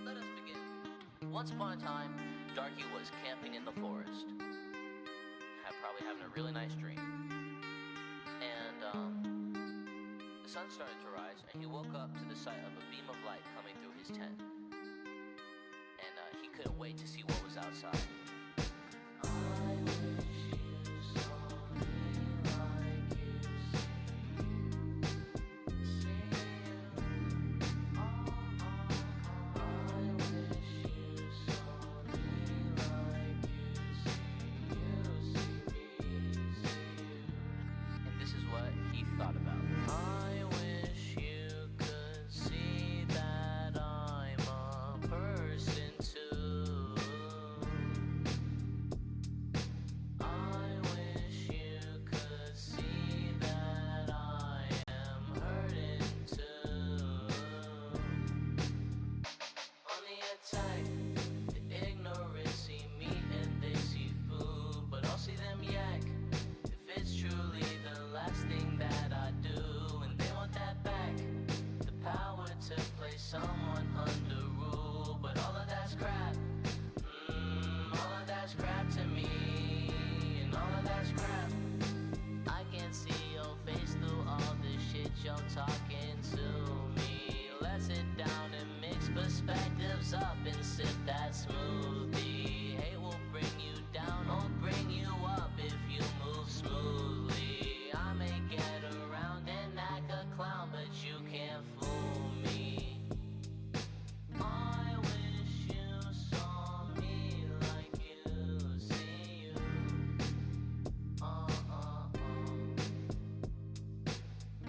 Let us begin. Once upon a time, Darky was camping in the forest, probably having a really nice dream. And the sun started to rise, and he woke up to the sight of a beam of light coming through his tent. And he couldn't wait to see what was outside. I wish you saw me like you see you. I wish you saw me like you see you. And this is what he thought about. I wish you could see that I'm a person too. I wish you could see that I am hurting too. On the attack, the ignorant see meat and they see food, but I'll see them yak if it's truly the last thing that I do. And they want that back, the power to place someone under rule. But all of that's crap, all of that's crap to me. And all of that's crap. I can't see your face through all this shit you're talking to me. Let's sit down and mix perspectives up and sip that smoothie. Hate will bring you down or bring you up if you move smoothly. I may get around and act a clown, but you can't fool me. I wish you saw me like you see you.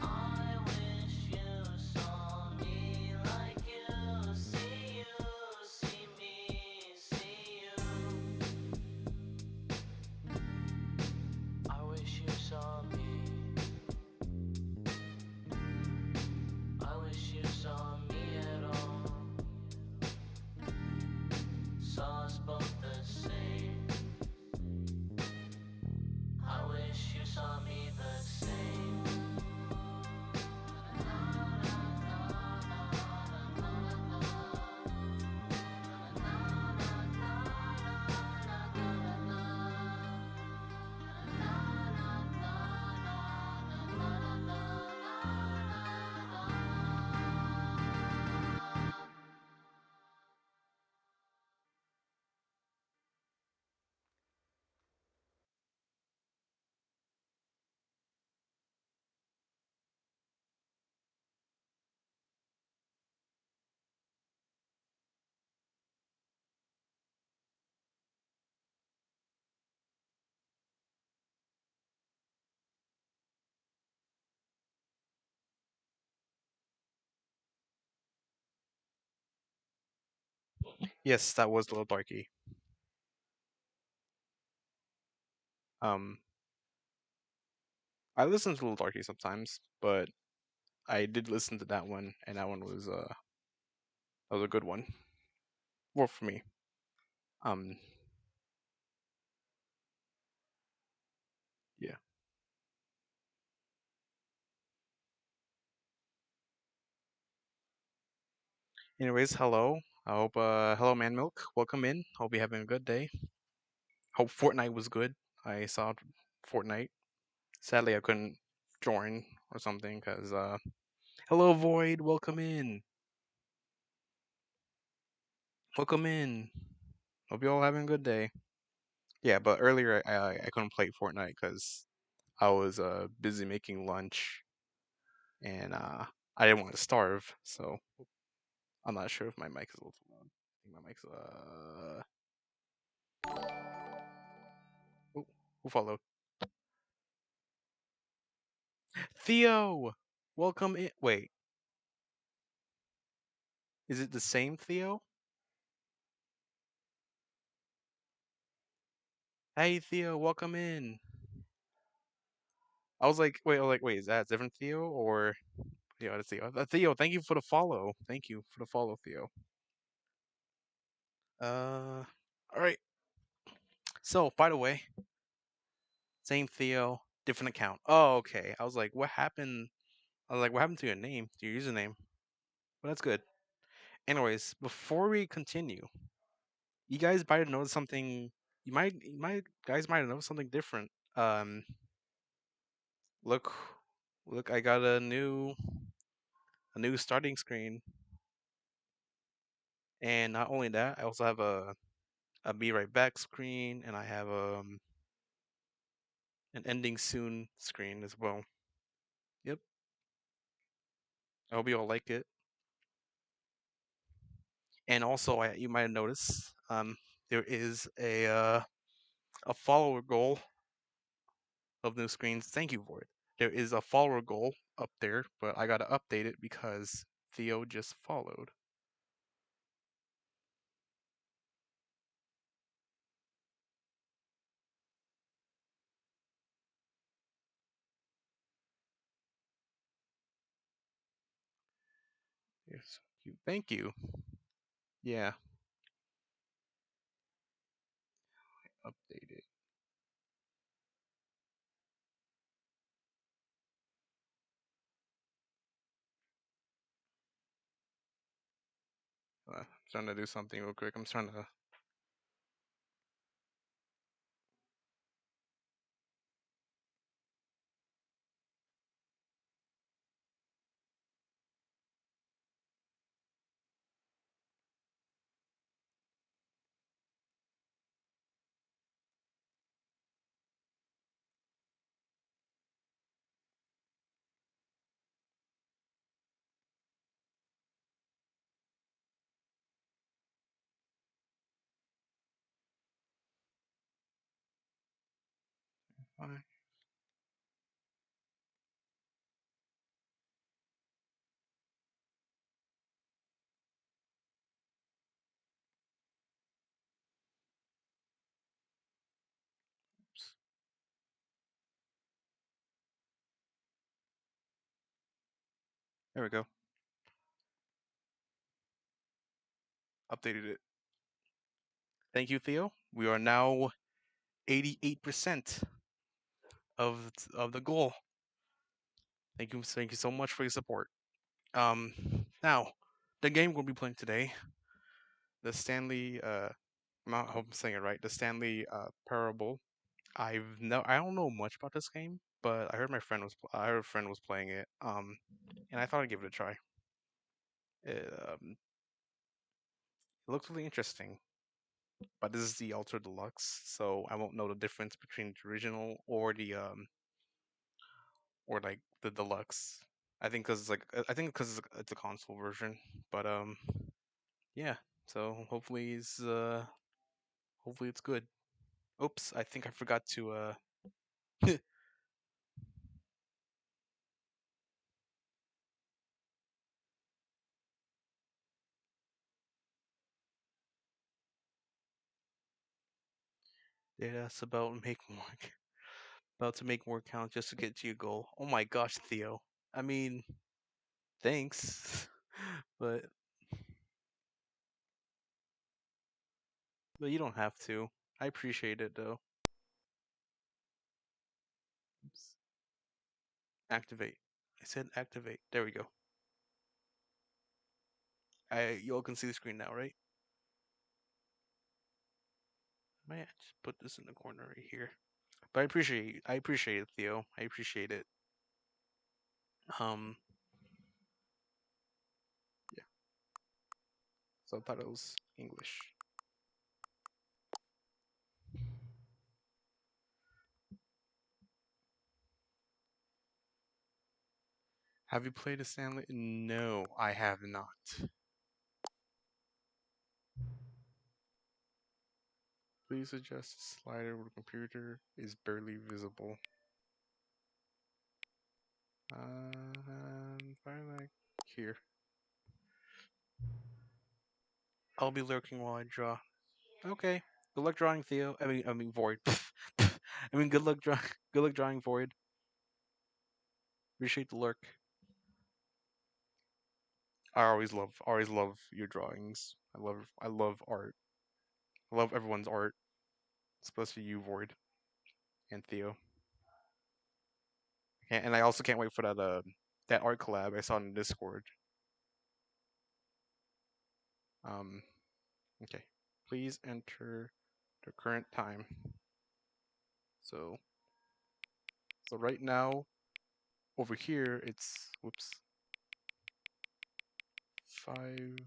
I wish you saw me like you see me, see you. I wish you saw me. I wish you saw me at all. Saw us both the same. I wish you saw me the same. Yes, that was Little Darky. Um, I listen to Little Darky sometimes, but I did listen to that one, and that one was that was a good one. Well, for me. Um, yeah. Anyways, hello. I hope hello Man Milk. Welcome in. Hope you're having a good day. Hope Fortnite was good. I saw Fortnite. Sadly, I couldn't join or something because hello Void. Welcome in. Welcome in. Hope you all having a good day. Yeah, but earlier I couldn't play Fortnite because I was busy making lunch and I didn't want to starve, so I'm not sure if my mic is a little too loud. I think my mic's oh, who followed? Theo! Welcome in. Wait, is it the same Theo? Hey Theo, welcome in. I was like, wait, is that a different Theo or Theo? That's Theo. Theo, thank you for the follow. Thank you for the follow, Theo. All right. So, by the way, same Theo, different account. Oh, okay. I was like, what happened? I was like, what happened to your name, to your username? But that's good. Anyways, before we continue, you guys might have noticed something. Guys might have noticed something different. Look, look, I got a new starting screen, and not only that, I also have a be right back screen, and I have an ending soon screen as well. Yep, I hope you all like it. And also, you might have noticed, there is a follower goal of new screens. Thank you for it. There is a follower goal up there, but I gotta update it because Theo just followed. Yes, thank you. Yeah, update it. I'm trying to do something real quick. I'm trying to. Fine. Oops. There we go. Updated it. Thank you, Theo. We are now 88% of the goal. Thank you so much for your support. Now, the game we'll be playing today, the Stanley, I hope I'm saying it right, the Stanley Parable. I don't know much about this game, but I heard a friend was playing it, and I thought I'd give it a try. It looks really interesting, but this is the Ultra Deluxe, so I won't know the difference between the original or like the deluxe. I think because it's a console version, but yeah. So hopefully it's good. Oops, I think I forgot to yeah, that's about to make more accounts just to get to your goal. Oh my gosh, Theo. I mean, thanks, but you don't have to. I appreciate it though. Oops. Activate. I said activate. There we go. You all can see the screen now, right? Might just put this in the corner right here. But I appreciate it, Theo. I appreciate it. Um, yeah. Subtitles English. Have you played a Stanley? No, I have not. Please adjust the slider where the computer is barely visible. Probably like here. I'll be lurking while I draw. Okay. Good luck drawing, Theo. I mean, Void. I mean, good luck drawing. Good luck drawing, Void. Appreciate the lurk. always love your drawings. I love art. I love everyone's art, especially you, Void and Theo. And I also can't wait for that art collab I saw in Discord. Um, okay. Please enter the current time. So, so right now over here it's whoops 5:22.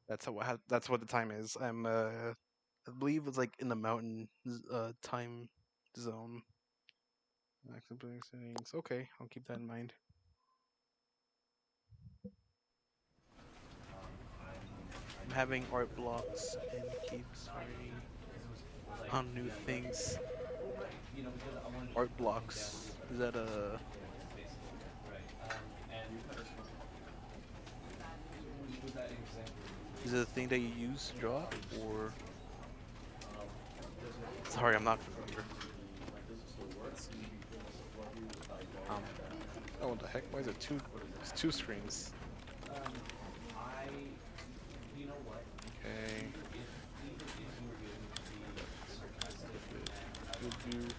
That's what the time is. I believe it's like in the mountain time zone. Maximum settings. Okay, I'll keep that in mind. I'm having art blocks and keep starting on new things. Art blocks. Is it a thing that you use to draw or sorry, I'm not familiar. Let's see. Um oh what the heck? Why is it it's two screens? Okay. If it would do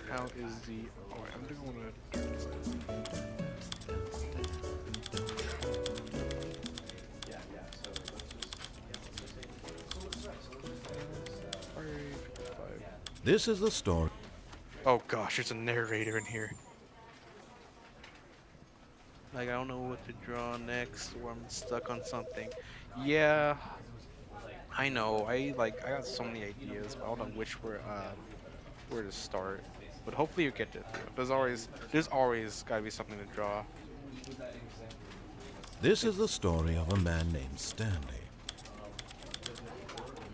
how is the oh I think I wanna turn this down. Sorry, 55. This is the story. Oh gosh, there's a narrator in here. Like I don't know what to draw next, or I'm stuck on something. Yeah, I know. I got so many ideas, but I don't know where to start. But hopefully you get it through. There's always gotta be something to draw. This is the It's story of a man named Stanley.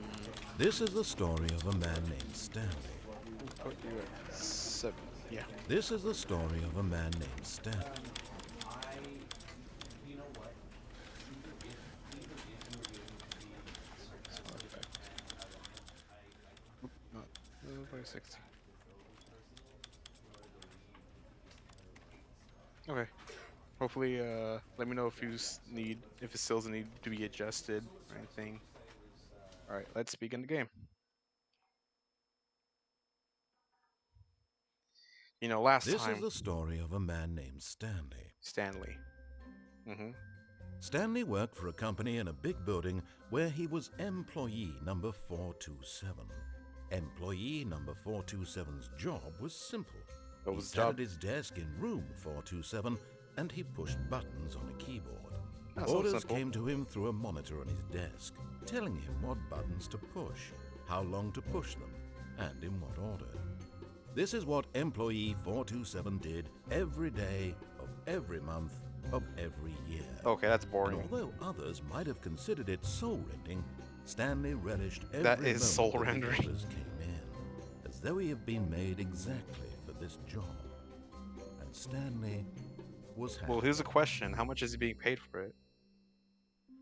mm, This is the story of a man named Stanley. we'll put you at 7. Yeah. This is the story of a man named Stanley. Sound effect. Oop, not by 60. Okay. Hopefully, let me know if if it still need to be adjusted or anything. All right, let's begin the game. Last This is time, the story of a man named Stanley. Stanley. Mm-hmm. Stanley worked for a company in a big building where he was employee number 427. Employee number 427's job was simple. What He was the sat job? at his desk in room 427 and he pushed buttons on a keyboard. That sounds Orders simple. came to him through a monitor on his desk, telling him what buttons to push, how long to push them, and in what order. This is what employee 427 did every day of every month of every year. Okay, that's And boring. although others might have considered it soul-rending, Stanley relished every That is moment soul that the rendering. orders came in, as though he had been made exactly for this job. And Stanley was happy. Well, here's a question: how much is he being paid for it?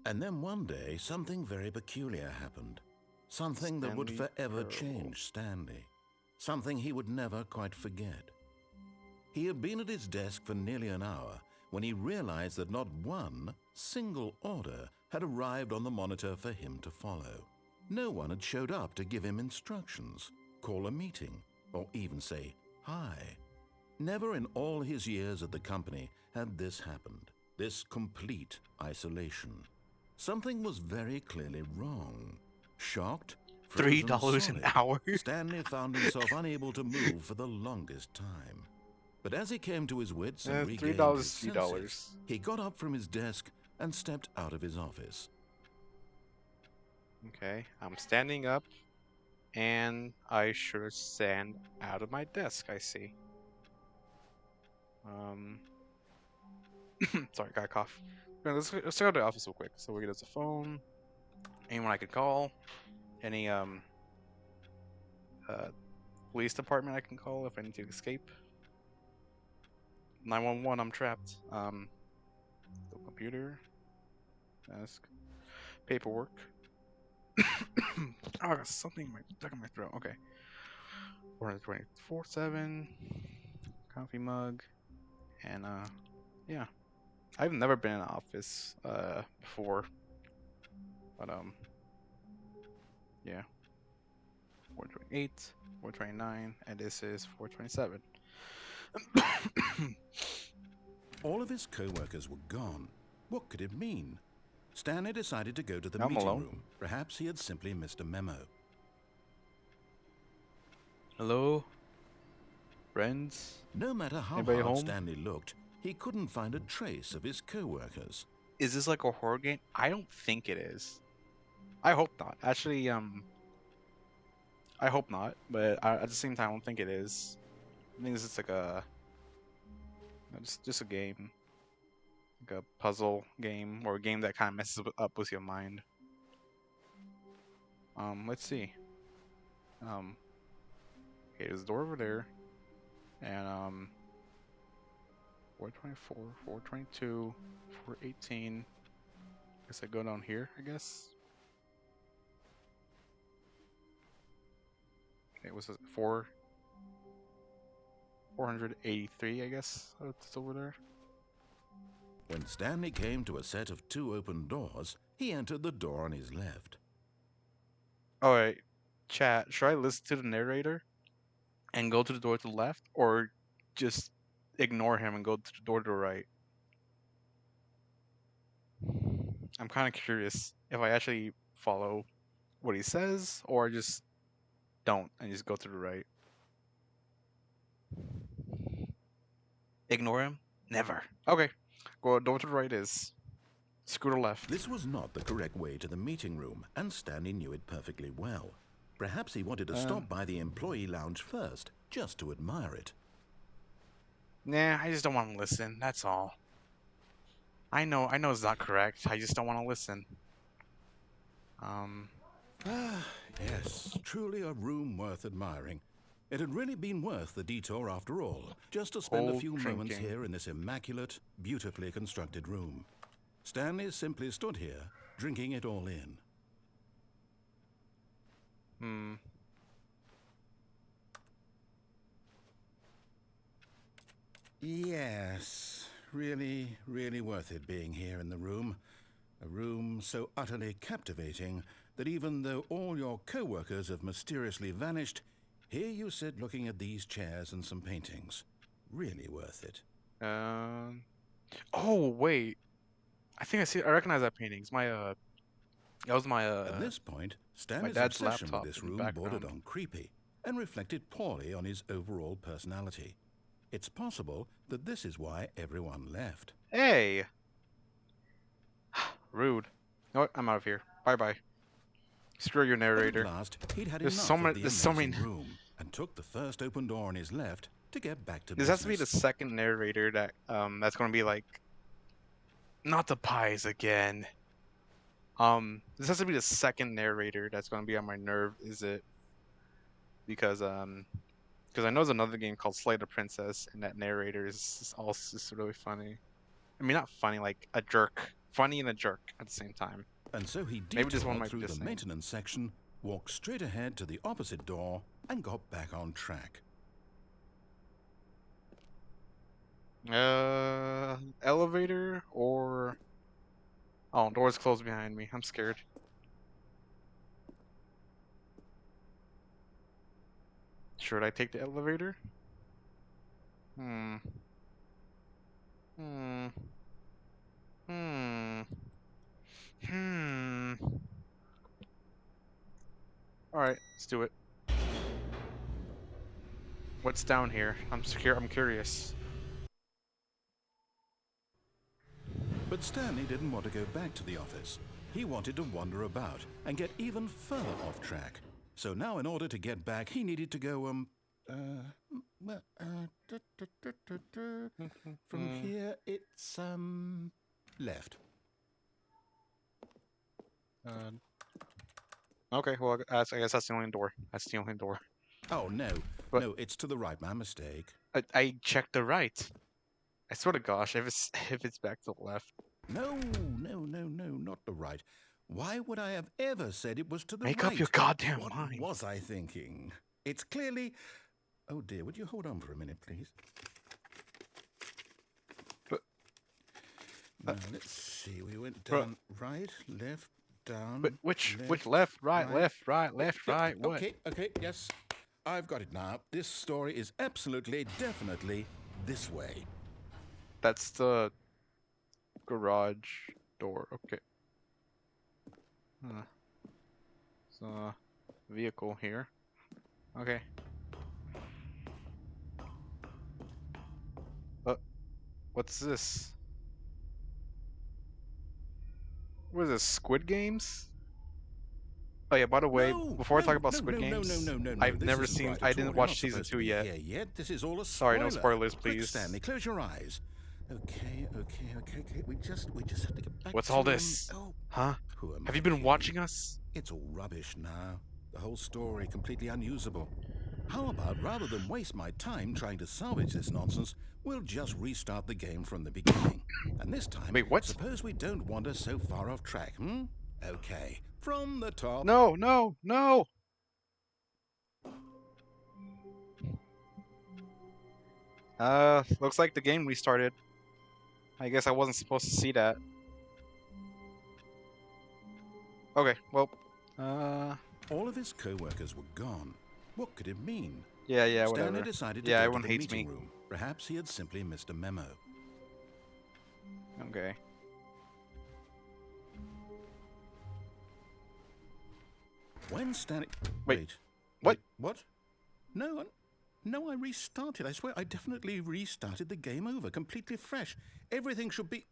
And then one day, something very peculiar happened. Something that would Stanley forever Parable. change Stanley. Something he would never quite forget. He had been at his desk for nearly an hour when he realized that not one single order had arrived on the monitor for him to follow. No one had showed up to give him instructions, call a meeting, or even say hi. Never in all his years at the company had this happened, this complete isolation. Something was very clearly wrong. Shocked, frozen $3 an solid, hour. Stanley found himself unable to move for the longest time. But as he came to his wits and regained $3 his is senses, $3. he got up from his desk and stepped out of his office. Okay, I'm standing up, and I should stand out of my desk. I see. Um, sorry, got a cough. Let's go to the office real quick. So we get us a phone. Anyone I could call. Any uh police department I can call if I need to escape. 911. I'm trapped. The computer. Desk. Paperwork. Oh, I got something stuck in my throat. Okay. 424/7. Coffee mug. And yeah. I've never been in an office before. But yeah. 428, 429, and this is 427. All of his co-workers were gone. What could it mean? Stanley decided to go to the I'm meeting alone. room. Perhaps he had simply missed a memo. Hello? Friends? No matter how Anybody hard home? Stanley looked, he couldn't find a trace of his co-workers. Is this like a horror game? I don't think it is. I hope not. Actually, I hope not, but at the same time, I don't think it is. I think it's just like a just a game, like a puzzle game or a game that kind of messes up with your mind. Let's see. Okay, there's a door over there, and 424, 422, 418. Guess I go down here, I guess. Okay, what's this? 483, I guess. It's over there. When Stanley came to a set of 2 open doors, he entered the door on his left. Alright, chat, should I listen to the narrator and go to the door to the left, or just ignore him and go to the door to the right? I'm kind of curious if I actually follow what he says, or just don't and just go to the right. Ignore him? Never. Okay, go door to the right is. Screw the left. This was not the correct way to the meeting room, and Stanley knew it perfectly well. Perhaps he wanted to stop by the employee lounge first, just to admire it. Nah, I just don't want to listen, that's all. I know it's not correct, I just don't want to listen. Yes, truly a room worth admiring. It had really been worth the detour after all, just to spend a few moments drinking. here in this immaculate, beautifully constructed room. Stanley simply stood here, drinking it all in. Yes, really, really worth it being here in the room. A room so utterly captivating that even though all your co-workers have mysteriously vanished, here you sit looking at these chairs and some paintings. Really worth it. Oh wait, I recognize that painting. It's my that was my At this point, Stanley's dad's obsession with laptop this in the room bordered background. on creepy and reflected poorly on his overall personality. It's possible that this is why everyone left. Hey, rude. You know what? I'm out of here. Bye bye. Screw your But at narrator. last, he'd had There's enough so many. of the There's so amazing many. room and took the first open door on his left to get back to This has to be the business. second narrator that that's gonna be like, not the pies again. This has to be the second narrator that's gonna be on my nerve. Is it? Because I know there's another game called Slay the Princess, and that narrator is also just really funny. I mean, not funny, like a jerk. Funny and a jerk at the same time. And so he Maybe this one detoured might be through the the same. maintenance section, walked straight ahead to the opposite door, and got back on track. Elevator or... Oh, door's closed behind me. I'm scared. Should I take the elevator? Hmm. Hmm. Hmm. Hmm. Alright, let's do it. What's down here? I'm curious. But Stanley didn't want to go back to the office. He wanted to wander about and get even further off track. So now in order to get back, he needed to go, from here, it's, left. Okay, well, I guess that's the only door. That's the only door. Oh, no. But- No, it's to the right. My mistake. I checked the right. I swear to gosh, if it's back to the left. No, not the right. Why would I have ever said it was to the Make right? up your goddamn What mind. was I thinking? It's clearly... Oh dear, would you hold on for a minute, please? But... Now, let's see. We went down right, left, down. Which left, left, right, left, right, left, Yep, right, what? okay, yes. I've got it now. This story is absolutely, definitely this way. That's the garage door. Okay. Huh. So vehicle here. Okay. What's this? What is this? Squid Games? Oh yeah, by the way, No, before I talk no, about no, Squid no, no, no, Games, no, no, no. I've This never isn't seen. right I at didn't all. You're watch not season supposed to 2 be yet. here yet. This is all a Sorry, spoiler. no spoilers, Quick, please. Stanley, close your eyes. Okay. We just have to get back What's to all this? Oh, Huh? who am Have I you been kidding? watching us? It's all rubbish now. The whole story completely unusable. How about rather than waste my time trying to salvage this nonsense, we'll just restart the game from the beginning. And this time, Wait, what? suppose we don't wander so far off track, Okay, from the top. No, no, no! Looks like the game restarted. I guess I wasn't supposed to see that. Okay, well, All of his co-workers were gone. What could it mean? yeah, Stanley whatever. decided to Yeah, go to everyone the hates meeting me. room. Perhaps he had simply missed a memo. Okay. When Stanley... Wait, what? What? No, I restarted. I swear, I definitely restarted the game over, completely fresh. Everything should be...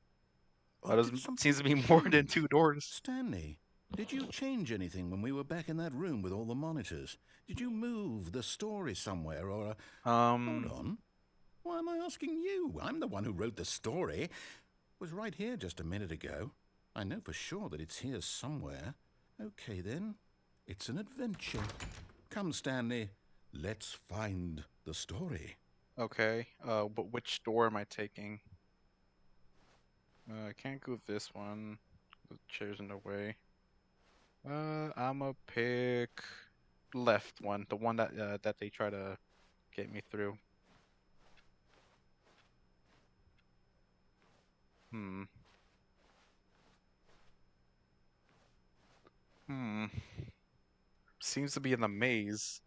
That did doesn't seems to be more than 2 doors. Stanley, did you change anything when we were back in that room with all the monitors? Did you move the story somewhere or... Hold on. Why am I asking you? I'm the one who wrote the story. It was right here just a minute ago. I know for sure that it's here somewhere. Okay, then. It's an adventure. Come, Stanley. Let's find the story. Okay, but which door am I taking? I can't go this one. The chair's in the way. I'ma pick left one, the one that they try to get me through. Hmm. Seems to be in the maze.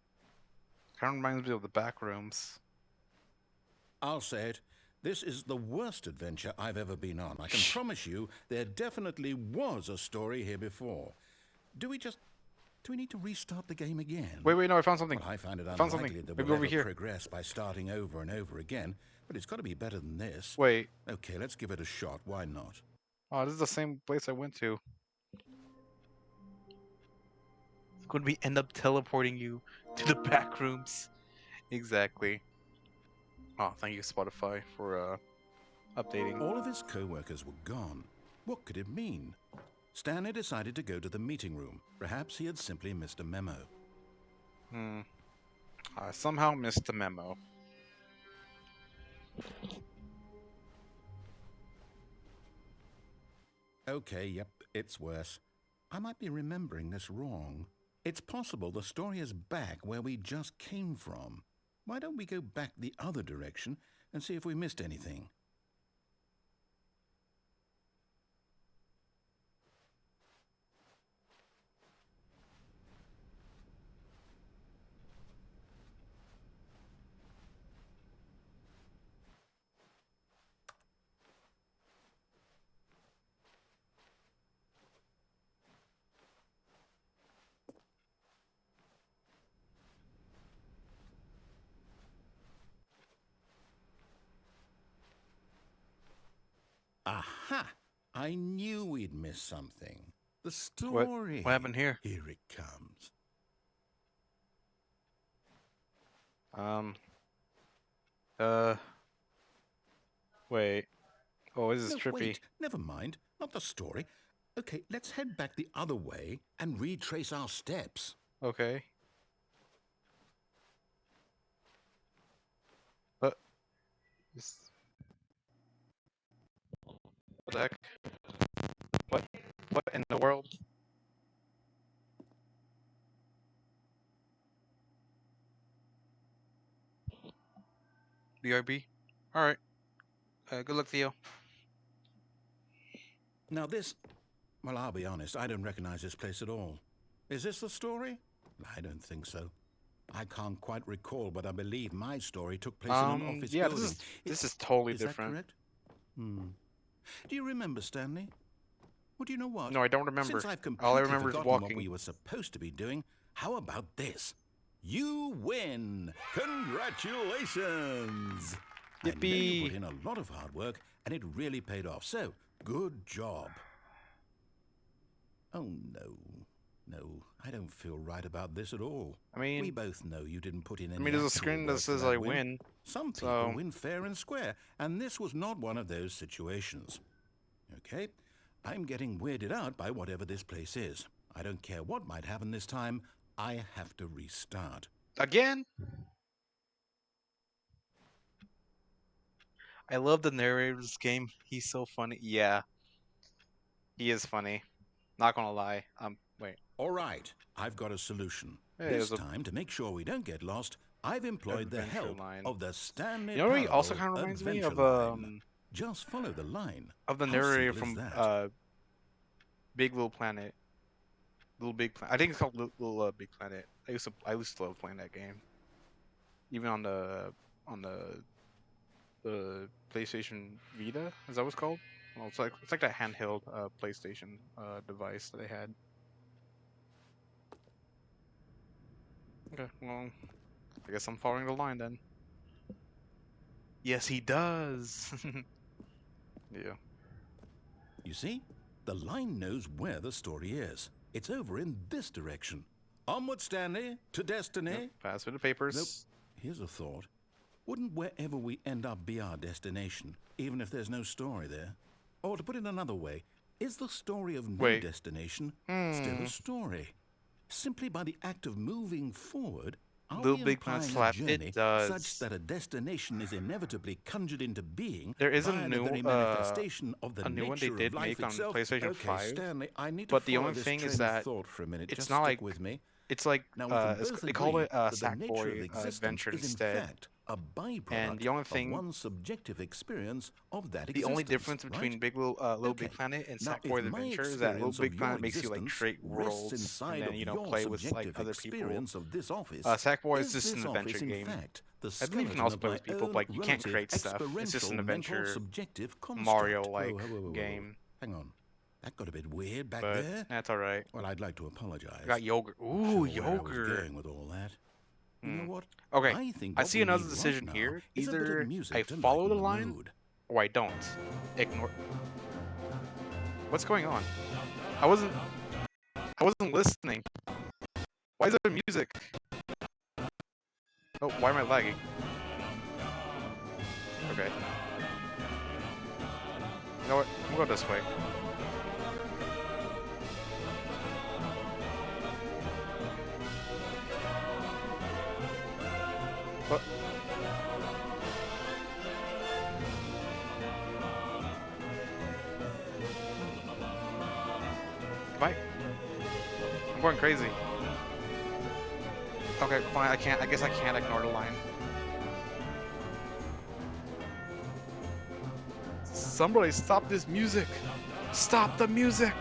Kind of reminds me of the back rooms. I'll say it. This is the worst adventure I've ever been on. I can promise you there definitely was a story here before. Do we need to restart the game again? Wait, no, I found something. Well, I find it Found something. unlikely that Maybe we'll over ever here. progress by starting over and over again, but it's got to be better than this. Wait. Okay, let's give it a shot. Why not? Oh, this is the same place I went to. Could we end up teleporting you to the back rooms? Exactly. Oh, thank you, Spotify, for updating. All of his co-workers were gone. What could it mean? Stanley decided to go to the meeting room. Perhaps he had simply missed a memo. I somehow missed the memo. Okay, yep, it's worse. I might be remembering this wrong. It's possible the story is back where we just came from. Why don't we go back the other direction and see if we missed anything? Aha! I knew we'd miss something. The story. What happened here? Here it comes. Wait. Oh, this is No, trippy. wait, never mind. Not the story. Okay, let's head back the other way and retrace our steps. Okay. But this... What the heck? What? What in the world? BRB? Alright. Good luck, Theo. Now this Well, I'll be honest, I don't recognize this place at all. Is this the story? I don't think so. I can't quite recall, but I believe my story took place in an office Yeah, building. this is totally Is that different. correct? Do you remember, Stanley? Well, do you know what? No, I don't remember. Since I've All I completely remember is forgotten what walking. we were supposed to be doing, how about this? You win! Congratulations! I know you put Yippee! in a lot of hard work, and it really paid off. So, good job. Oh, no. No, I don't feel right about this at all. I mean, we both know you didn't put in any there's a actual screen work that for says that I win. win. Some people So win fair and square, and this was not one of those situations. Okay? I'm getting weirded out by whatever this place is. I don't care what might happen this time. I have to restart. again, I love the narrator of this game. He's so funny. Yeah, he is funny. Not gonna lie. Wait. All right, I've got a solution. Hey, This there's a time, to make sure we don't get lost, I've employed the adventure help line. of the Stanley You know what he also Parable kind of reminds me adventure of line. Just follow the line. the How narrator simple is from that? Big Little Planet. Little Big Planet. I think it's called Little Big Planet. I used to love playing that game. Even on the PlayStation Vita, is that what it's called? Well, it's like that handheld PlayStation device that they had. Okay, well, I guess I'm following the line then. Yes, he does. Yeah. You see, the line knows where the story is. It's over in this direction. Onward, Stanley, to destiny. Yep, pass me the papers. Nope. Here's a thought. Wouldn't wherever we end up be our destination, even if there's no story there? Or to put it another way, is the story of no destination still a story? Simply by the act of moving forward, are Little we Big Planet implying a slap. journey It does. such that a destination is inevitably conjured into being There is a via new the very manifestation of the new one nature they did of life make on itself? PlayStation Okay, 5. Stanley, I need to But the follow only this thing is train of that thought for a minute. it's Just not stick like with me. it's like Now, we can both they call agree it that the nature of Sackboy existence Adventure is instead. in fact a byproduct And the only thing, of one's subjective experience of that the existence. only difference between right? Little Big Okay. Planet and Now, Sackboy if my Adventure is that Little experience Big of your Planet makes you like existence create rests worlds inside and of then your play with like subjective other people. experience of this office, Sackboy is is just this an adventure office, in game. fact, the I believe you can skeleton also of play my with people, own but like you can't relative create stuff. It's just an experiential mental adventure subjective construct. Mario-like Whoa. game. Hang on. That got a bit weird back But there. that's alright. Well, I'd like to apologize. Got yogurt. Not Ooh, sure where I was yogurt. going with all that. You know what? Okay, I think I what see we another need decision right here. now is a bit Either of music I to follow the lighten line mood. or I don't. Ignore. What's going on? I wasn't listening. Why is there music? Oh, why am I lagging? Okay. You know what? I'm going this way. What? I'm going crazy. Okay, fine. I guess I can't ignore the line. Somebody stop this music! Stop the music!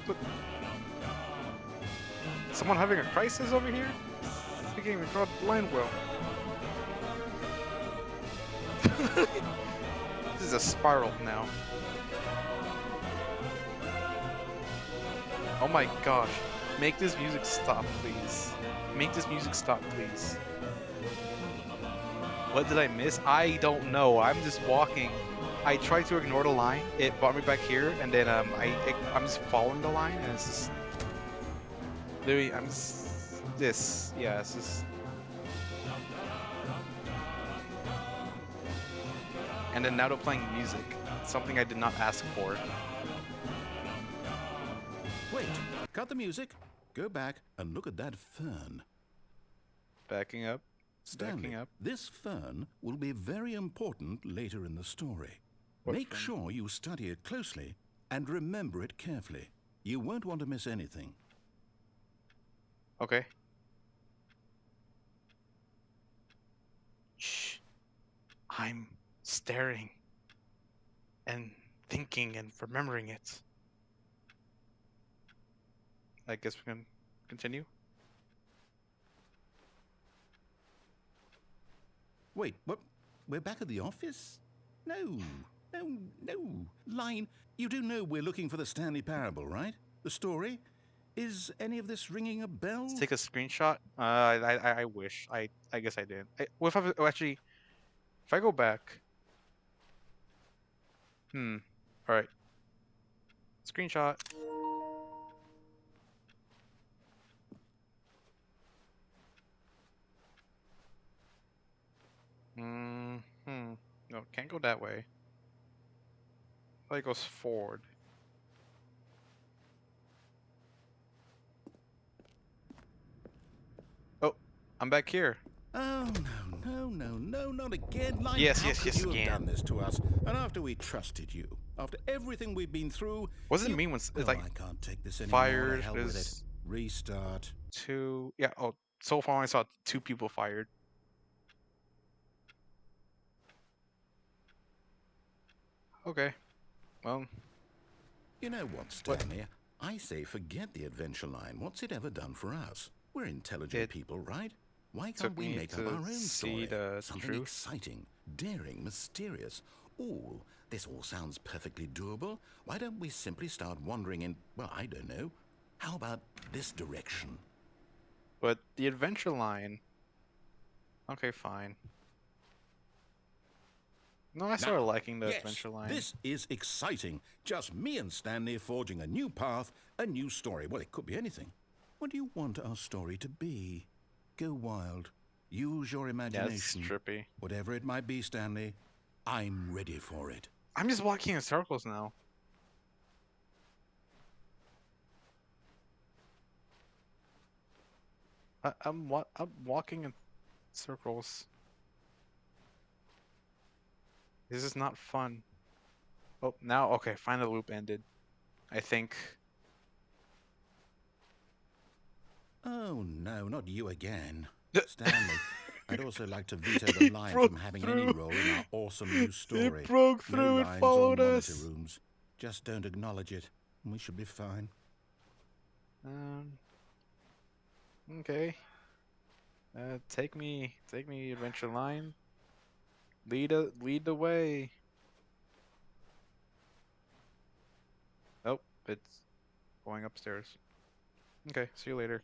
Look. Someone having a crisis over here? They can't even draw the line well. This is a spiral now. Oh my gosh. Make this music stop, please. Make this music stop, please. What did I miss? I don't know. I'm just walking. I tried to ignore the line. It brought me back here, and then I'm just following the line, and it's just literally yeah, it's just. And then now they're playing music, something I did not ask for. Wait, cut the music. Go back and look at that fern. Backing up. Stanley, Backing up. this fern will be very important later in the story. What Make fern? sure you study it closely and remember it carefully. You won't want to miss anything. Okay. Shh. I'm staring and thinking and remembering it. I guess we can continue. Wait, what? We're back at the office? No. Line, you do know we're looking for the Stanley Parable, right? The story? Is any of this ringing a bell? Let's take a screenshot. I wish. I guess I didn't. What if actually, if I go back. All right. Screenshot. No, can't go that way. It goes forward. Oh, I'm back here. Oh, no, not again. Line, Yes, how yes, could yes, you again. have done this to us? And after we trusted you, after everything we've been through... What does it mean when it's like I can't take this anymore. fired? To hell with it. There's Restart. 2. Yeah, oh, so far I saw 2 people fired. Okay, well... You know what, Stanley? I say forget the adventure line. What's it ever done for us? We're intelligent people, right? Why can't we make up our own story? Something exciting, daring, mysterious. Ooh, this all sounds perfectly doable. Why don't we simply start wandering in, well, I don't know. How about this direction? But the adventure line... Okay, fine. No, I started liking the adventure line. This is exciting. Just me and Stanley forging a new path, a new story. Well, it could be anything. What do you want our story to be? Go wild. Use your imagination. Yeah, it's trippy. Whatever it might be, Stanley, I'm ready for it. I'm just walking in circles now. I'm walking in circles. This is not fun. Oh, now, okay, fine, the loop ended. I think. Oh, no, not you again. Stanley, I'd also like to veto the line from having any role in our awesome new story. It broke through, it followed us. Rooms. Just don't acknowledge it, and we should be fine. Okay. Take me, adventure line. Lead the way. Oh, it's going upstairs. Okay, see you later.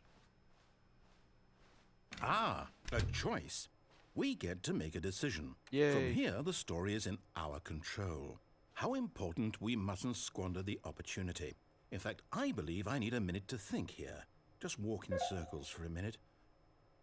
Ah, a choice. We get to make a decision. Yay. From here, the story is in our control. How important we mustn't squander the opportunity. In fact, I believe I need a minute to think here. Just walk in circles for a minute.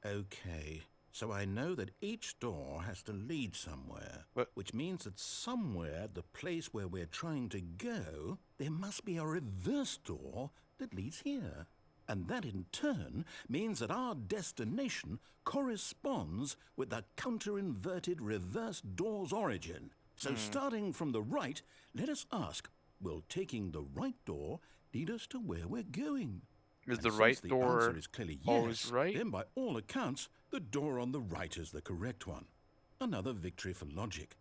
Okay, so I know that each door has to lead somewhere, which means that somewhere, the place where we're trying to go, there must be a reverse door that leads here. And that in turn means that our destination corresponds with the counter-inverted reverse door's origin. So starting from the right, let us ask, will taking the right door lead us to where we're going? Is And the right since the door answer is clearly always yes, right? then by all accounts, the door on the right is the correct one. Another victory for logic.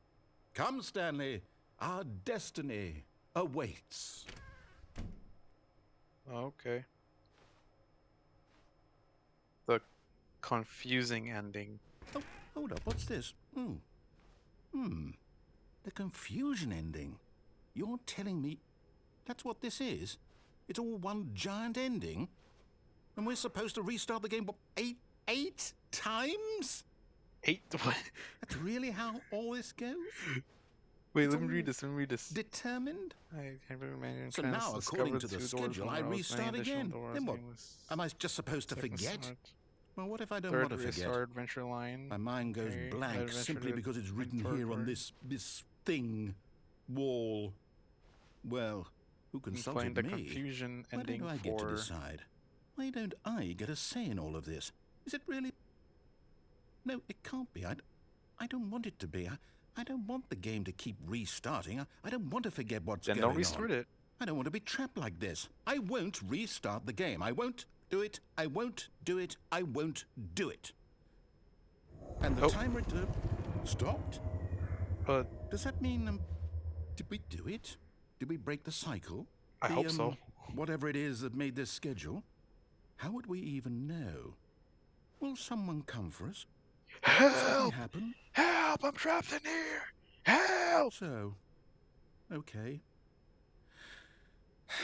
Come, Stanley, our destiny awaits. Okay. The confusing ending. Oh, hold up, what's this? The confusion ending. You're telling me that's what this is? It's all one giant ending? And we're supposed to restart the game, what, eight times? 8? What? That's really how all this goes? Wait, It's let me all read this. Determined? I can't remember. So now, according to the schedule, I restart again. Then what? Am I just supposed to forget? Well, what if I don't want to forget? Restart adventure line. My mind goes blank simply because it's written here on this thing, wall. Well, who consulted the me? confusion Why ending don't I get to decide? Why don't I get a say in all of this? Is it really? No, it can't be. I don't want it to be. I don't want the game to keep restarting. I don't want to forget what's going on. Then don't restart it. I don't want to be trapped like this. I won't restart the game. I won't do it. I won't do it. I won't do it. And the timer stopped. But Does that mean, did we do it? Did we break the cycle? I hope so. Whatever it is that made this schedule? How would we even know? Will someone come for us? Something Help! happen? Help! I'm trapped in here! Help! So, okay.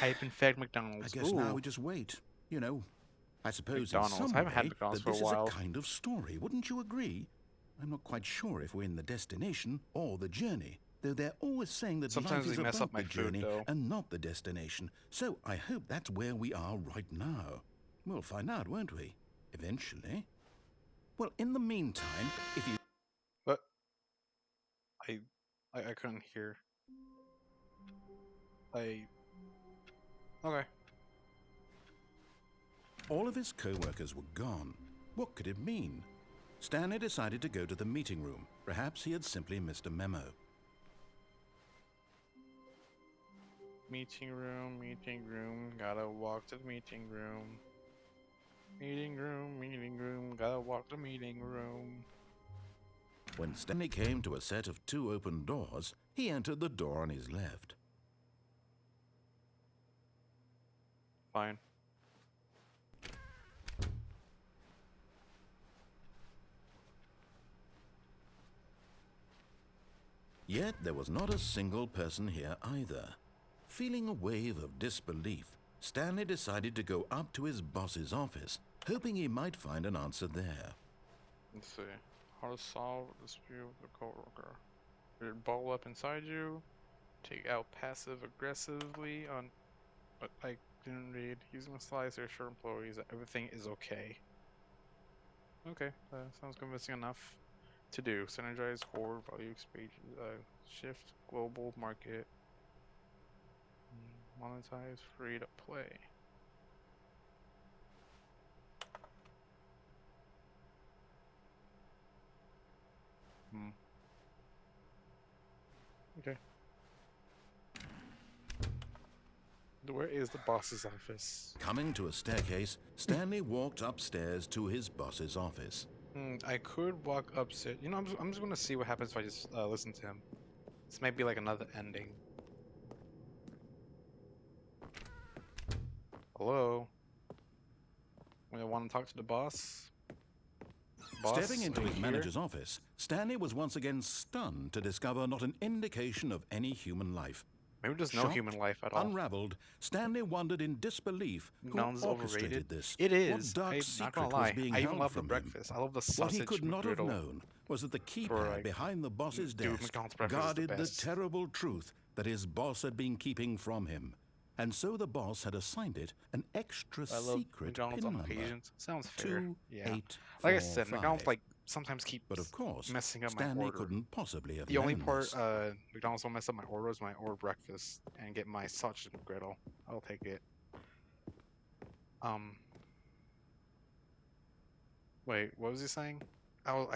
I've been fed I McDonald's. guess Ooh, now we just wait. You know, I suppose in McDonald's. some I haven't had way McDonald's that for a this is a while. kind of story, wouldn't you agree? I'm not quite sure if we're in the destination or the journey, though they're always saying that Sometimes life is they mess about up my the food, journey though. and not the destination. So I hope that's where we are right now. We'll find out, won't we? Eventually. Well, in the meantime, if you... But I couldn't hear. Okay. All of his co-workers were gone. What could it mean? Stanley decided to go to the meeting room. Perhaps he had simply missed a memo. Meeting room. Gotta walk to the meeting room. Meeting room. Gotta walk to the meeting room. When Stanley came to a set of 2 open doors, he entered the door on his left. Fine. Yet there was not a single person here either. Feeling a wave of disbelief, Stanley decided to go up to his boss's office, hoping he might find an answer there. Let's see. How to solve a dispute with a coworker. Did it ball up inside you? Take out passive aggressively on. But I didn't read. Using a slice to assure employees that everything is okay. Okay, sounds convincing enough to do. Synergize core value exchange, shift global market, monetize free to play. Okay. Where is the boss's office? Coming to a staircase, Stanley walked upstairs to his boss's office. I could walk upstairs. You know, I'm just gonna see what happens if I just listen to him. This might be like another ending. Hello? I want to talk to the boss? Boss, Stepping into are you his here? manager's office, Stanley was once again stunned to discover not an indication of any human life. Maybe there's no Shocked, human life at all. Unraveled, Stanley wondered in disbelief who McDonald's is orchestrated overrated. this. It What is. dark I'm not secret gonna was lie. being I even held love the from him? breakfast. I love the What he sausage could not have McGriddle. known was that the For, keypad like, behind the boss's dude, desk McDonald's breakfast is the guarded the best. terrible truth that his boss had been keeping from him. And so the boss had assigned it an extra I love secret McDonald's pin on number. occasions. Sounds fair. 2, Yeah. 8, Like I 4, said, 5. McDonald's like sometimes keeps But of course, messing up my Stanley order. couldn't possibly have The only known part this. McDonald's will mess up my order is when I order breakfast and get my sausage McGriddle. I'll take it. Wait, what was he saying? I was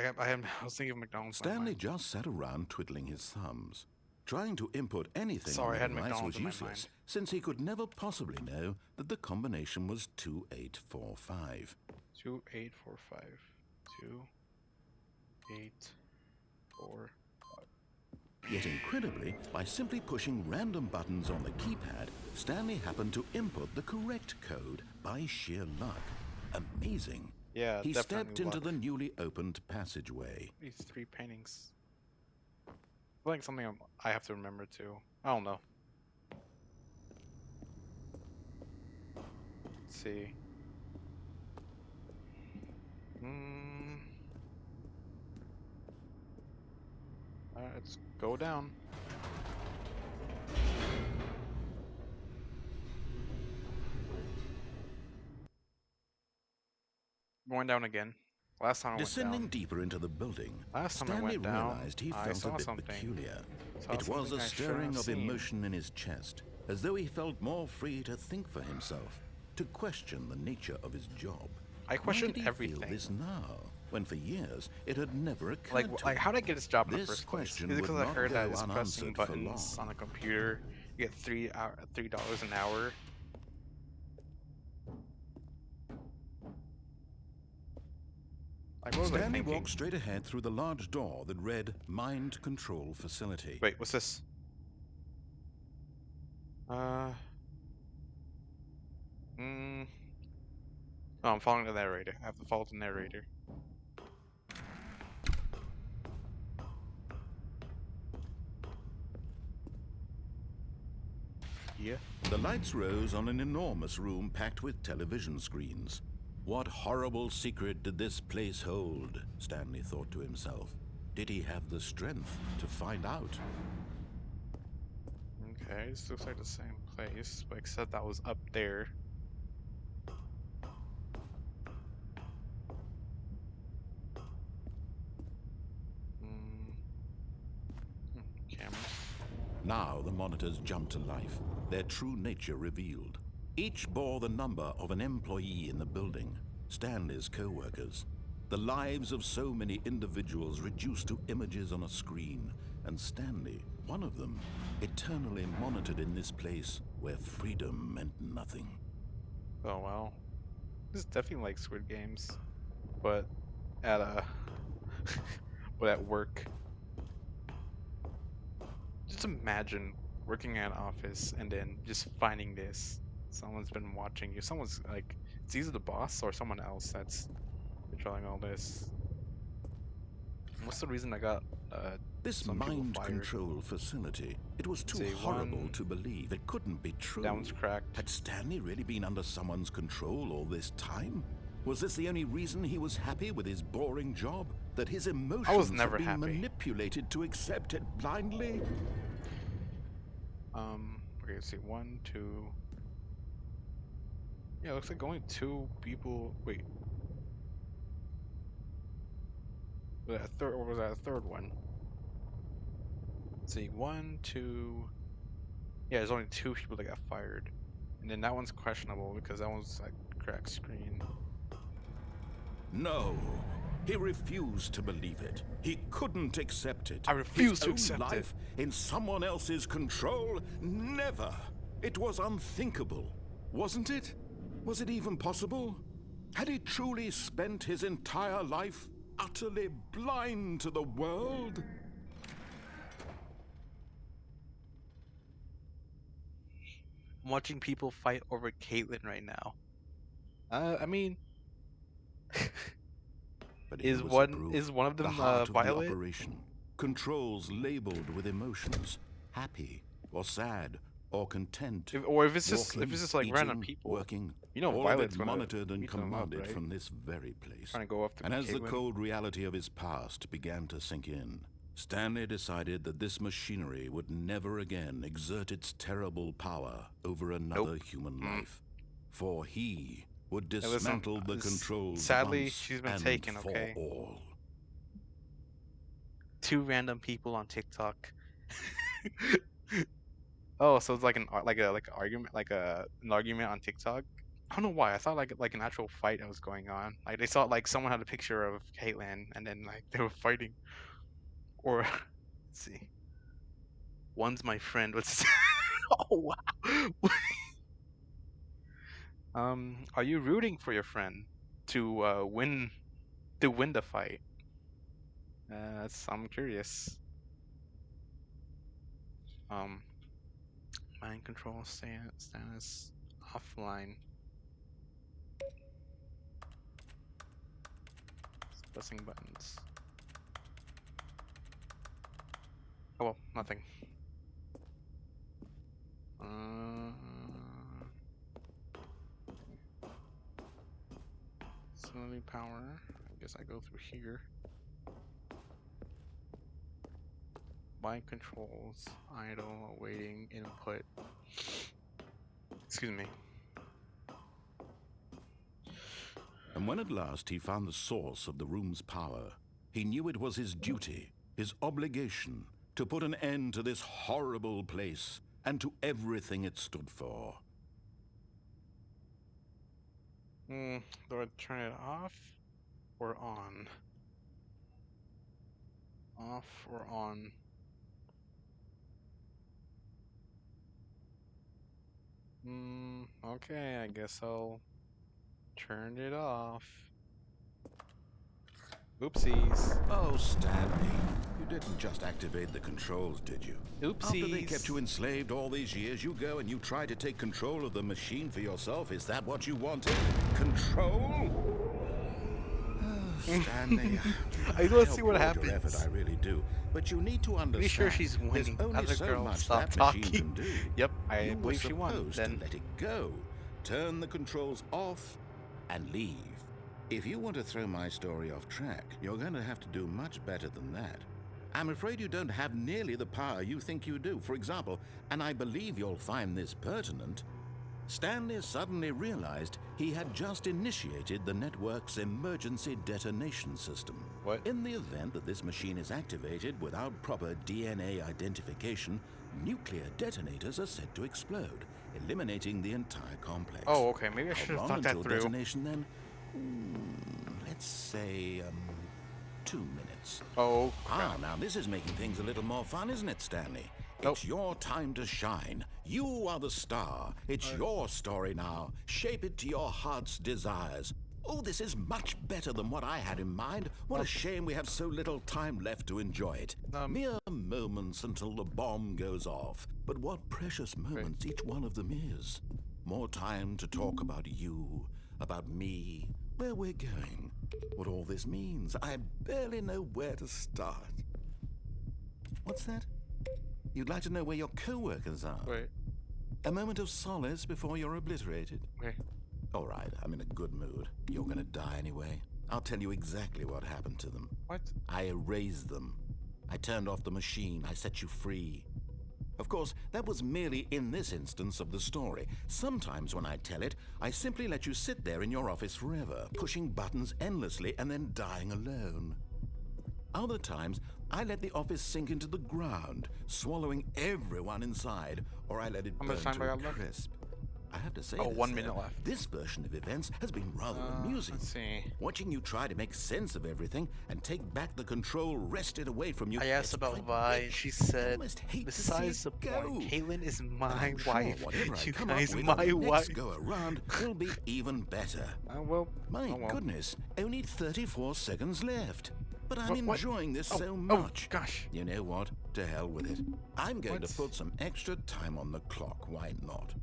thinking of McDonald's. in my Stanley mind. just sat around twiddling his thumbs. Trying to input anything Sorry, I on had the device McDonald's was in my useless, mind. since he could never possibly know that the combination was 2845. 2845. 2845. Yet incredibly, by simply pushing random buttons on the keypad, Stanley happened to input the correct code by sheer luck. Amazing. Yeah, He definitely stepped into luck. the newly opened passageway. These 3 paintings. I feel like something I have to remember too. I don't know. Let's see. Alright, let's go down. Going down again. Last time I went Descending down. deeper into the building, Last time I Stanley went down, realized he I felt saw a bit something. peculiar. Saw It was something a I shouldn't stirring have of seen. emotion in his chest, as though he felt more free to think for himself, to question the nature of his job. I question Why did he everything. feel this now, when for years it had never occurred Like, to like, him? how did I get this job in the This first place? Is question it would because I not heard that go it's pressing unanswered for buttons long. on a computer, you get $3 an hour? Like, what was I Stanley thinking? walked straight ahead through the large door that read Mind Control Facility. Wait, what's this? Mm. Oh, I'm following the narrator. I have to follow the narrator. Yeah. The lights rose on an enormous room packed with television screens. What horrible secret did this place hold? Stanley thought to himself. Did he have the strength to find out? Okay, this looks like the same place, but except that was up there. Mm. Cameras. Now the monitors jumped to life, their true nature revealed. Each bore the number of an employee in the building, Stanley's co-workers. The lives of so many individuals reduced to images on a screen, and Stanley, one of them, eternally monitored in this place where freedom meant nothing. Oh wow. This is definitely like Squid Games, but at a but at work. Just imagine working at an office and then just finding this. Someone's been watching you. Someone's like, it's either the boss or someone else that's controlling all this. What's the reason I got This some people mind fired? control facility, it was too Say horrible one, to believe. It couldn't be true. that one's cracked. Had Stanley really been under someone's control all this time? Was this the only reason he was happy with his boring job? That his emotions never had been happy. manipulated to accept it blindly? Okay, let's see, 1, 2. Yeah, looks like only 2 people. Wait, was that a third, or was that a third one? Let's see, 1, 2. Yeah, there's only 2 people that got fired, and then that one's questionable because that one's like cracked screen. No. He refused to believe it. He couldn't accept it. I refuse His to own accept it. life in someone else's control? Never. It was unthinkable, wasn't it? Was it even possible? Had he truly spent his entire life utterly blind to the world? I'm watching people fight over Caitlyn right now. I mean, But is here was the one proof. is one of The them heart of the Violet? operation. Controls labeled with emotions. Happy or sad or content. If it's just Walking, like eating, random people, working, you know, all Violet's of it gonna monitored and beat them up, commanded right? from this very place. Trying to go after And as the Caitlyn. cold reality of his past began to sink in, Stanley decided that this machinery would never again exert its terrible power over another human life. For he would Hey, listen, dismantle the controls sadly, once she's been and taken, for okay? all. 2 random people on TikTok. Oh, so it's like an argument, like an argument on TikTok. I don't know why. I thought like an actual fight that was going on. Like they saw like someone had a picture of Caitlyn and then like they were fighting. Or let's see. One's my friend. What's oh wow. Are you rooting for your friend to win the fight? I'm curious. Um, mind control status offline. Pressing buttons. Oh well, nothing. Facility power. I guess I go through here. Mind controls, idle, awaiting input. Excuse me. And when at last he found the source of the room's power, he knew it was his duty, his obligation, to put an end to this horrible place and to everything it stood for. Do I turn it off or on? Off or on? Okay, I guess I'll turn it off. Oopsies. Oh, Stanley, you didn't just activate the controls, did you? After they kept you Oopsies. enslaved all these years, you go and you try to take control of the machine for yourself. Is that what you wanted? Control? Oh, Stanley, I just I want to see what applaud your effort, happens. I really do. But you need to Pretty sure understand, she's there's winning. only Other so girl, much stop that machine talking. can do. Yep, I You were believe she won. supposed to Then let it go, turn the controls off, and leave. If you want to throw my story off track, you're going to have to do much better than that. I'm afraid you don't have nearly the power you think you do. For example, and I believe you'll find this pertinent, Stanley suddenly realized he had just initiated the network's emergency detonation system. What? In the event that this machine is activated without proper DNA identification, nuclear detonators are said to explode, eliminating the entire complex. Oh, okay. Maybe I How should have long thought that until through. detonation then? Let's say 2 minutes. Oh, crap. Now this is making things a little more fun, isn't it, Stanley? Nope. It's your time to shine. You are the star. It's your story now. Shape it to your heart's desires. Oh, this is much better than what I had in mind. What a shame we have so little time left to enjoy it. Mere moments until the bomb goes off. But what precious moments each one of them is. More time to talk about you, about me, where we're going, what all this means. I barely know where to start. What's that? You'd like to know where your co-workers are? Wait. A moment of solace before you're obliterated? Wait. All right, I'm in a good mood. You're gonna die anyway. I'll tell you exactly what happened to them. What? I erased them. I turned off the machine. I set you free. Of course, that was merely in this instance of the story. Sometimes when I tell it, I simply let you sit there in your office forever, pushing buttons endlessly and then dying alone. Other times, I let the office sink into the ground, swallowing everyone inside, or I let it How burn much time to I a got left? crisp. I have to say Oh, this, 1 minute left. This version of events has been rather amusing. Let's see. Watching you try to make sense of everything and take back the control wrested away from you. I asked it's about quite Vi, and rich. she I said, almost hate to see besides the it go. point, Caitlin is But my I'm sure wife. whatever I You come guys, up with my on the wife. next go around will be even better. Well, My oh well. goodness, only 34 seconds left. But I'm What? enjoying this Oh, so oh, much. gosh. You know what? To hell with it. I'm going to What? put some extra time on the clock. Why not?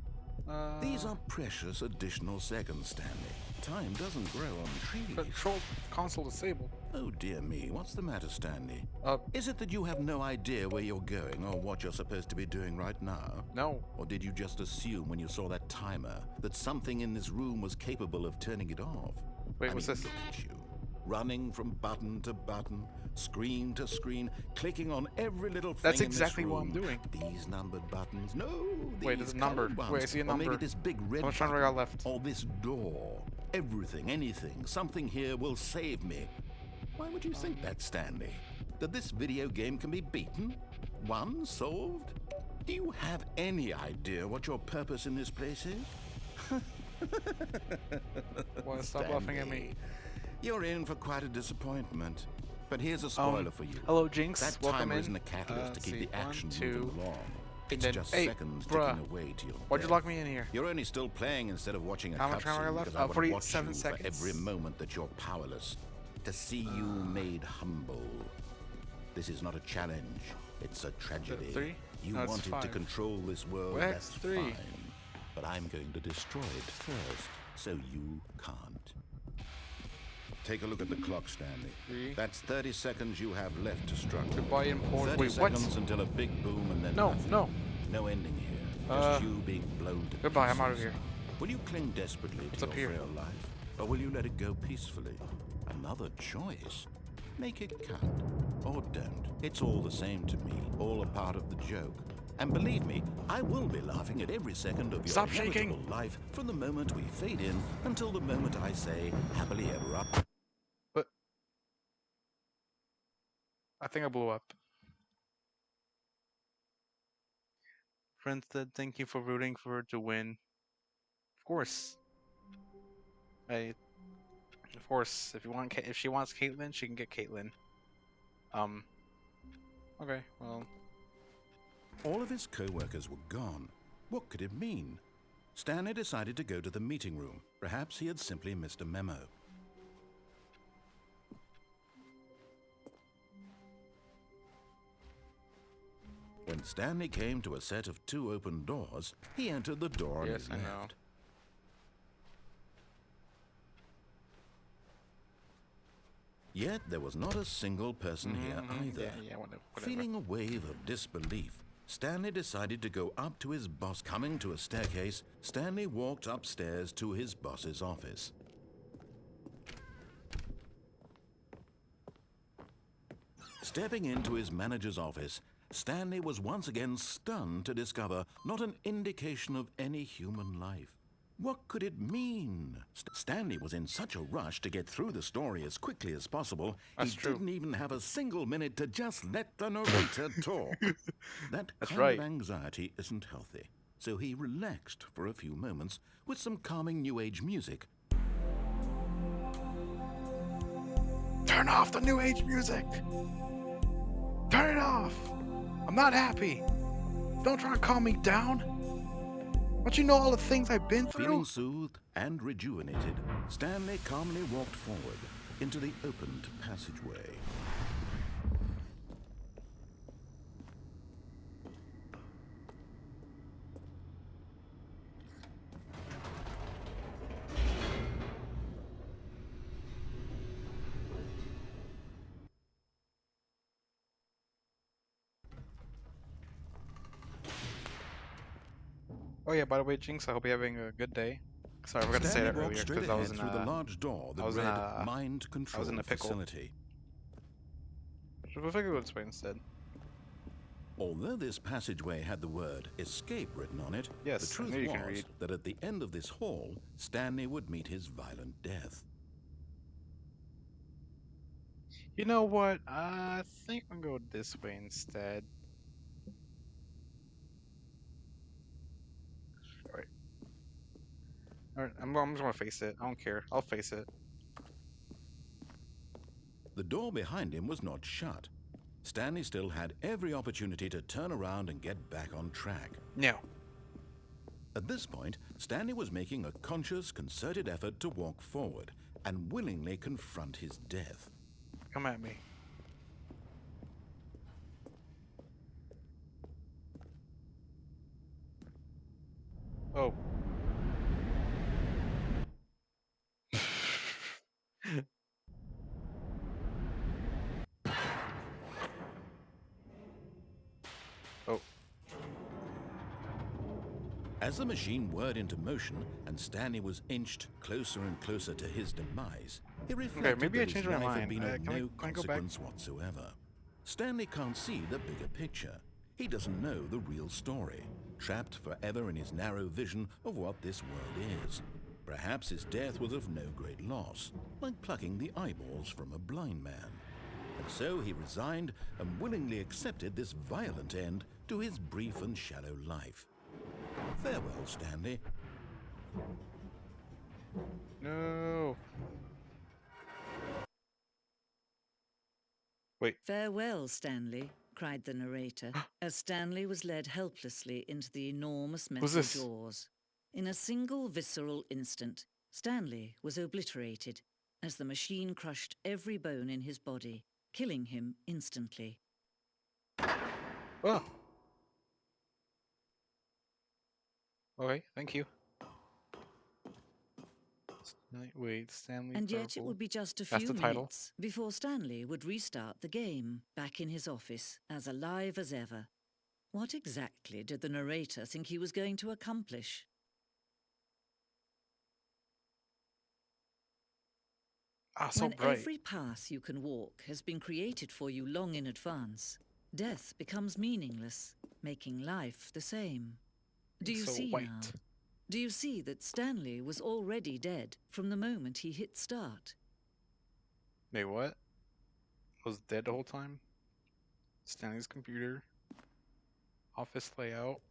These are precious additional seconds, Stanley. Time doesn't grow on trees. Control console disabled. Oh dear me, what's the matter, Stanley? Uh, Is it that you have no idea where you're going or what you're supposed to be doing right now? no. Or did you just assume when you saw that timer that something in this room was capable of turning it off? Wait, what's this? Look at you. Running from button to button, screen to screen, clicking on every little thing That's in this exactly what I'm room. doing. These numbered buttons. No, Wait, these it's numbered. colored ones. Wait, I see a Or number. maybe this big red How much time do I button. got left? Or this door. Everything, anything, something here will save me. Why would you think that, Stanley? That this video game can be beaten? Won? Solved? Do you have any idea what your purpose in this place is? Well, stop laughing at me. Stanley, you're in for quite a disappointment. But here's a spoiler for you. Hello, Jinx. That Welcome timer in. isn't a catalyst to keep Let's the see. action 1, 2. moving along. It's then- just hey, seconds bruh. ticking away to your Why'd you death. lock me in here? You're only still playing instead of watching a How much time I got cutscene left? because I want to watch 47 you seconds. for every moment that you're powerless. To see you made humble. This is not a challenge. It's a tragedy. 3? You No, it's wanted to 5. control this world. Well, That's it's 3. fine. But I'm going to destroy it first, so you can't. Take a look at the clock, Stanley. 3. That's 30 seconds you have left to struggle. Goodbye, import. 30 Wait, what? seconds until a big boom and then No, nothing. no. No ending here. Just you being blown to Goodbye, I'm out of pieces. here. Will you cling desperately What's to up your here? frail life? Or will you let it go peacefully? Another choice. Make it count. Or don't. It's all the same to me. All a part of the joke. And believe me, I will be laughing at every second of your Stop shaking. inevitable life from the moment we fade in until the moment I say happily ever after. But I think I blew up. Friends said thank you for rooting for her to win. Of course. Of course, if she wants Caitlyn, she can get Caitlyn. Okay, well, All of his co-workers were gone. What could it mean? Stanley decided to go to the meeting room. Perhaps he had simply missed a memo. Stanley came to a set of 2 open doors, he entered the door on Yes, his I left. know. Yet there was not a single person here either. Yeah, whatever. Feeling a wave of disbelief, Stanley decided to go up to his boss. Coming to a staircase, Stanley walked upstairs to his boss's office. Stepping into his manager's office, Stanley was once again stunned to discover not an indication of any human life. What could it mean? Stanley was in such a rush to get through the story as quickly as possible, That's he true. didn't even have a single minute to just let the narrator talk. That That's kind right. of anxiety isn't healthy, so he relaxed for a few moments with some calming New Age music. Turn off the New Age music! Turn it off! I'm not happy! Don't try to calm me down! Don't you know all the things I've been through? Feeling soothed and rejuvenated, Stanley calmly walked forward into the opened passageway. Oh yeah, by the way, Jinx, I hope you're having a good day. Sorry, I forgot to say Stanley that walked earlier straight because I ahead was in through the a large door that was in read a- Mind Control a pickle. Facility. We'll figure out this way instead. Although this passageway had the word escape written on it, Yes, the I truth knew you can was read. that at the end of this hall, Stanley would meet his violent death. You know what? I think I'll go this way instead. Alright. Alright, I'm just gonna face it. I don't care. I'll face it. The door behind him was not shut. Stanley still had every opportunity to turn around and get back on track. No. At this point, Stanley was making a conscious, concerted effort to walk forward and willingly confront his death. Come at me. Oh. Oh. As the machine whirred into motion and Stanley was inched closer and closer to his demise, he reflected maybe I that his changed my life had mind. been of Can I no go back? consequence whatsoever. Stanley can't see the bigger picture. He doesn't know the real story, trapped forever in his narrow vision of what this world is. Perhaps his death was of no great loss, like plucking the eyeballs from a blind man. And so he resigned and willingly accepted this violent end to his brief and shallow life. Farewell, Stanley. No. Wait. "Farewell, Stanley," cried the narrator, as Stanley was led helplessly into the enormous metal this? jaws. In a single visceral instant, Stanley was obliterated as the machine crushed every bone in his body, killing him instantly. Oh. Okay, thank you. Wait, Stanley And yet it Parable. would be just a That's few the title. minutes before Stanley would restart the game, back in his office, as alive as ever. What exactly did the narrator think he was going to accomplish? Ah, so When bright. every path you can walk has been created for you long in advance, death becomes meaningless, making life the same. Do you so see white. now? Do you see that Stanley was already dead from the moment he hit start? Wait, what? Was dead the whole time? Stanley's computer. Office layout.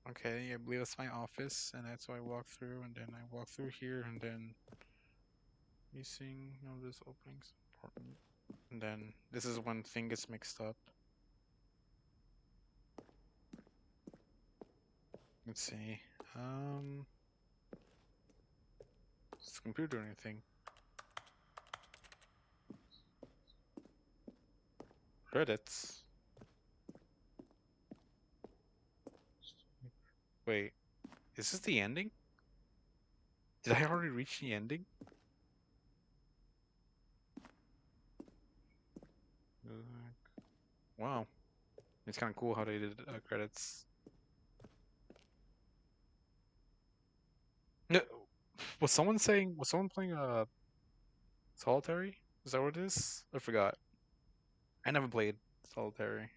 Okay, I believe that's my office, and that's what I walk through, and then I walk through here, and then missing this opening's important. And then this is when thing gets mixed up. Let's see. Does the computer do anything? Credits. Wait, is this the ending? Did I already reach the ending? Wow. It's kind of cool how they did credits. No, was someone playing Solitary? Is that what it is? I forgot. I never played Solitary.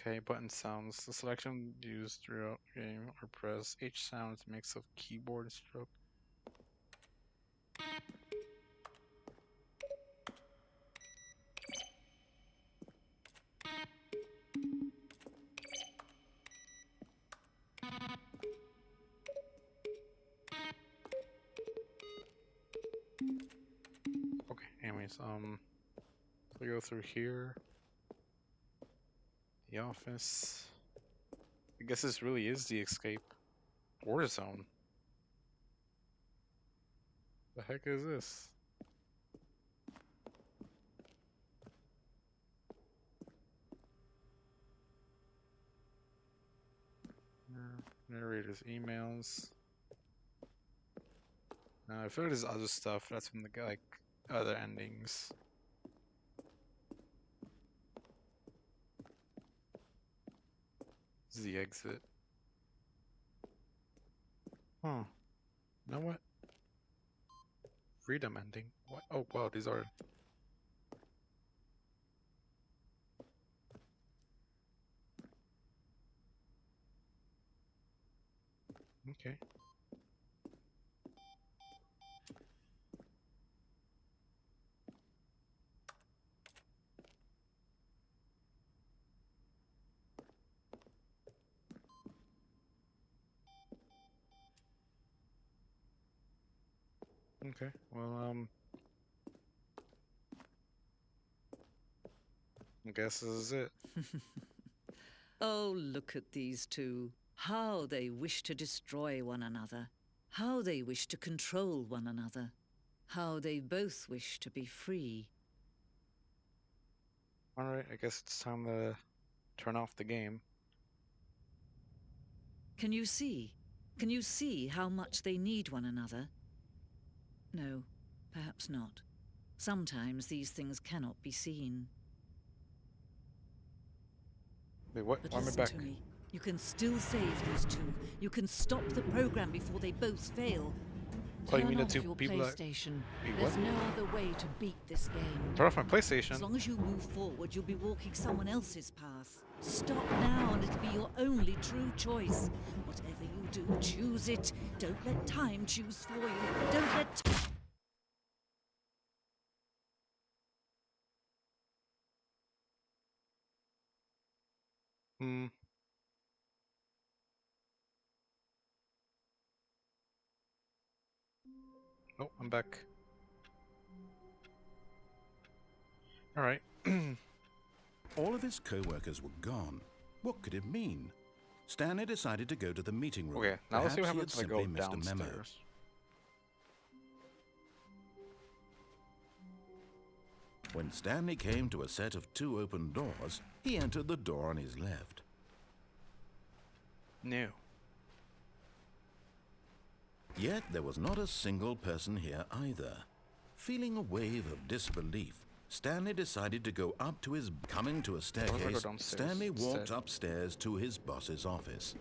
Okay, button sounds. The selection used throughout the game or press. Each sound is a mix of keyboard and stroke. Okay, anyways, so we go through here. The office. I guess this really is the escape war zone. The heck is this? Narrator's emails. I feel like there's other stuff that's from the like other endings. This is the exit. Huh. You know what? Freedom ending. What? Oh wow, these are. Okay. Okay. Well, I guess this is it. Oh, look at these two. How they wish to destroy one another. How they wish to control one another. How they both wish to be free. Alright, I guess it's time to turn off the game. Can you see? Can you see how much they need one another? No, perhaps not. Sometimes these things cannot be seen. Wait, what? But Why am I listen back? to me. You can still save these two. You can stop the program before they both fail. Oh, you Turn mean the off two your people that... PlayStation. Wait, There's what? no other way to beat this game. Turn off my As PlayStation? long as you move forward, you'll be walking someone else's path. Stop now and it'll be your only true choice. Whatever you do, choose it. Don't let time choose for you. Don't let... Hmm. Oh, I'm back. Alright. All of his co-workers were gone. What could it mean? Stanley decided to go to the meeting room. Okay, now let's see what Perhaps he had happens if I go simply missed a memo. downstairs. When Stanley came to a set of 2 open doors, he entered the door on his left. No. Yet there was not a single person here either. Feeling a wave of disbelief, Stanley decided to go up to his... Coming to a What if I go staircase, downstairs Stanley walked instead? upstairs to his boss's office.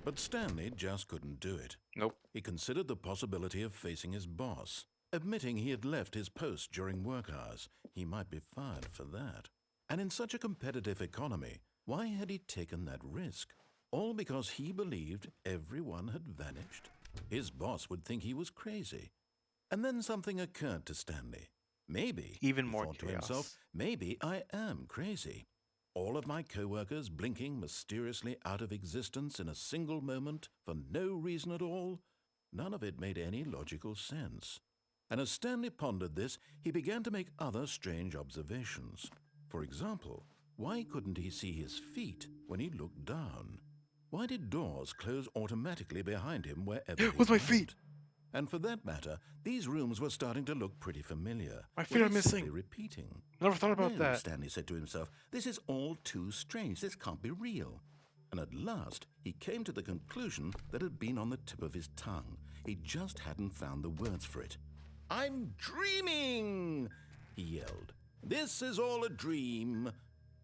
But Stanley just couldn't do it. Nope. He considered the possibility of facing his boss. Admitting he had left his post during work hours, he might be fired for that. And in such a competitive economy, why had he taken that risk? All because he believed everyone had vanished? His boss would think he was crazy. And then something occurred to Stanley. Maybe, Even he more thought to himself, chaos. maybe I am crazy. All of my co-workers blinking mysteriously out of existence in a single moment for no reason at all? None of it made any logical sense. And as Stanley pondered this, he began to make other strange observations. For example, Why couldn't he see his feet when he looked down? Why did doors close automatically behind him wherever he With my went? feet. And for that matter, these rooms were starting to look pretty familiar. My Were feet are they missing. simply repeating? Never thought about No, that. Stanley said to himself, this is all too strange. This can't be real. And at last, he came to the conclusion that had been on the tip of his tongue. He just hadn't found the words for it. I'm dreaming, he yelled. This is all a dream.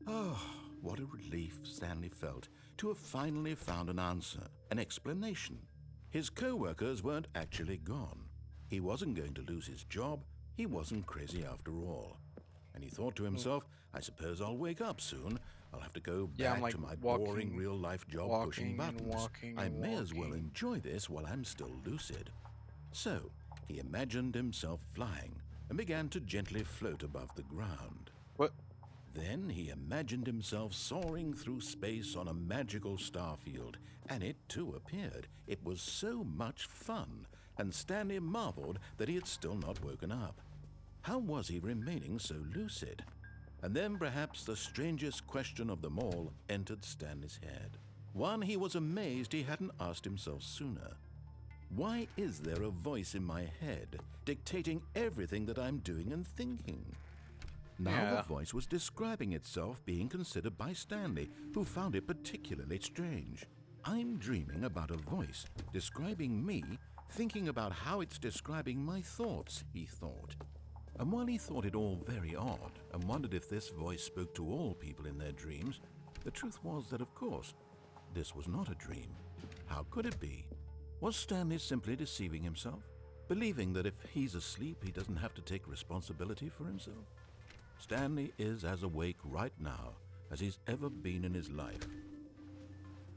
Oh, what a relief Stanley felt to have finally found an answer, an explanation. His co-workers weren't actually gone. He wasn't going to lose his job. He wasn't crazy after all. And he thought to himself, I suppose I'll wake up soon. I'll have to go back to my boring real-life job pushing buttons. I may as well enjoy this while I'm still lucid. So he imagined himself flying and began to gently float above the ground. What? Then he imagined himself soaring through space on a magical star field, and it too appeared. It was so much fun, and Stanley marveled that he had still not woken up. How was he remaining so lucid? And then perhaps the strangest question of them all entered Stanley's head. One he was amazed he hadn't asked himself sooner. Why is there a voice in my head dictating everything that I'm doing and thinking? Now the voice was describing itself being considered by Stanley, who found it particularly strange. I'm dreaming about a voice describing me, thinking about how it's describing my thoughts, he thought. And while he thought it all very odd and wondered if this voice spoke to all people in their dreams, the truth was that, of course, this was not a dream. How could it be? Was Stanley simply deceiving himself, believing that if he's asleep, he doesn't have to take responsibility for himself? Stanley is as awake right now as he's ever been in his life.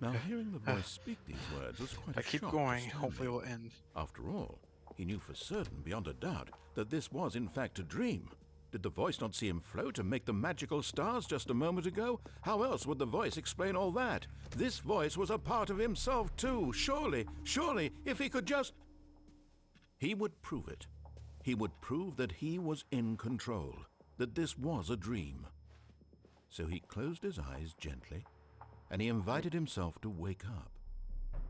Now, hearing the voice speak these words was quite a shock. I keep going. Hopefully it will end. After all, he knew for certain, beyond a doubt, that this was in fact a dream. Did the voice not see him float and make the magical stars just a moment ago? How else would the voice explain all that? This voice was a part of himself too. Surely, if he could just... He would prove it. He would prove that he was in control, that this was a dream. So he closed his eyes gently, and he invited himself to wake up.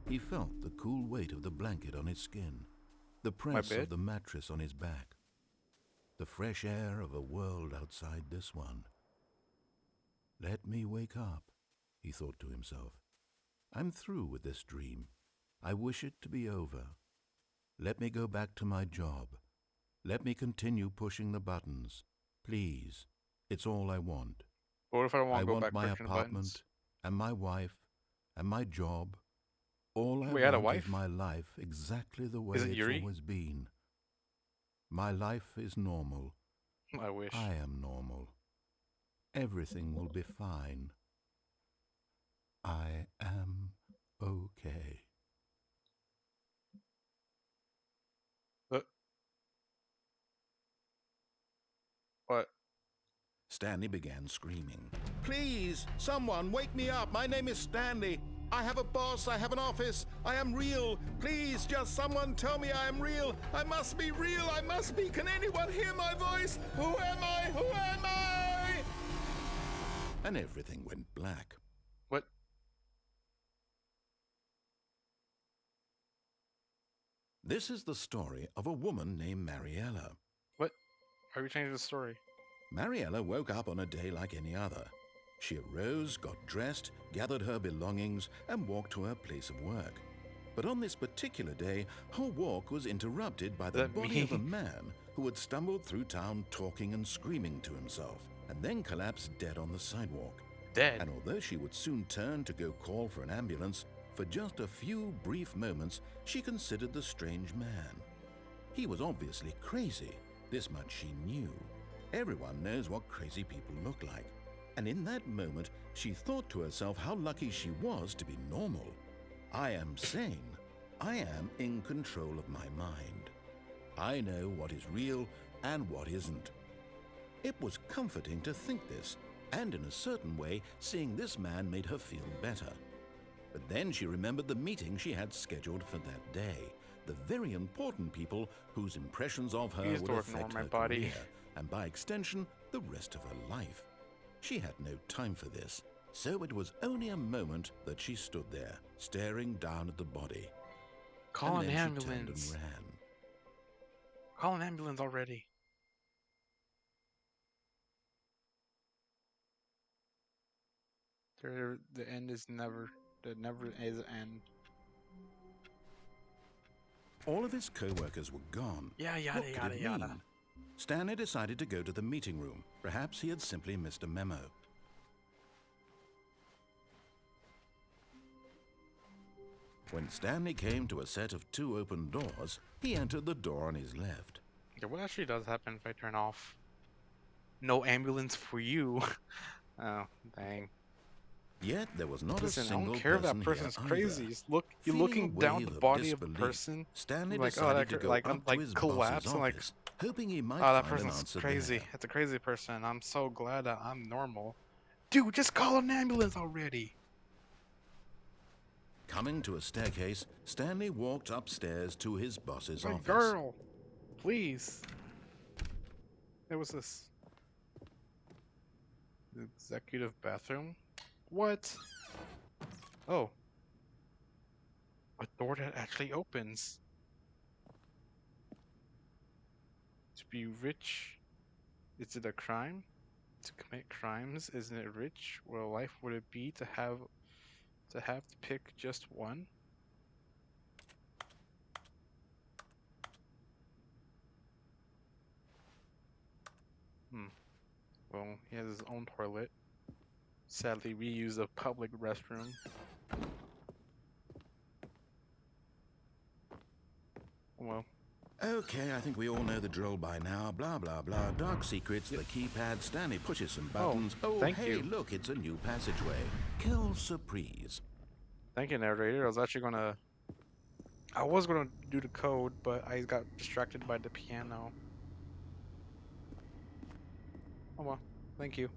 He felt the cool weight of the blanket on his skin, the press of the mattress on his back, the fresh air of a world outside this one. Let me wake up, he thought to himself. I'm through with this dream. I wish it to be over. Let me go back to my job. Let me continue pushing the buttons. Please, it's all I want. What if I don't want to go I back want my pushing apartment buttons? and my wife and my job. All I We had a want wife? is my life exactly the way Is it it's Yuri? always been. My life is normal. I wish. I am normal. Everything will be fine. I am okay. What? Stanley began screaming. Please, someone, wake me up. My name is Stanley. I have a boss. I have an office. I am real. Please, just someone tell me I am real. I must be real. I must be. Can anyone hear my voice? Who am I? Who am I? And everything went black. What? This is the story of a woman named Mariella. What? Are you changing the story? Mariella woke up on a day like any other. She arose, got dressed, gathered her belongings, and walked to her place of work. But on this particular day, her walk was interrupted by the body of a man who had stumbled through town talking and screaming to himself, and then collapsed dead on the sidewalk. Dead? And although she would soon turn to go call for an ambulance, for just a few brief moments she considered the strange man. He was obviously crazy, this much she knew. Everyone knows what crazy people look like. And in that moment, she thought to herself how lucky she was to be normal. I am sane. I am in control of my mind. I know what is real and what isn't. It was comforting to think this, and in a certain way, seeing this man made her feel better. But then she remembered the meeting she had scheduled for that day, the very important people whose impressions of her would affect her career, and by extension, the rest of her life. She had no time for this, so it was only a moment that she stood there, staring down at the body. Call And an then she turned and ambulance. ran. Call an ambulance already. The end is never. The never is end. All of his co-workers were gone. Yeah, yada, What could yada, it yada. mean? Stanley decided to go to the meeting room. Perhaps he had simply missed a memo. When Stanley came to a set of 2 open doors, he entered the door on his left. Yeah, what actually does happen if I turn off? No ambulance for you. Oh, dang. Yet there was not Listen, a I single don't care if person that person's here crazy. either. You're Feeling looking a down wave the of body of the disbelief, person. Stanley Like, oh, decided to go like, up like to his collapse boss's and like, office, hoping he might oh, that find an person's answer crazy. there. It's a crazy person. I'm so glad that I'm normal. Dude, just call an ambulance already. Coming to a staircase, Stanley walked upstairs to his boss's My office. girl, please. There was this. The executive bathroom? What? Oh. A door that actually opens. To be rich, is it a crime? To commit crimes, isn't it rich? What life would it be to have to pick just one? Well, he has his own toilet. Sadly, we use a public restroom. Well, Okay, I think we all know the drill by now. Blah, blah, blah. Dark secrets, the keypad. Stanley pushes some buttons. Oh, thank hey, you. look, it's a new passageway. Kill surprise. thank you, narrator. I was gonna do the code, but I got distracted by the piano. Oh well, thank you.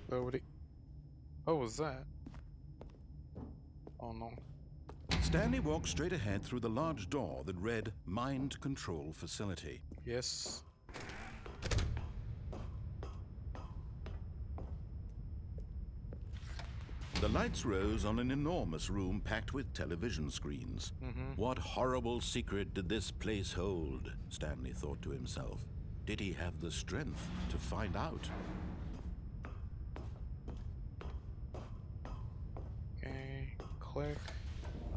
So what? What was that? Oh no. Stanley walked straight ahead through the large door that read Mind Control Facility. Yes. The lights rose on an enormous room packed with television screens. What horrible secret did this place hold? Stanley thought to himself. Did he have the strength to find out? Okay. Click.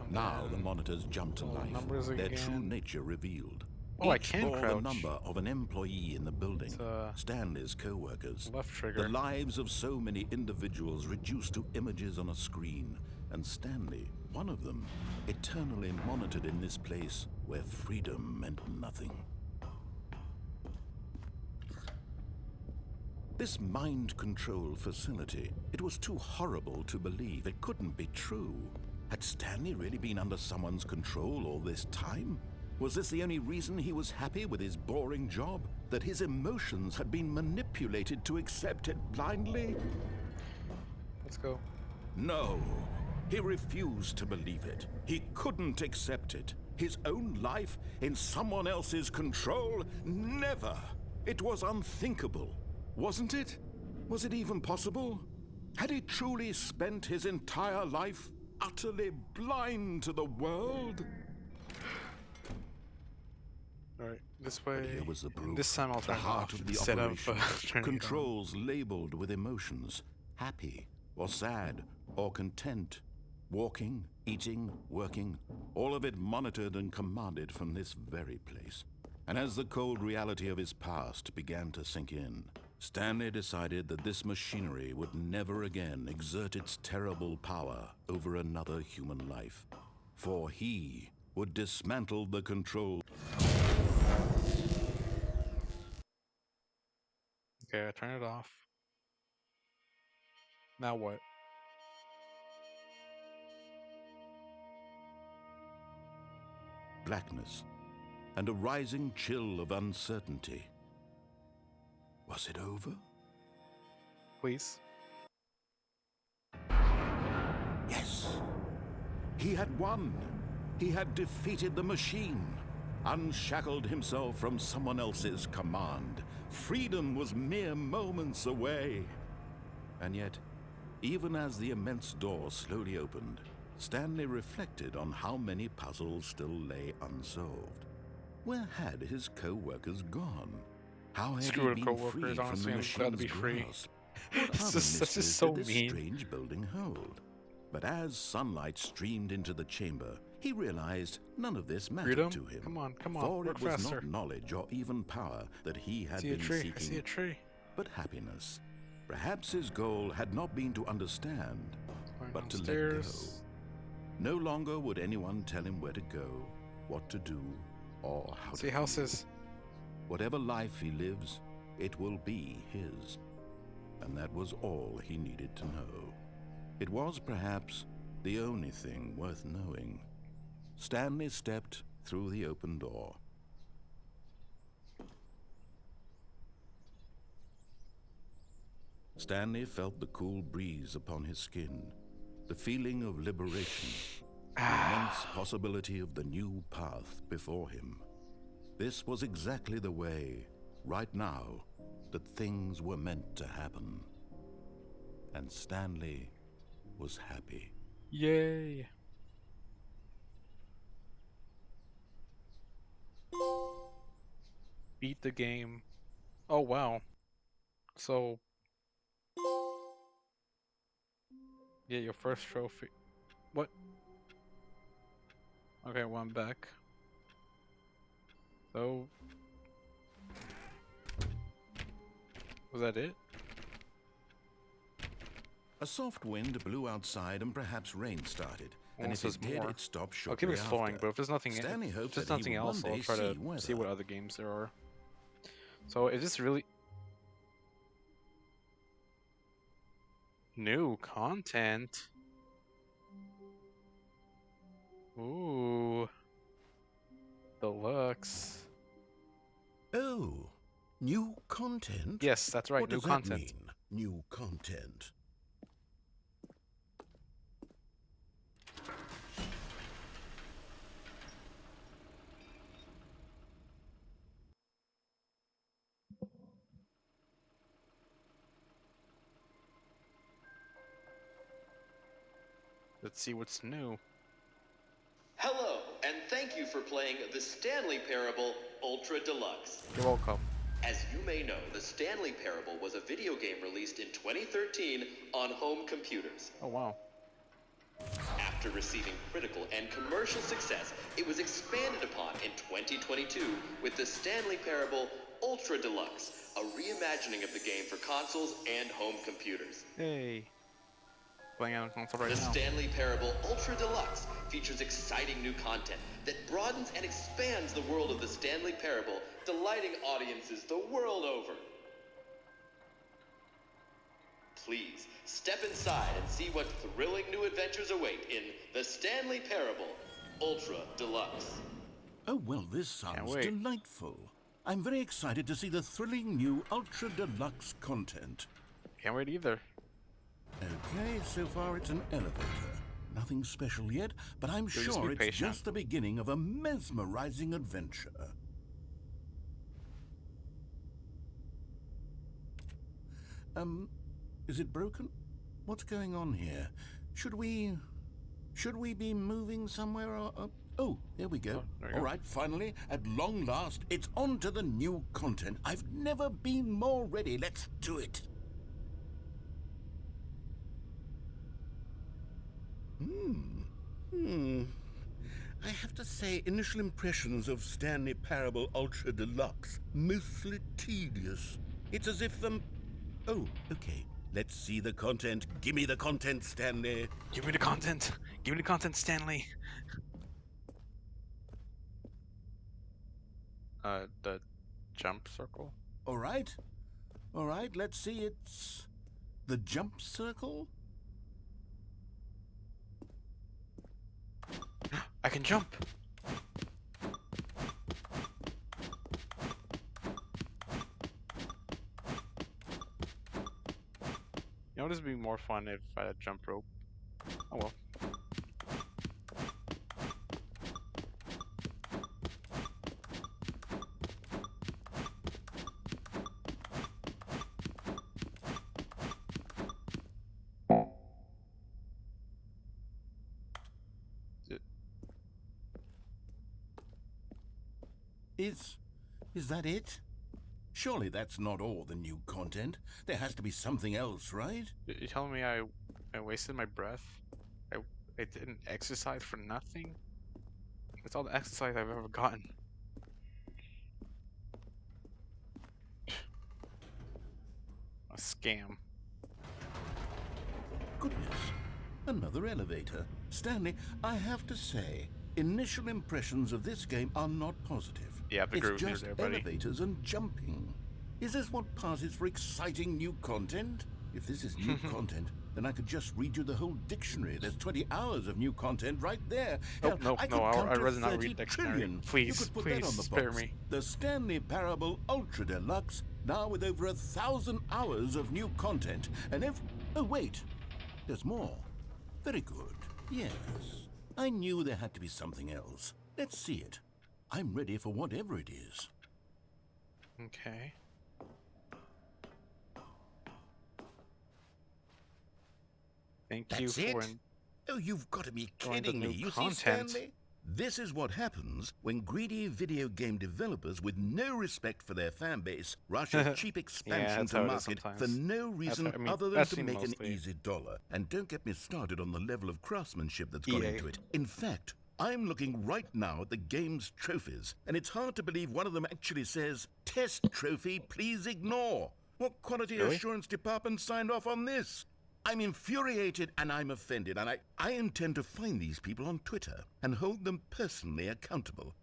And Now the then- monitors jumped to all the life, numbers their true again. nature revealed. Oh, I Each can bore the crouch. number of an employee in the building, It's, Stanley's co-workers. left The trigger. lives of so many individuals reduced to images on a screen, and Stanley, one of them, eternally monitored in this place where freedom meant nothing. This mind control facility, it was too horrible to believe. It couldn't be true. Had Stanley really been under someone's control all this time? Was this the only reason he was happy with his boring job? That his emotions had been manipulated to accept it blindly? Let's go. No, he refused to believe it. He couldn't accept it. His own life in someone else's control? Never! It was unthinkable. Wasn't it? Was it even possible? Had he truly spent his entire life utterly blind to the world? Alright, this way. Here was the proof. This time I'll The turn it heart off of the instead operation. of turning it on. Controls labeled with emotions. Happy or sad or content. Walking, eating, working. All of it monitored and commanded from this very place. And as the cold reality of his past began to sink in, Stanley decided that this machinery would never again exert its terrible power over another human life. For he would dismantle the control. Okay, I turn it off. Now what? Blackness and a rising chill of uncertainty. Was it over? Please. He had won. He had defeated the machine, unshackled himself from someone else's command. Freedom was mere moments away. And yet, even as the immense door slowly opened, Stanley reflected on how many puzzles still lay unsolved. Where had his co-workers gone? How had Screw he the been co-workers, freed from honestly, the I'm glad to machine's be free. grasp? What This other is mysteries so did this mean. strange building hold? But as sunlight streamed into the chamber, he realized none of this mattered Freedom? to him. Come on, For work it was faster. not knowledge or even power that he had See a been tree, I seeking, see a tree. but happiness. Perhaps his goal had not been to understand, Going but to let go. downstairs. No longer would anyone tell him where to go, what to do, or how See to houses. feel. Whatever life he lives, it will be his. And that was all he needed to know. It was perhaps the only thing worth knowing. Stanley stepped through the open door. Stanley felt the cool breeze upon his skin, the feeling of liberation, the immense possibility of the new path before him. This was exactly the way, right now, that things were meant to happen. And Stanley was happy. Yay. Beat the game. Oh wow. So yeah, your first trophy. What? Okay, well, I'm back. So was that it? A soft wind blew outside and perhaps rain started. And Unless if it there's did, more. it stopped I'll keep shortly exploring, after. but if there's nothing, Stanley if hoped there's that he nothing would else, one I'll day try to see see what whether- other games there are. So is this really new content? Ooh, deluxe. Oh, new content? Yes, that's right, What new does content. that mean, new content? Let's see what's new. Hello, and thank you for playing the Stanley Parable Ultra Deluxe. You're welcome. As you may know, the Stanley Parable was a video game released in 2013 on home computers. Oh wow. After receiving critical and commercial success, it was expanded upon in 2022 with the Stanley Parable Ultra Deluxe, a reimagining of the game for consoles and home computers. Hey. Playing on console right The now. Stanley Parable Ultra Deluxe features exciting new content that broadens and expands the world of the Stanley Parable, delighting audiences the world over. Please, step inside and see what thrilling new adventures await in the Stanley Parable Ultra Deluxe. Oh, well, this sounds wait. delightful. I'm very excited to see the thrilling new Ultra Deluxe content. Can't wait either. Okay, so far it's an elevator. Nothing special yet, but I'm just sure be it's patient. just the beginning of a mesmerizing adventure. Is it broken? What's going on here? Should we be moving somewhere or... Oh, there we go. Oh, there you All go. right, finally, at long last, it's on to the new content. I've never been more ready. Let's do it. I have to say, initial impressions of Stanley Parable Ultra Deluxe, mostly tedious. It's as if, Oh, okay. Let's see the content. Give me the content, Stanley. Give me the content. Give me the content, Stanley. The jump circle. All right. All right, let's see. It's the jump circle. I can jump. You know, this would be more fun if I had a jump rope. Oh well. Is that it? Surely that's not all the new content. There has to be something else, right? You telling me I wasted my breath? I I didn't exercise for nothing? That's all the exercise I've ever gotten. A scam. Goodness, another elevator. Stanley, I have to say, initial impressions of this game are not positive. Yeah, I have to It's agree with you just there, buddy. elevators and jumping. Is this what passes for exciting new content? If this is new content, then I could just read you the whole dictionary. There's 20 hours of new content right there. Nope, Hell, I could count I'd to rather not 30 read dictionary. trillion. You Please, could put please, that on the spare box. me. The Stanley Parable Ultra Deluxe, now with over 1,000 hours of new content, and oh wait, there's more. Very good. Yes. I knew there had to be something else. Let's see it. I'm ready for whatever it is. Okay. Thank That's you for it? Oh, you've got to be enjoying the kidding me. new You see, content. Stanley? This is what happens when greedy video game developers with no respect for their fan base rush a cheap expansion that's to how it is market for sometimes. no reason I mean, other than that's to seen make an mostly. easy dollar. And don't get me started on the level of craftsmanship that's gone EA. into it. In fact, I'm looking right now at the game's trophies, and it's hard to believe one of them actually says, "Test trophy, please ignore." What quality Really? assurance department signed off on this? I'm infuriated and I'm offended, and I intend to find these people on Twitter and hold them personally accountable.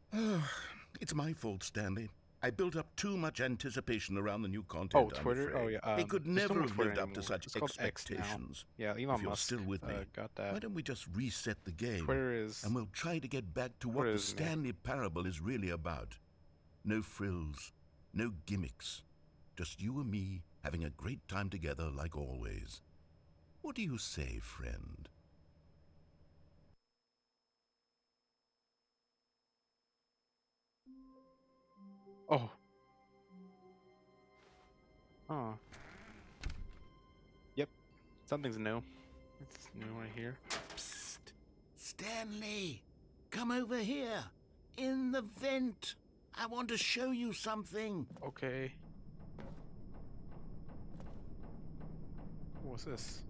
It's my fault, Stanley. I built up too much anticipation around the new content, Oh, I'm Twitter? afraid. Oh, yeah. It could There's no never more have Twitter lived up to anymore. such It's called X now. expectations. Yeah, If Elon you're Musk still with me, got that. why don't we just reset the game? Twitter is... And we'll try to get back to what Twitter the is meh. Stanley Parable is really about. No frills, no gimmicks. Just you and me having a great time together like always. What do you say, friend? Oh. Oh. Yep. Something's new. It's new right here. Psst! Stanley! Come over here! In the vent! I want to show you something! Okay. What's this?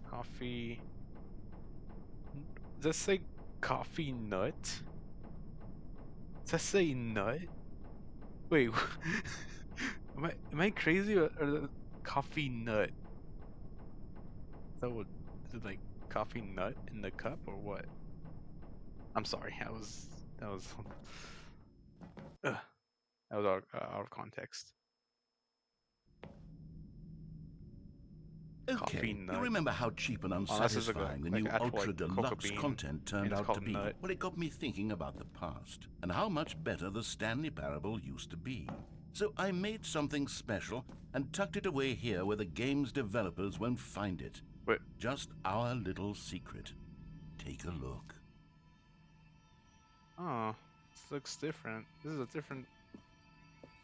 Coffee... Does that say coffee nut? Does that say nut? Wait, am I crazy or the coffee nut? Is that what, is it like coffee nut in the cup or what? I'm sorry, that was ugh, that was out of context. Coffee Okay, you nut. remember how cheap and Unless it's unsatisfying the like new actual, Ultra like, cocoa Deluxe bean, content turned and it's out called to be? nut. Well, it got me thinking about the past and how much better the Stanley Parable used to be. So I made something special and tucked it away here where the game's developers won't find it. Wait, Just our little secret. Take a look. oh, this looks different. This is a different.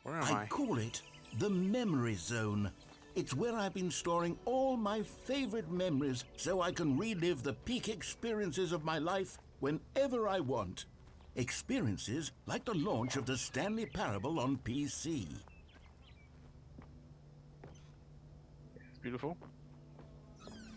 Where am I I? call it the memory zone. It's where I've been storing all my favorite memories so I can relive the peak experiences of my life whenever I want. Experiences like the launch of the Stanley Parable on PC. It's beautiful.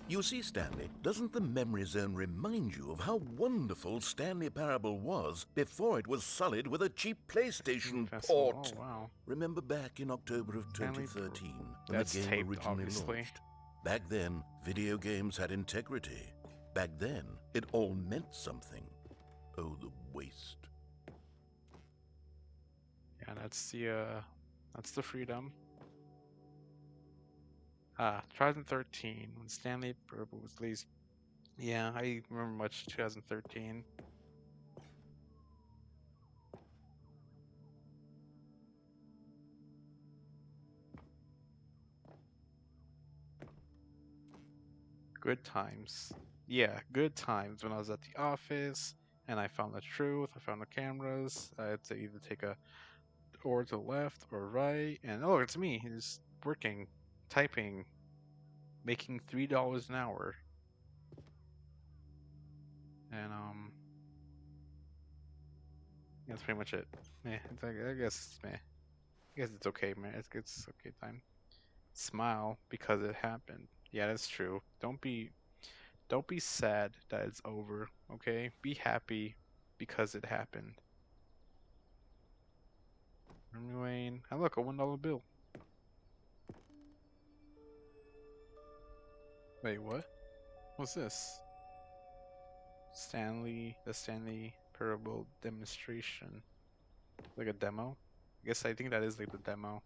You see, Stanley, doesn't the memory zone remind you of how wonderful Stanley Parable was before it was sullied with a cheap PlayStation Festival. port? Oh wow. Remember back in October of Stanley 2013 when That's the game taped, originally obviously. launched? Back then, video games had integrity. Back then, it all meant something. Oh, the waste. Yeah, that's the freedom. 2013 when Stanley Parable was released. Yeah, I remember much 2013. Good times. Yeah, good times when I was at the office and I found the truth, I found the cameras. I had to either take a or to the left or right, and oh, it's me. He's working, typing, making $3 an hour. And That's pretty much it. It's like, I guess, I guess it's okay, man. It's okay time. Smile because it happened. Yeah, that's true. Don't be sad that it's over, okay? Be happy because it happened. Wayne. And look, a $1 bill. Wait, what? What's this? The Stanley Parable demonstration. Like a demo? I guess I think that is like the demo.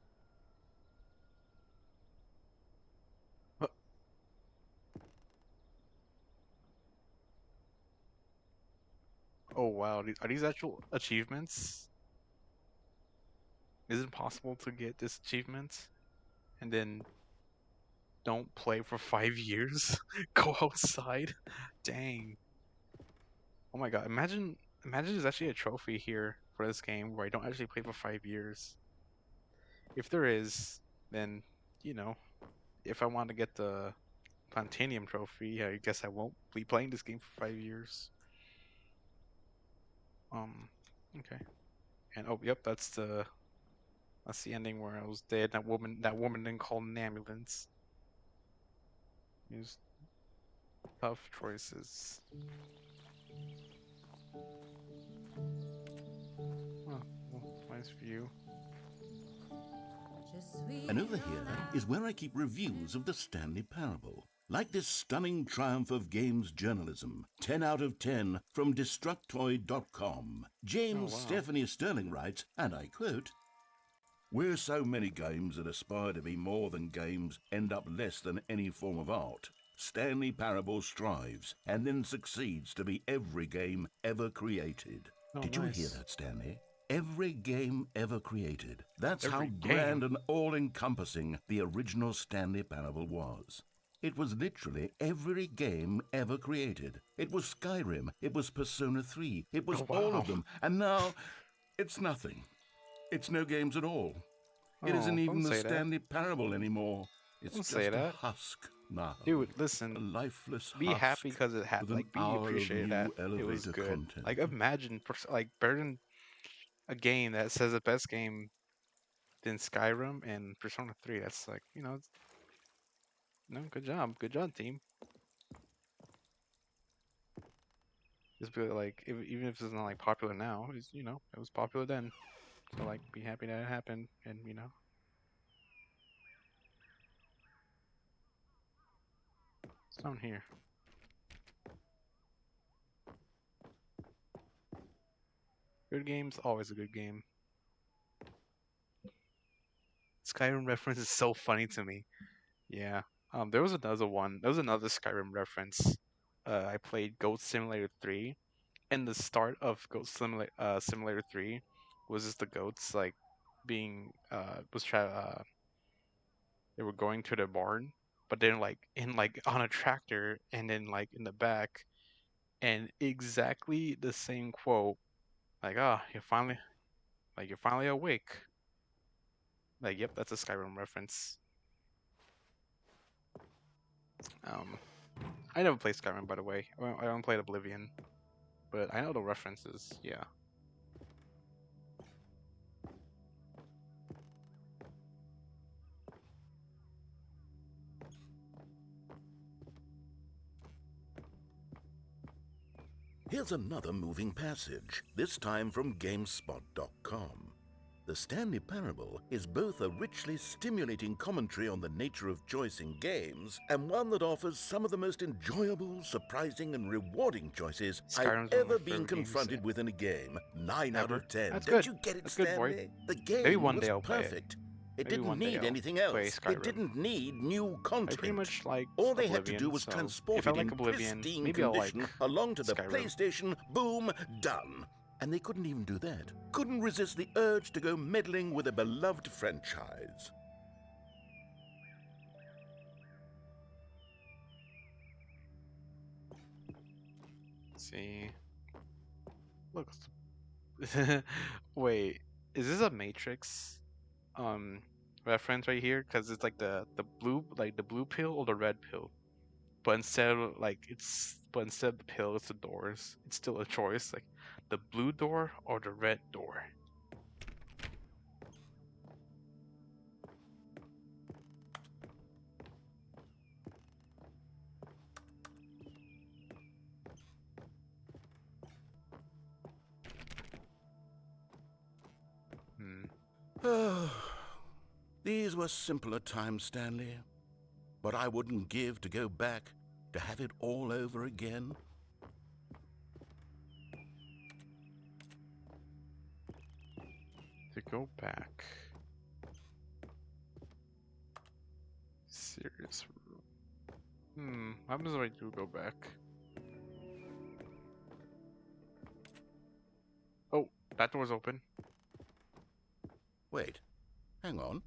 Huh. Oh wow, are these actual achievements? Is it possible to get this achievement and then don't play for 5 years? Go outside? Dang. Oh my god, imagine there's actually a trophy here for this game where I don't actually play for 5 years. If there is, then you know, if I want to get the Platinum trophy, I guess I won't be playing this game for 5 years. Um, okay. And oh, yep, that's the ending where I was dead. That woman didn't call an ambulance. Use tough choices. Oh, well, nice view. And over here is where I keep reviews of the Stanley Parable. Like this stunning triumph of games journalism, 10 out of 10 from Destructoid.com. James Oh wow. Stephanie Sterling writes, and I quote, "Where so many games that aspire to be more than games end up less than any form of art, Stanley Parable strives and then succeeds to be every game ever created." Oh Did you hear nice. that, Stanley? Every game ever created. That's how Every grand game. and all-encompassing the original Stanley Parable was. It was literally every game ever created. It was Skyrim, it was Persona 3, it was Oh all wow. of them, and now it's nothing. It's no games at all. It isn't Oh, even don't the say that. Stanley Parable anymore. It's Don't say just a that. husk now. Dude, A listen. lifeless Be happy husk because it had with an be hour of appreciated that new it was elevator good. Like content. imagine like better than a game that says the best game than Skyrim and Persona 3. That's like, good job, team. Just be like, even if it's not like popular now, it was popular then. So like, be happy that it happened, and it's down here. Good game's always a good game. Skyrim reference is so funny to me. Yeah. There was another one. There was another Skyrim reference. I played Goat Simulator 3, and the start of Simulator 3 was just the goats like being was try they were going to the barn, but then like in like on a tractor and then like in the back, and exactly the same quote, like, "Ah, you're finally awake." Like, yep, that's a Skyrim reference. Um, I never played Skyrim, by the way. I don't play Oblivion, but I know the references. Yeah. Here's another moving passage, this time from GameSpot.com. The Stanley Parable is both a richly stimulating commentary on the nature of choice in games and one that offers some of the most enjoyable, surprising, and rewarding choices I've Skyrim's one of my ever been favorite games confronted with in a game. 9 out ever. of 10. That's Don't good. you get it, That's good, Void. Stanley? The Maybe game one day was I'll play it. perfect. It Maybe didn't one day need I'll anything play else. It Skyrim. didn't need new I pretty content. much like All they had to Oblivion, do was so transport if I it like in Oblivion, pristine maybe I'll like condition along to the Skyrim. PlayStation. Boom, done. And they couldn't even do that. Couldn't resist the urge to go meddling with a beloved franchise. Let's see. Look. Wait, is this a Matrix reference right here? Because it's like the blue pill or the red pill. but instead of the pill, it's the doors. It's still a choice, like the blue door or the red door. These were simpler times, Stanley. But I wouldn't give to go back, to have it all over again. To go back. Serious room. What happens if I do go back? Oh, that door's open. Wait, hang on.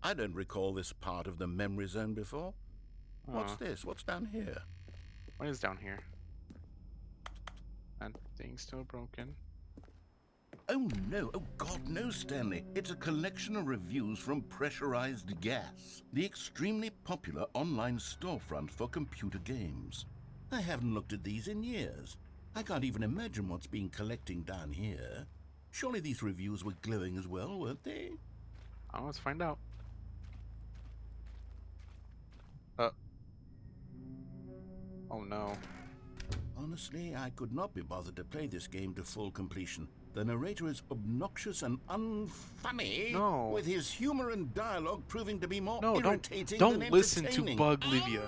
I don't recall this part of the memory zone before. What's this? What's down here? What is down here? That thing's still broken. Oh no, oh God, no, Stanley. It's a collection of reviews from Pressurized Gas, the extremely popular online storefront for computer games. I haven't looked at these in years. I can't even imagine what's been collecting down here. Surely these reviews were glowing as well, weren't they? Let's find out. Oh no. Honestly, I could not be bothered to play this game to full completion. The narrator is obnoxious and unfunny, No. with his humor and dialogue proving to be more No, irritating don't than listen to entertaining. Bug Livia.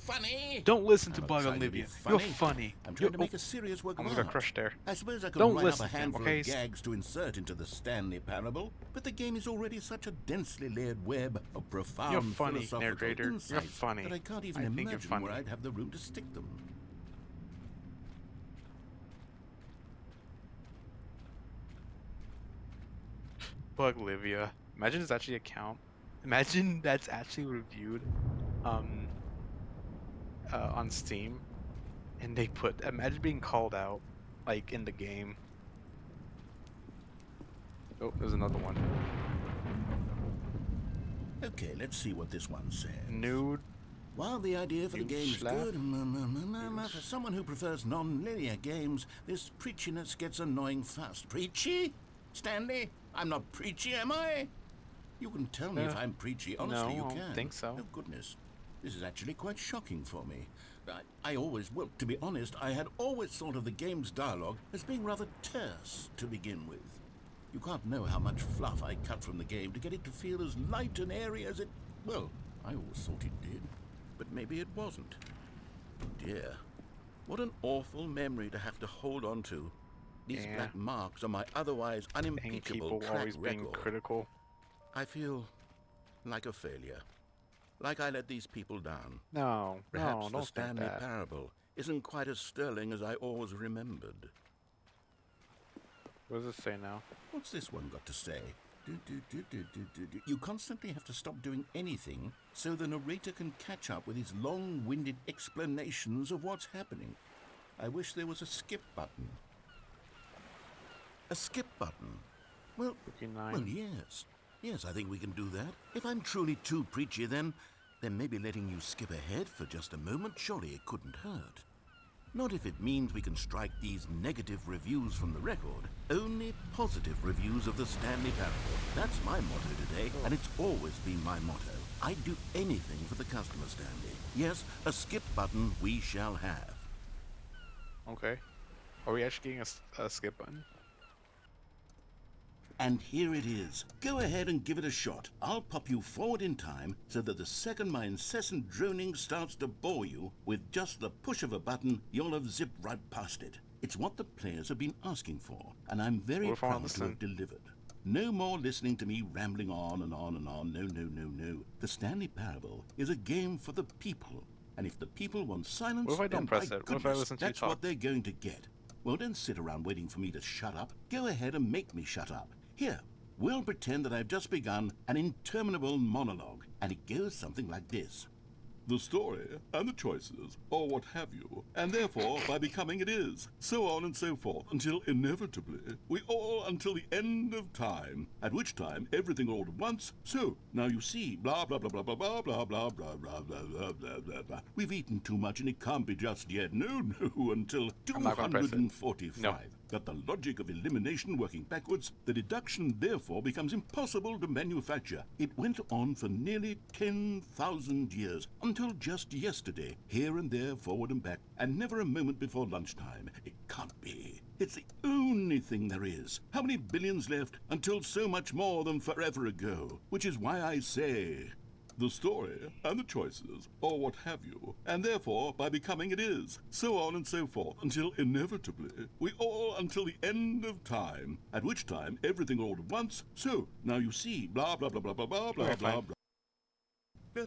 Funny. Don't listen to I'm not Bug trying to be Olivia. You're funny. funny. I'm trying to make a serious work of almost got art. crushed there. I suppose I could Don't write listen up a to him, handful okay? of gags to insert into the Stanley Parable, but the game is already such a densely layered web of profound You're funny, philosophical narrator. You're insights funny. that I can't even I think you're imagine funny. where I'd have the room to stick them. Bug Livia. Imagine it's actually a count. Imagine that's actually reviewed on Steam, and they put, imagine being called out like in the game. Oh, there's another one. Okay, let's see what this one says. Nude. While the idea for the You game is slap. good, for someone who prefers non-linear games, this preachiness gets annoying fast. Preachy? Stanley? I'm not preachy, am I? You can tell me if I'm preachy. Honestly, you no, I can. don't think so. Oh, goodness. This is actually quite shocking for me. I always, well, to be honest, I had always thought of the game's dialogue as being rather terse to begin with. You can't know how much fluff I cut from the game to get it to feel as light and airy as it... Well, I always thought it did. But maybe it wasn't. Oh dear. What an awful memory to have to hold on to. These Yeah. black marks on my otherwise Dang, unimpeachable people track always being record. critical. I feel like a failure. Like I let these people down. No, Perhaps no, the don't think Stanley that. Parable isn't quite as sterling as I always remembered. What does it say now? What's this one got to say? You constantly have to stop doing anything so the narrator can catch up with his long-winded explanations of what's happening. I wish there was a skip button. A skip button? Well, 59. well, yes. Yes, I think we can do that. If I'm truly too preachy, then maybe letting you skip ahead for just a moment, surely it couldn't hurt. Not if it means we can strike these negative reviews from the record. Only positive reviews of the Stanley Parable. That's my motto today, and it's always been my motto. I'd do anything for the customer, Stanley. Yes, a skip button we shall have. Okay. Are we actually getting a skip button? And here it is. Go ahead and give it a shot. I'll pop you forward in time so that the second my incessant droning starts to bore you, with just the push of a button, you'll have zipped right past it. It's what the players have been asking for, and I'm very What if I proud to listen? have delivered. No more listening to me rambling on and on and on. No, no, no, no. The Stanley Parable is a game for the people. And if the people want silence, What if I don't then press by it? What if I goodness, listen to you that's talk? what they're going to get. Well, don't sit around waiting for me to shut up. Go ahead and make me shut up. Here, we'll pretend that I've just begun an interminable monologue, and it goes something like this. the story and the choices, or what have you, and therefore by becoming it is, so on and so forth, until inevitably we all until the end of time, at which time everything all at once, so now you see, blah blah blah blah blah blah blah blah blah blah blah blah blah blah blah. We've eaten too much and it can't be just yet, no, until I'm not gonna press it. 245. No. But the logic of elimination working backwards, the deduction therefore becomes impossible to manufacture. It went on for nearly 10,000 years, until just yesterday, here and there, forward and back, and never a moment before lunchtime. It can't be. It's the only thing there is. How many billions left until so much more than forever ago? Which is why I say, the story and the choices, or what have you, and therefore by becoming it is, so on and so forth, until inevitably we all until the end of time, at which time everything all at once, so now you see, blah blah blah blah blah blah blah Okay, blah fine. blah.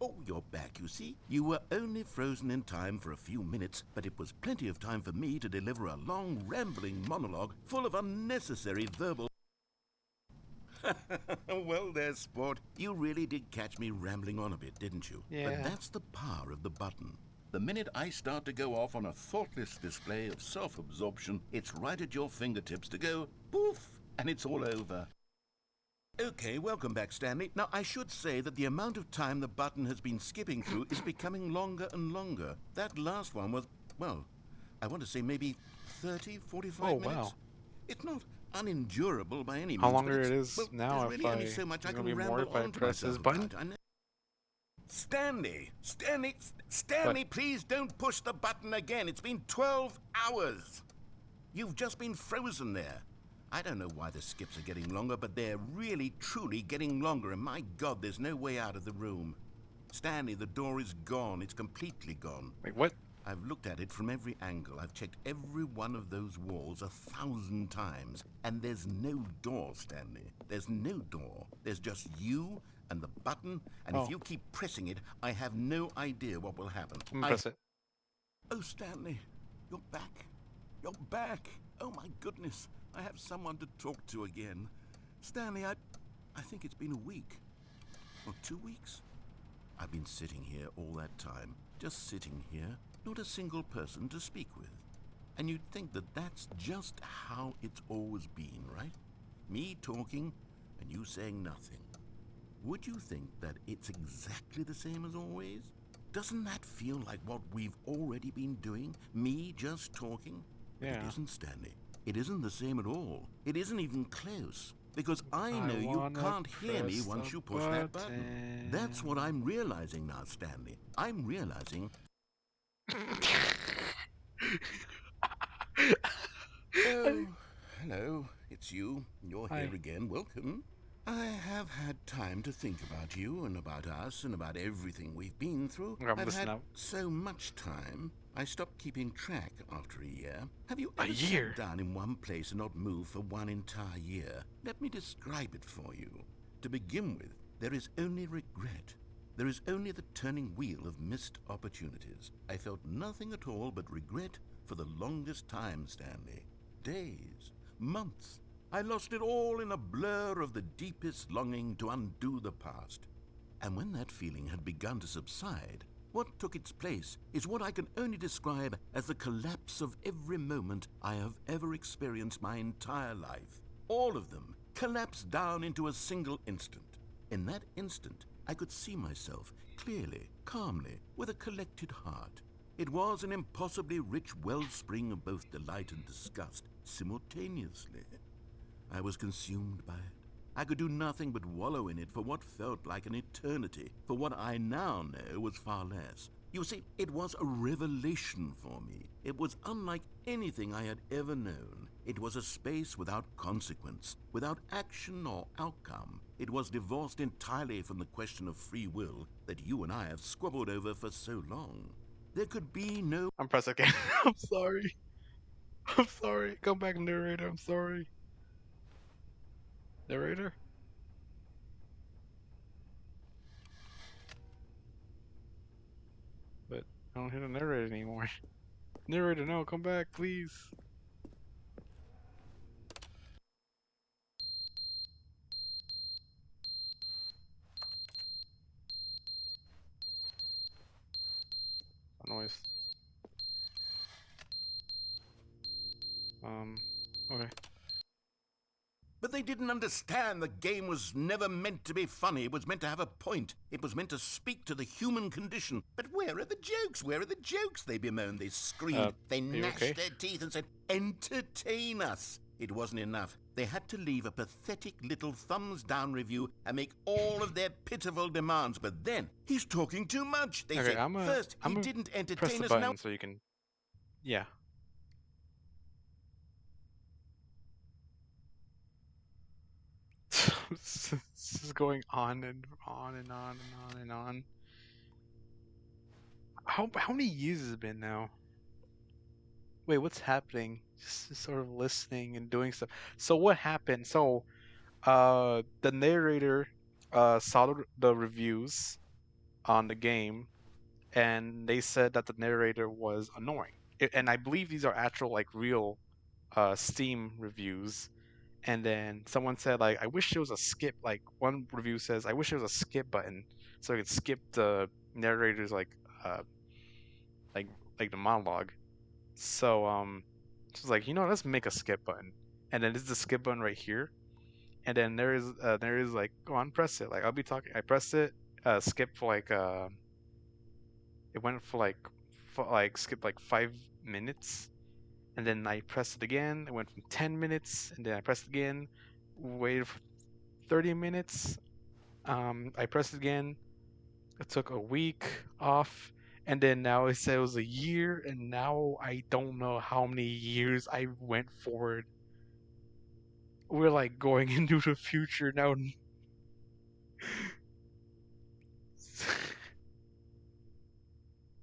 Oh, you're back, you see. You were only frozen in time for a few minutes, but it was plenty of time for me to deliver a long, rambling monologue full of unnecessary verbal... Well, there's sport. You really did catch me rambling on a bit, didn't you? Yeah. But that's the power of the button. The minute I start to go off on a thoughtless display of self-absorption, it's right at your fingertips to go poof, and it's all over. Okay, welcome back, Stanley. Now, I should say that the amount of time the button has been skipping through is becoming longer and longer. That last one was, well, I want to say maybe 30, 45 Oh, minutes. wow. It's not unendurable by any means. How but longer it's- it is well, now there's if really only I... so much I it's can gonna be more ramble if I on to press this myself button? about. Stanley, please don't push the button again. It's been 12 hours. You've just been frozen there. I don't know why the skips are getting longer, but they're really, truly getting longer, and my God, there's no way out of the room. Stanley, the door is gone. It's completely gone. Wait, what? I've looked at it from every angle. I've checked every one of those walls 1,000 times, and there's no door, Stanley. There's no door. There's just you and the button, and Oh. if you keep pressing it, I have no idea what will happen. I'm gonna press it. Oh, Stanley, you're back. You're back. Oh, my goodness. I have someone to talk to again. Stanley, I think it's been a week. Or 2 weeks. I've been sitting here all that time. Just sitting here. Not a single person to speak with. And you'd think that that's just how it's always been, right? Me talking and you saying nothing. Would you think that it's exactly the same as always? Doesn't that feel like what we've already been doing? Me just talking? But Yeah. it isn't, Stanley. It isn't the same at all. It isn't even close. Because I know you wanna can't hear me press once the you push that button. That's what I'm realizing now, Stanley. I'm realizing... Oh, hello. It's you. You're Hi. here again. Welcome. I have had time to think about you and about us and about everything we've been through. I'm I've listening had up. so much time. I stopped keeping track after a year. Have you A ever year? sat down in one place and not moved for one entire year? Let me describe it for you. To begin with, there is only regret. There is only the turning wheel of missed opportunities. I felt nothing at all but regret for the longest time, Stanley. Days, months. I lost it all in a blur of the deepest longing to undo the past. And when that feeling had begun to subside, what took its place is what I can only describe as the collapse of every moment I have ever experienced my entire life. All of them collapsed down into a single instant. In that instant, I could see myself clearly, calmly, with a collected heart. It was an impossibly rich wellspring of both delight and disgust simultaneously. I was consumed by it. I could do nothing but wallow in it for what felt like an eternity, for what I now know was far less. You see, it was a revelation for me. It was unlike anything I had ever known. It was a space without consequence, without action or outcome. It was divorced entirely from the question of free will that you and I have squabbled over for so long. There could be no... I'm pressing again. I'm sorry. I'm sorry. Come back, narrator. I'm sorry. Narrator? But I don't hear the narrator anymore. Narrator, no, come back, please. What noise? Okay. But they didn't understand the game was never meant to be funny. It was meant to have a point. It was meant to speak to the human condition. But where are the jokes? Where are the jokes? They bemoaned, they screamed, they are you gnashed okay? their teeth and said, entertain us. It wasn't enough. They had to leave a pathetic little thumbs down review and make all of their pitiful demands. But then, he's talking too much. They Okay, said, first, he didn't press entertain the us, button now so you can. Yeah. This is going on and on and on and on and on. How many years has it been now? Wait, what's happening? Just sort of listening and doing stuff. So what happened? So, the narrator, saw the reviews on the game, and they said that the narrator was annoying. And I believe these are actual, like, real, Steam reviews. And then someone said, like, I wish there was a skip. Like, one review says, I wish there was a skip button so I could skip the narrator's, uh, like, like the monologue. So, she's like, let's make a skip button. And then this is the skip button right here. And then there is like, go on, press it. Like, I'll be talking. I press it, skip for like, it went for like, skip like 5 minutes. And then I pressed it again. It went from 10 minutes. And then I pressed it again, waited for 30 minutes. I pressed it again. It took a week off. And then now it said it was a year. And now I don't know how many years I went forward. We're like going into the future now.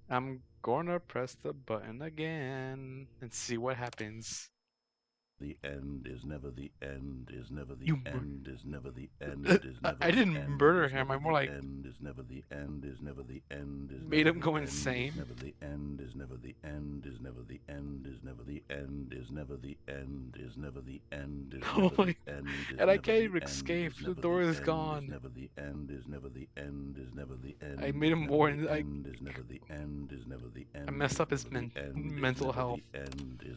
I'm gonna press the button again and see what happens. the end is never the end, is never the You end, is never the end, is never I the didn't end, murder is him. never I'm more the like end, is never the end, is never the end, is made never him the go end, is insane. never the end, is never the end, is never the end, is never the end, is never the end, is never the end, is Oh never my! the end, is And I never can't the even end, escape. is The never door the is end, is gone. never the end, is never the end, is never the I end, made is him never more. the I end, is never the end, is never the I end, messed is up his never the end, is mental never health. the end, is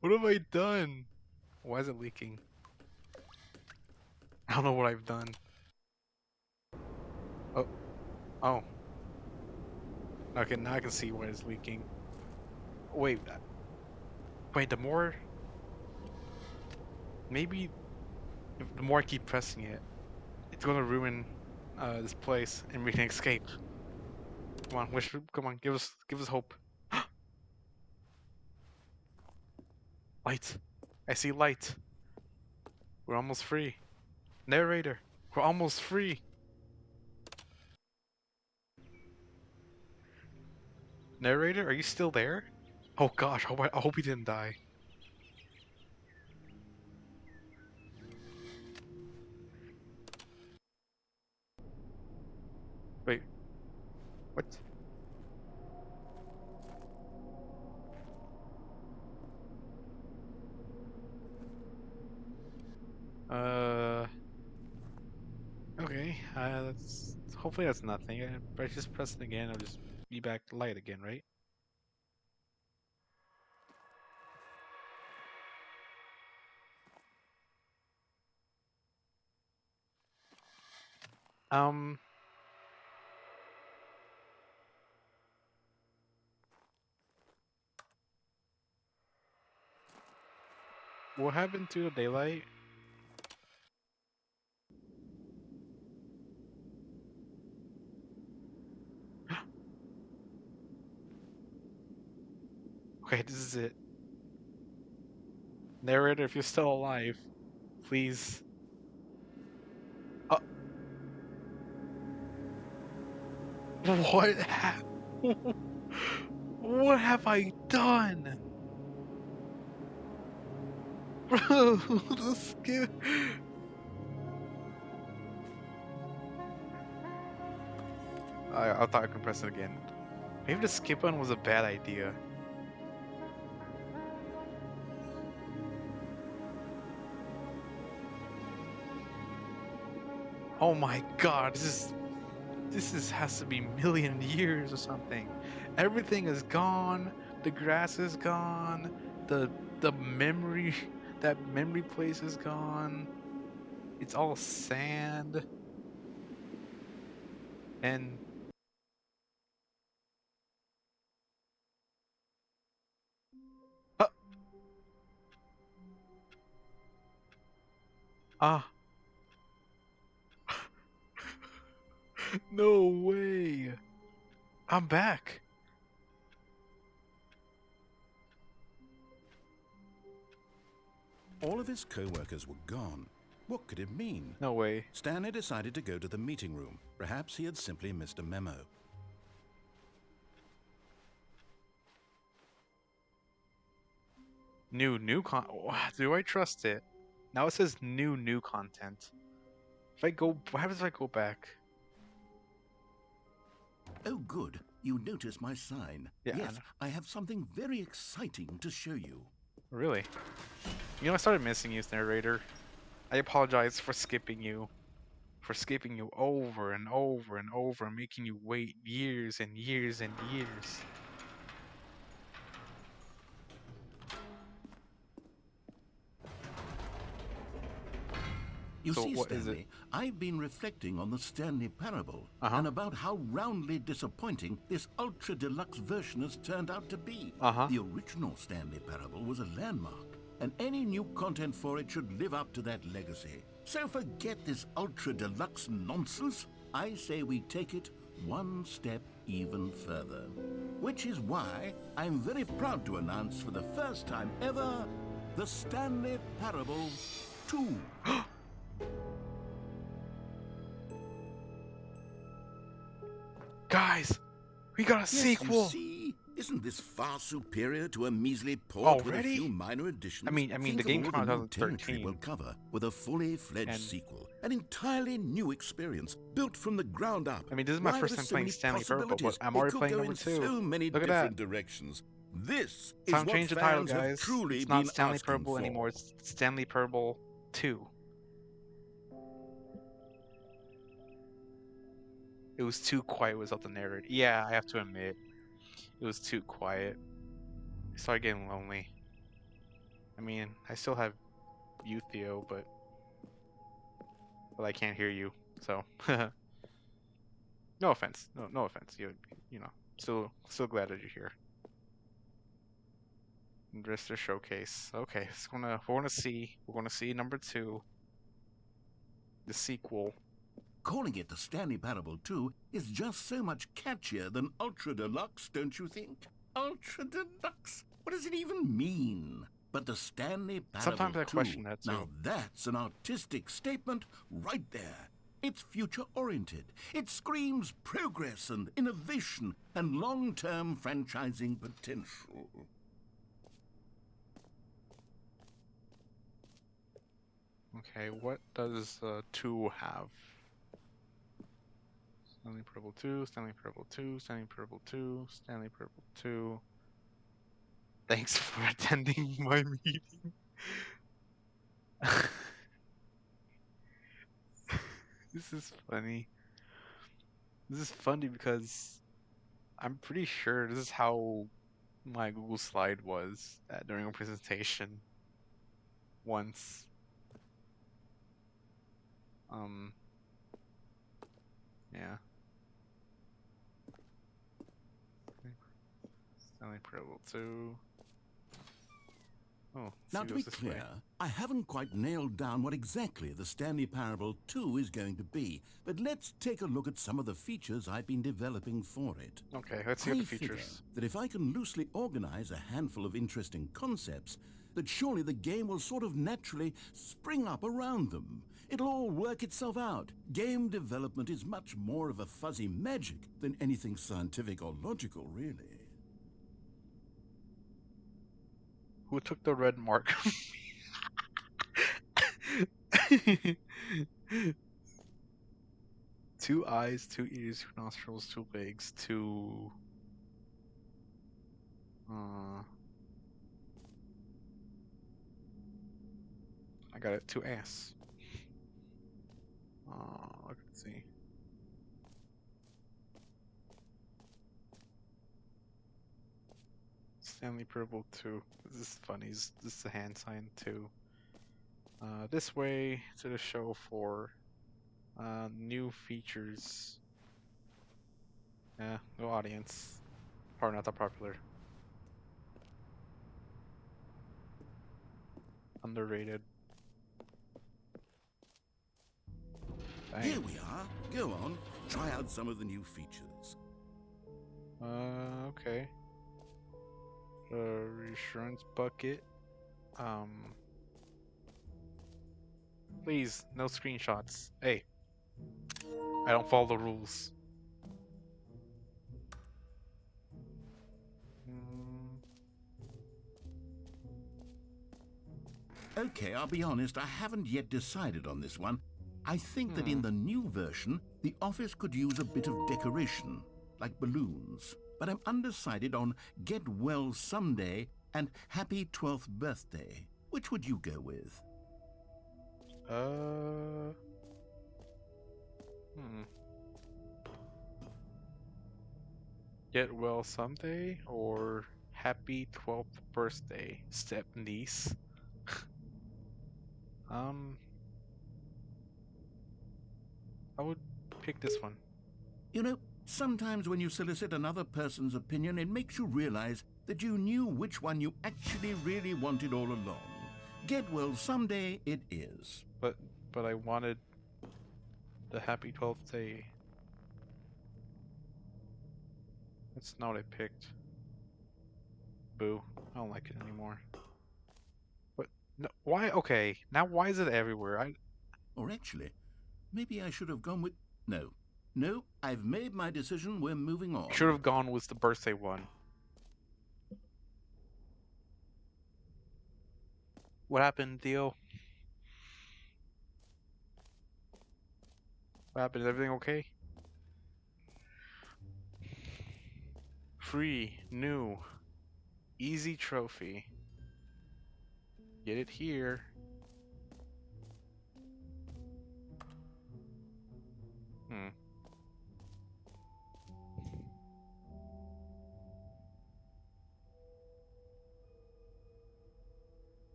What have I done? Why is it leaking? I don't know what I've done. Oh, oh. Okay, now I can see why it's leaking. Wait, wait. Maybe if the more I keep pressing it, it's gonna ruin this place, and we can escape. Come on, come on, give us hope. Light. I see light. We're almost free. Narrator, we're almost free. Narrator, are you still there? Oh gosh, I hope he didn't die. Wait, what? Uh, okay. That's hopefully that's nothing. If I just press it again, I'll just be back to light again, right? Um, what happened to the daylight? Okay, this is it. Narrator, if you're still alive, please. Uh, what? What have I done? Bro, the skip. I thought I could press it again. Maybe the skip button was a bad idea. Oh my god, this has to be million years or something. Everything is gone. The grass is gone. The memory that memory place is gone. It's all sand and uh, ah no way. I'm back. All of his co-workers were gone. What could it mean? No way. Stanley decided to go to the meeting room. Perhaps he had simply missed a memo. New do I trust it? Now it says new content. If I go, what happens if I go back? Oh, good. You noticed my sign. Yeah, I Yes, know. I have something very exciting to show you. Really? You know, I started missing you, narrator. I apologize for skipping you. For skipping you over and over and over, making you wait years and years and years. You So see, what is it? Stanley, I've been reflecting on the Stanley Parable Uh-huh. and about how roundly disappointing this ultra deluxe version has turned out to be. Uh-huh. The original Stanley Parable was a landmark, and any new content for it should live up to that legacy. So forget this ultra deluxe nonsense. I say we take it one step even further. Which is why I'm very proud to announce for the first time ever the Stanley Parable 2. Guys, we got a Yes, sequel. you see? Isn't this far superior to a measly port with a Already? few minor additions? I mean, Think the game of came all out the in new territory 2013. we'll cover with a fully fledged And- sequel, an entirely new experience built from the ground up. I mean, this is my Why, first there's time so playing many Stanley Parable, but possibilities. I'm It already could playing go number in 2. so many Look at different that. directions. This is Time what change the title, fans have guys. truly It's not been Stanley asking Parable for. anymore. It's Stanley Parable 2. It was too quiet without the narrator. Yeah, I have to admit, it was too quiet. I started getting lonely. I mean, I still have you, Theo, but I can't hear you. So, no offense. No offense. You know, still glad that you're here. Investor showcase. Okay, we're gonna see number 2, the sequel. Calling it the Stanley Parable 2 is just so much catchier than Ultra Deluxe, don't you think? Ultra Deluxe? What does it even mean? But the Stanley Parable Sometimes I 2, question that too. now that's an artistic statement right there. It's future-oriented. It screams progress and innovation and long-term franchising potential. Okay, what does 2 have? Stanley Parable 2, Stanley Parable 2, Stanley Parable 2, Stanley Parable 2. Thanks for attending my meeting. This is funny. This is funny because I'm pretty sure this is how my Google slide was during a presentation once. Yeah. Stanley Parable 2. Oh, let's Now, see to what's be this way. clear, I haven't quite nailed down what exactly the Stanley Parable 2 is going to be, but let's take a look at some of the features I've been developing for it. Okay, let's see what I the figure features. that if I can loosely organize a handful of interesting concepts, that surely the game will sort of naturally spring up around them. It'll all work itself out. Game development is much more of a fuzzy magic than anything scientific or logical, really. Who took the red mark? 2 eyes, 2 ears, 2 nostrils, 2 legs, 2. I got it. 2 ass. Let's see. Stanley Parable 2. This is funny. This is the hand sign 2. This way to the show for new features. No audience. Probably not that popular. Underrated. Dang. Here we are. Go on, try out some of the new features. Okay. Reassurance bucket. Please, no screenshots. Hey, I don't follow the rules. Okay, I'll be honest, I haven't yet decided on this one. I think that in the new version, the office could use a bit of decoration, like balloons. But I'm undecided on Get Well Someday and Happy 12th Birthday. Which would you go with? Get well someday or happy 12th birthday, step niece. I would pick this one. You know, sometimes when you solicit another person's opinion, it makes you realize that you knew which one you actually really wanted all along. Get Well Someday it is. But I wanted the happy 12th day. That's not what I picked. Boo. I don't like it anymore. But no, why? Okay, now why is it everywhere? Or actually, maybe I should have gone with... No, I've made my decision. We're moving on. Should have gone with the birthday one. What happened, Theo? What happened? Is everything okay? Free, new, easy trophy. Get it here.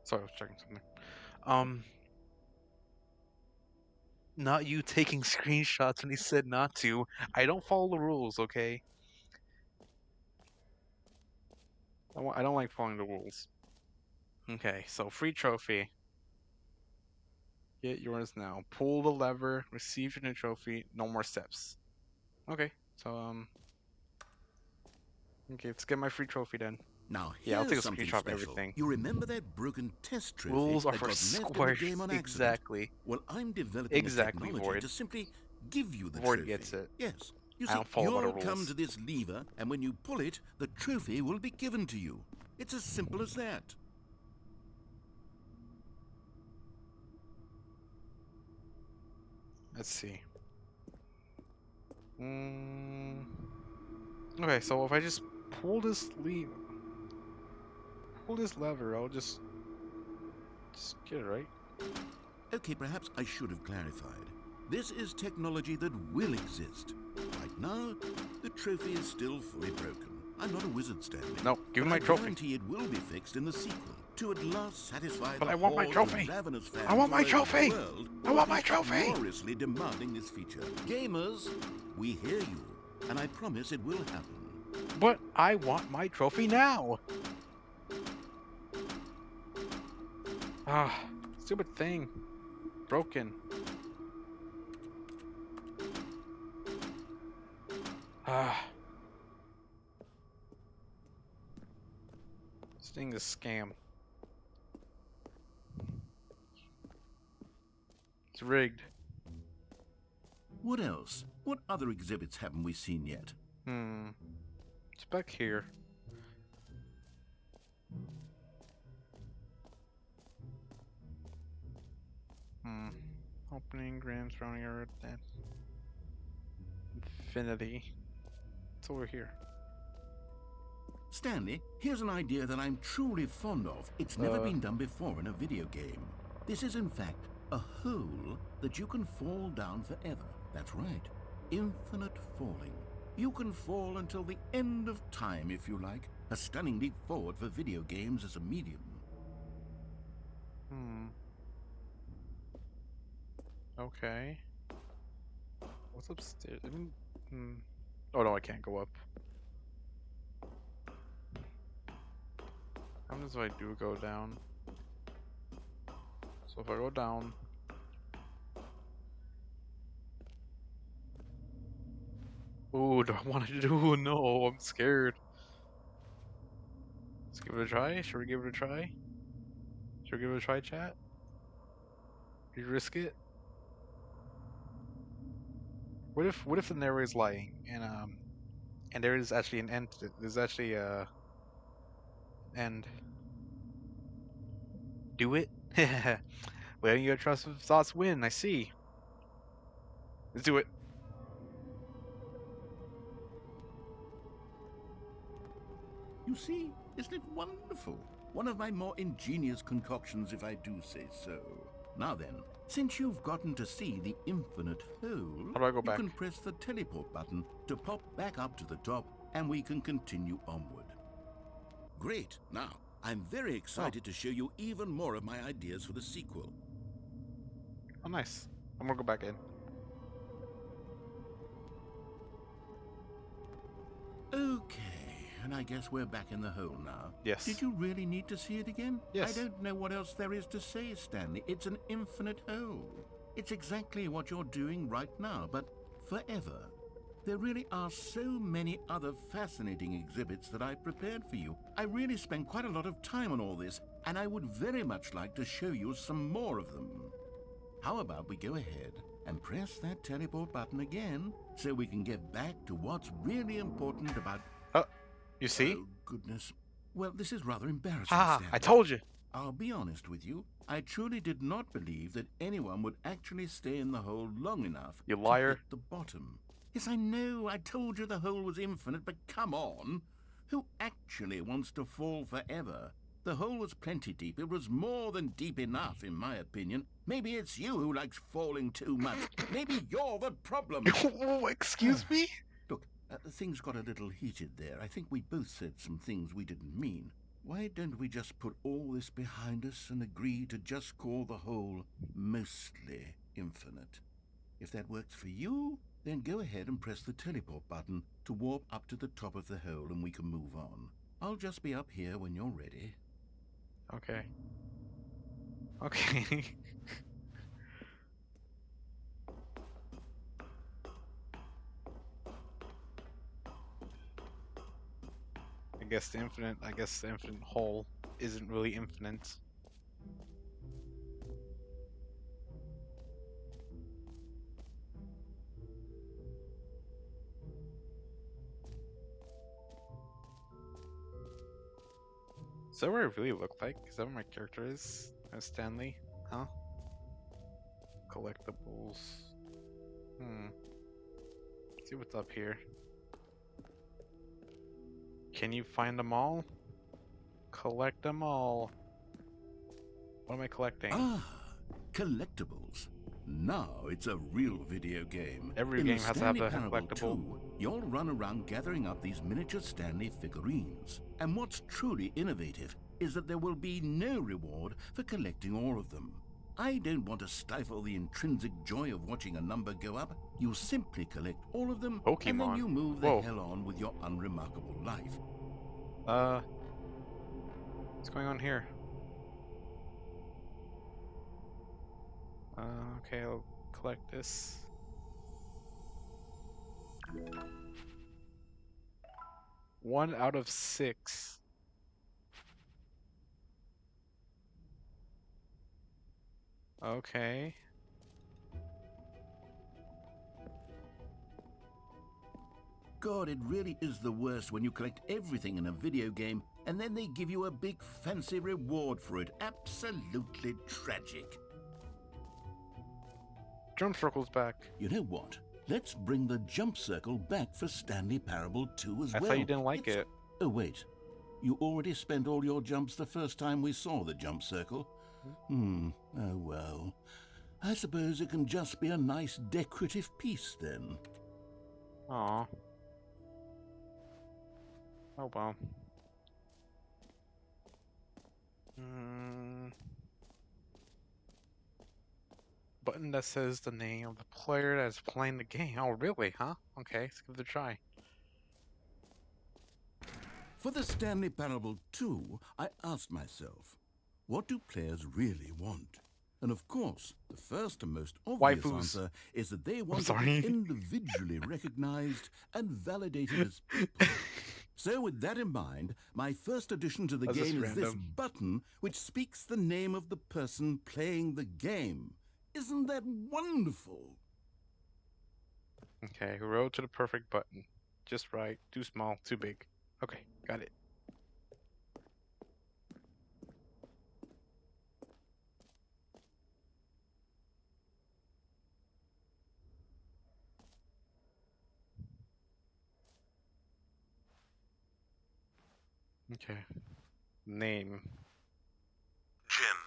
Sorry, I was checking something. Not you taking screenshots when he said not to. I don't follow the rules, okay? I don't like following the rules. Okay, so free trophy. Get yours now. Pull the lever, receive your new trophy, no more steps. Okay, so okay, let's get my free trophy then. Now Yeah, I'll take a something screenshot of special. everything. You remember that broken test trophy Rules are that for got left in the squares. game on accident? Exactly. Well, I'm developing Exactly, a technology Void. to simply give you the Void trophy. gets it. Yes. You I see, don't follow by the you'll come rules. to this lever, and when you pull it, the trophy will be given to you. It's as simple as that. Let's see. Okay, so if I just pull this lever, I'll just get it, right? Okay, perhaps I should have clarified. This is technology that will exist. Right now, the trophy is still fully broken. I'm not a wizard, Stanley. No, give me but my trophy. I guarantee it will be fixed in the sequel to at last satisfy But the I want my hordes trophy. of ravenous fans I want my all over the trophy. world I who want will my be trophy. uproariously demanding this feature. Gamers, we hear you, and I promise it will happen. But I want my trophy now. Stupid thing. Broken. This thing is a scam. It's rigged. What else? What other exhibits haven't we seen yet? It's back here. Opening, grand surrounding area, then infinity. It's over here. Stanley, here's an idea that I'm truly fond of. It's never been done before in a video game. This is, in fact, a hole that you can fall down forever. That's right. Infinite falling. You can fall until the end of time, if you like. A stunning leap forward for video games as a medium. Okay. What's upstairs? Oh no, I can't go up. How does I do go down? So if I go down. Ooh, do I want to do? No, I'm scared. Let's give it a try. Should we give it a try? Should we give it a try, chat? Do you risk it? What if the narrator is lying and there is actually an end to it? There's actually a end. Do it? Letting your trusted thoughts win, I see. Let's do it. You see, isn't it wonderful? One of my more ingenious concoctions, if I do say so. Now then, since you've gotten to see the infinite hole, How do I go back? you can press the teleport button to pop back up to the top, and we can continue onward. Great. Now, I'm very excited to show you even more of my ideas for the sequel. Oh, nice. I'm gonna go back in. Okay, and I guess we're back in the hole now. Yes. Did you really need to see it again? Yes. I don't know what else there is to say, Stanley. It's an infinite hole. It's exactly what you're doing right now, but forever. There really are so many other fascinating exhibits that I prepared for you. I really spent quite a lot of time on all this, and I would very much like to show you some more of them. How about we go ahead and press that teleport button again so we can get back to what's really important about... You see? Oh, goodness. Well, this is rather embarrassing, Ah, Stanley. I told you. I'll be honest with you. I truly did not believe that anyone would actually stay in the hole long enough You to liar. hit the bottom. Yes, I know. I told you the hole was infinite, but come on. Who actually wants to fall forever? The hole was plenty deep. It was more than deep enough, in my opinion. Maybe it's you who likes falling too much. Maybe you're the problem. Oh, excuse me? Look, things got a little heated there. I think we both said some things we didn't mean. Why don't we just put all this behind us and agree to just call the hole mostly infinite? If that works for you, then go ahead and press the teleport button to warp up to the top of the hole and we can move on. I'll just be up here when you're ready. Okay. Okay. I guess the infinite hole isn't really infinite. Is that what I really look like? Is that what my character is? As Stanley? Huh? Collectibles. Let's see what's up here. Can you find them all? Collect them all. What am I collecting? Ah, collectibles. Now it's a real video game. Every In game the has to have Stanley a Parable collectible. 2, you'll run around gathering up these miniature Stanley figurines. And what's truly innovative is that there will be no reward for collecting all of them. I don't want to stifle the intrinsic joy of watching a number go up. You simply collect all of them, and then Pokemon. you move the Whoa. hell on with your unremarkable life. What's going on here? Okay, I'll collect this. One out of 6. Okay. God, it really is the worst when you collect everything in a video game and then they give you a big fancy reward for it. Absolutely tragic. Jump circle's back. You know what? Let's bring the jump circle back for Stanley Parable 2 as I well. thought you didn't like it. Oh, wait. You already spent all your jumps the first time we saw the jump circle. Oh well. I suppose it can just be a nice decorative piece then. Aw. Oh well. Button that says the name of the player that is playing the game. Oh, really, huh? Okay, let's give it a try. For the Stanley Parable 2, I asked myself, what do players really want? And of course, the first and most obvious Waifus. answer is that they want to sorry. be individually recognized and validated as people. So with that in mind, my first addition to the That's just game is this random. button which speaks the name of the person playing the game. Isn't that wonderful? Okay, road to the perfect button. Just right, too small, too big. Okay, got it. Okay. Name. Jim.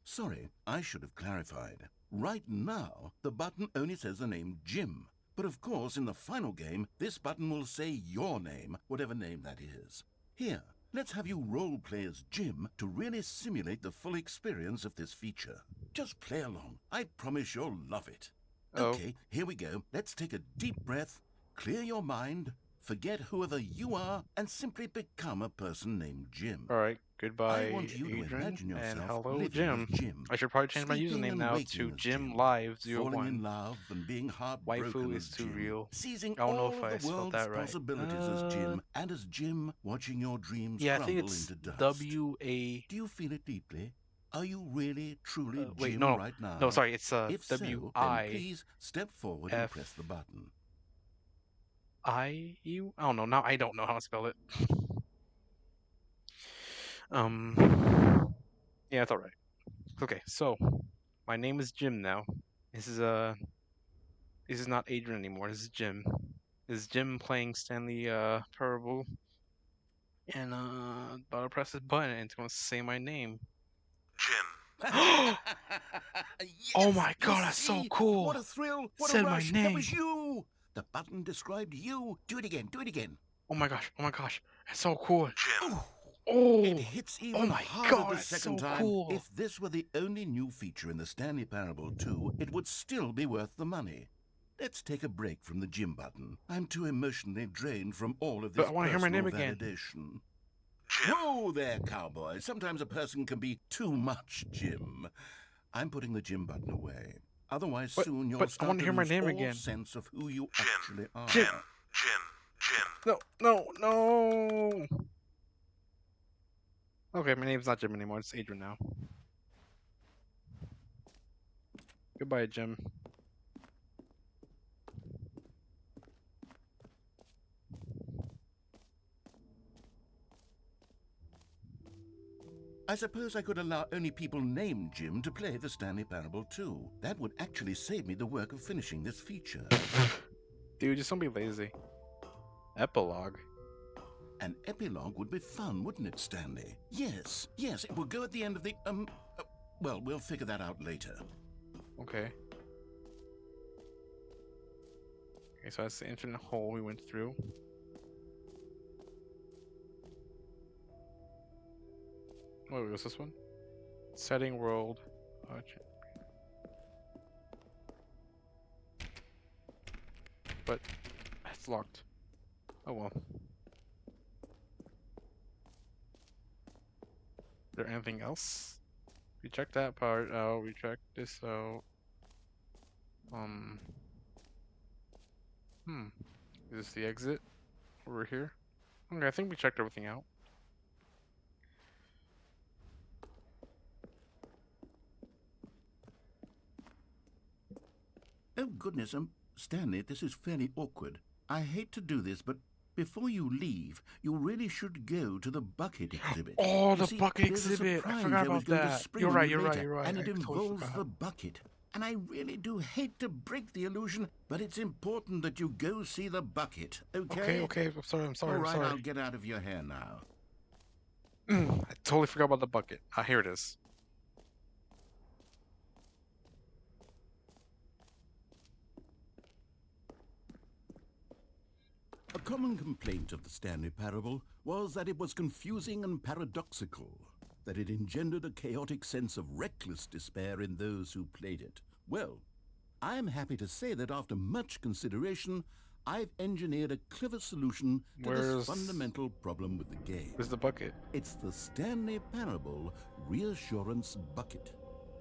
Sorry, I should have clarified. Right now, the button only says the name Jim. But of course, in the final game, this button will say your name, whatever name that is. Here, let's have you role-play as Jim to really simulate the full experience of this feature. Just play along. I promise you'll love it. Oh. Okay, here we go. Let's take a deep breath, clear your mind, forget whoever you are, and simply become a person named Jim. Alright, goodbye, I want you to Adrian, imagine and yourself hello, living Jim. as Jim, I should probably change my sleeping username and now waking to as Jim Jim, Live falling in 01. love and being heartbroken Waifu as is too Jim, real. seizing I don't know all if I of the spelled world's that right. possibilities as Jim, and as Jim, watching your dreams Yeah, I think crumble it's into dust. W-A... Do you feel it deeply? Are you really, truly wait, Jim no. right now? No, sorry, it's If so, then W-I... please step forward and press the button. I-U? I don't know, now I don't know how to spell it. Yeah, it's alright. Okay, so, my name is Jim now. This is not Adrian anymore, this is Jim. This is Jim playing Stanley, Parable. And, about to press this button and it's gonna say my name. Jim. Oh my you god, that's so see? cool! What a thrill! What Said a my rush! name. That was you! The button described you. Do it again. Do it again. Oh my gosh, that's so cool. Jim. Oh, It hits even oh my harder god, the that's second so time. cool. If this were the only new feature in the Stanley Parable 2, it would still be worth the money. Let's take a break from the Jim button. I'm too emotionally drained from all of this But I want to hear my name again. validation. Whoa there, cowboy. Sometimes a person can be too much Jim. I'm putting the Jim button away. Otherwise, soon you'll I start want to to hear my lose name all again. sense of who you actually are. Jim. Jim. No. Okay, my name's not Jim anymore, it's Adrian now. Goodbye, Jim. I suppose I could allow only people named Jim to play the Stanley Parable 2. That would actually save me the work of finishing this feature. Dude, just don't be lazy. Epilogue. An epilogue would be fun, wouldn't it, Stanley? Yes, it will go at the end of the, well, we'll figure that out later. Okay. Okay, so that's the infinite hole we went through. Oh, what's this one? Setting world. But it's locked. Oh well. Is there anything else? We checked that part out. We checked this out. Is this the exit? Over here? Okay, I think we checked everything out. Oh, goodness, Stanley, this is fairly awkward. I hate to do this, but before you leave, you really should go to the bucket exhibit. Oh, You the see, bucket there's a exhibit! I surprise forgot I was about going to that. spring You're on right, you you're later, right. and it I totally involves forgot. the bucket. And I really do hate to break the illusion, but it's important that you go see the bucket, okay? Okay, I'm sorry. All right, I'll get out of your hair now. I totally forgot about the bucket. Ah, here it is. A common complaint of the Stanley Parable was that it was confusing and paradoxical, that it engendered a chaotic sense of reckless despair in those who played it. Well, I am happy to say that after much consideration, I've engineered a clever solution to this fundamental problem with the game. Where's the bucket? It's the Stanley Parable Reassurance Bucket.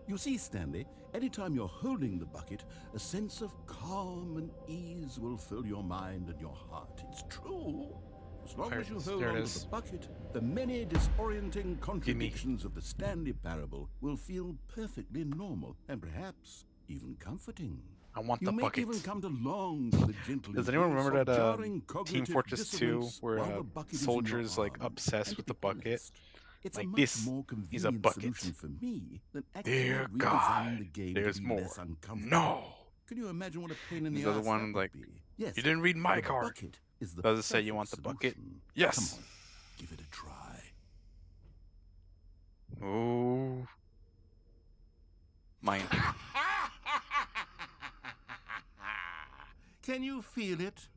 You see, Stanley, anytime you're holding the bucket, a sense of calm and ease will fill your mind and your heart. It's true. As long as you hold on to the bucket, the many disorienting contradictions of the Stanley Parable will feel perfectly normal and perhaps even comforting. I want You the may bucket. even come to long for the gentle Does anyone embrace remember of that jarring Team cognitive Fortress 2 dissonance where while the bucket is in your soldiers like arms? obsessed And with to the be bucket? honest, it's Like a much this more is a convenient bucket. solution for me than actually Dear redesigning God, the game there's to be more. less uncomfortable. No. Can you imagine what a pain in This the other ass one, that would like, be? Yes, you didn't read my the card. bucket is the Does it say you perfect want the bucket? solution. Yes. Come on, give it a try. Ooh. Mine. Can you feel it?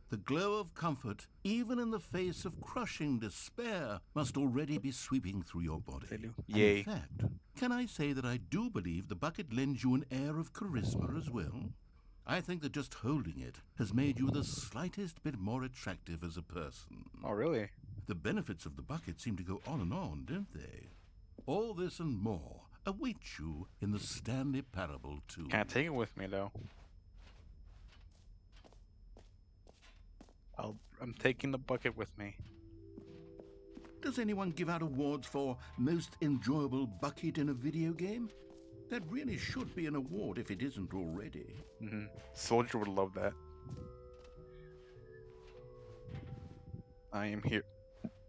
The glow of comfort, even in the face of crushing despair, must already be sweeping through your body. They do. And Yay. in fact, can I say that I do believe the bucket lends you an air of charisma as well? I think that just holding it has made you the slightest bit more attractive as a person. Oh, really? The benefits of the bucket seem to go on, don't they? All this and more await you in the Stanley Parable too. Can't take it with me though. I'm taking the bucket with me. Does anyone give out awards for most enjoyable bucket in a video game? That really should be an award if it isn't already. Soldier would love that. I am here.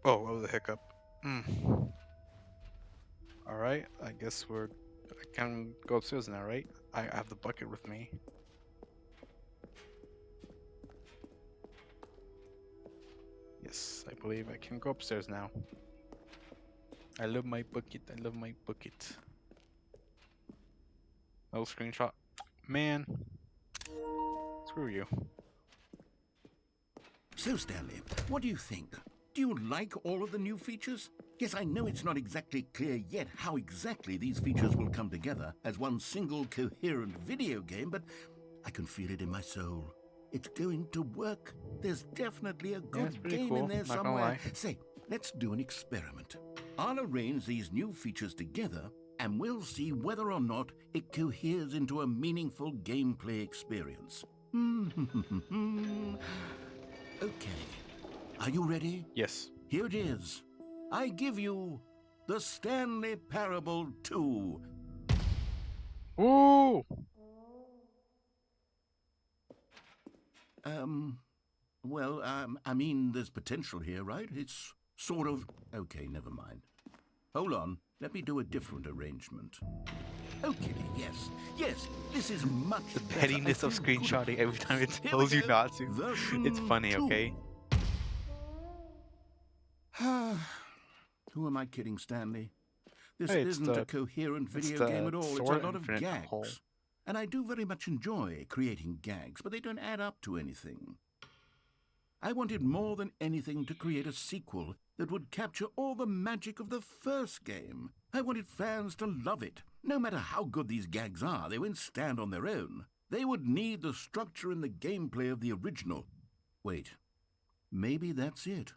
Oh, that was a hiccup. Alright, I guess I can go upstairs now, right? I have the bucket with me. Yes, I believe I can go upstairs now. I love my bucket, I love my bucket. No screenshot. Man. Screw you. So, Stanley, what do you think? Do you like all of the new features? Yes, I know it's not exactly clear yet how exactly these features will come together as one single coherent video game, but I can feel it in my soul. It's going to work. There's definitely a good pretty game cool, in there not gonna somewhere. lie. Say, let's do an experiment. I'll arrange these new features together, and we'll see whether or not it coheres into a meaningful gameplay experience. Okay. Are you ready? Yes. Here it is. I give you the Stanley Parable 2. Ooh! I mean, there's potential here, right? It's sort of... Okay, never mind. Hold on. Let me do a different arrangement. Okay, yes, this is much The better. pettiness I of feel good screenshotting about every this. time it Here tells we you go. not to. Version It's funny, 2. okay? Who am I kidding, Stanley? This Hey, it's isn't the- a coherent it's video game the at all. It's a Sword lot of Infinite gags. hole. And I do very much enjoy creating gags, but they don't add up to anything. I wanted more than anything to create a sequel that would capture all the magic of the first game. I wanted fans to love it. No matter how good these gags are, they won't stand on their own. They would need the structure and the gameplay of the original. Wait, maybe that's it.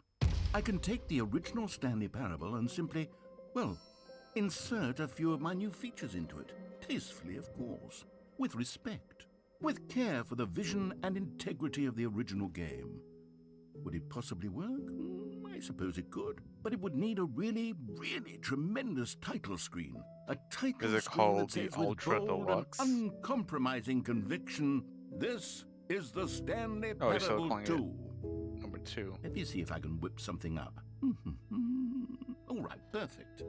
I can take the original Stanley Parable and simply, well, insert a few of my new features into it. Tastefully, of course. With respect. With care for the vision and integrity of the original game. Would it possibly work? I suppose it could. But it would need a really, really tremendous title screen. A title Is it screen called that the says with Ultra bold Deluxe? and uncompromising conviction, this is the Stanley Oh, you're still Parable calling it 2. Number 2. Let me see if I can whip something up. All right, perfect.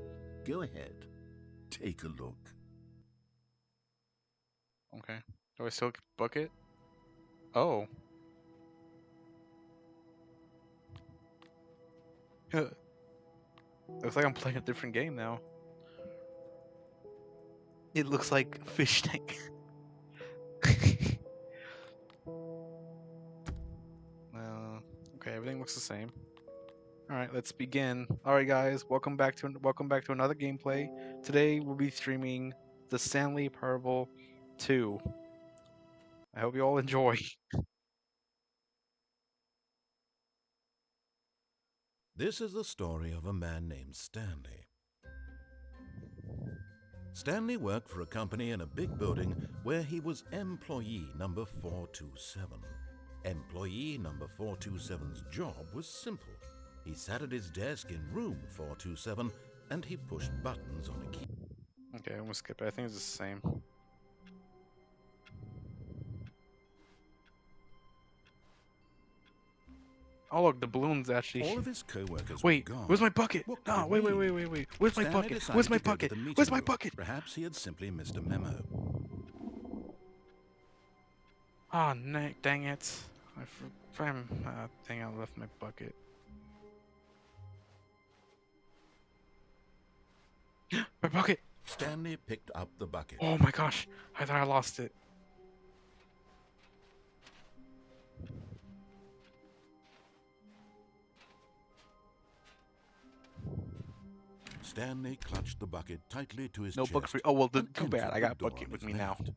Go ahead. Take a look. Okay. Do I still get the bucket? Oh. Looks like I'm playing a different game now. It looks like fish tank. Okay, everything looks the same. All right, let's begin. All right, guys, welcome back to another gameplay. Today we'll be streaming the Stanley Parable 2. I hope you all enjoy. This is the story of a man named Stanley. Stanley worked for a company in a big building where he was employee number 427. Employee number 427's job was simple. He sat at his desk in room 427 and he pushed buttons on a key. Okay, I'm gonna skip it. I think it's the same. Oh look, the balloons actually. All of his co-workers Wait, were gone. where's my bucket? What could No, it wait. mean? Where's my Stanley bucket? decided Where's my to go to bucket? the meeting Where's my room. bucket? Perhaps he had simply missed a memo. Ah, oh, dang it! Dang, I left my bucket. My bucket! Stanley picked up the bucket. Oh my gosh! I thought I lost it. Stanley clutched the bucket tightly to his No chest. bucket for. Oh well, and too bad. entered I the got door bucket on with his me now. left.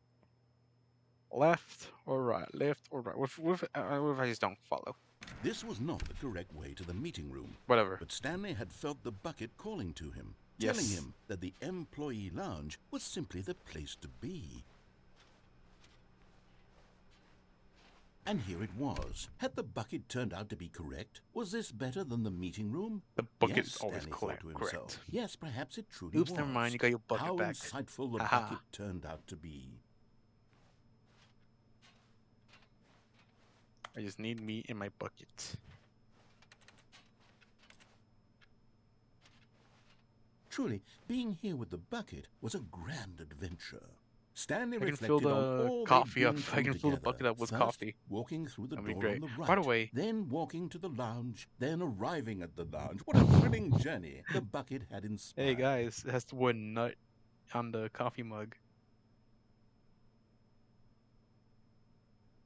Left or right? Left or right? What if I just don't follow? This was not the correct way to the meeting room. Whatever. But Stanley had felt the bucket calling to him, Yes. telling him that the employee lounge was simply the place to be. And here it was. Had the bucket turned out to be correct? Was this better than the meeting room? The bucket Yes, is always Stanley thought to himself. correct. Yes, perhaps it truly Oops, was. never mind. You got your bucket How back. insightful the Haha. bucket turned out to be. I just need meat in my bucket. Truly, being here with the bucket was a grand adventure. Stanley I can reflected fill on the all coffee they'd up. been I through can fill the together. bucket up with First, coffee. walking through the That'd be door great. on the right. By the way, Then walking to the lounge. Then arriving at the lounge. What a thrilling journey the bucket had inspired. hey guys, it has the word nut on the coffee mug.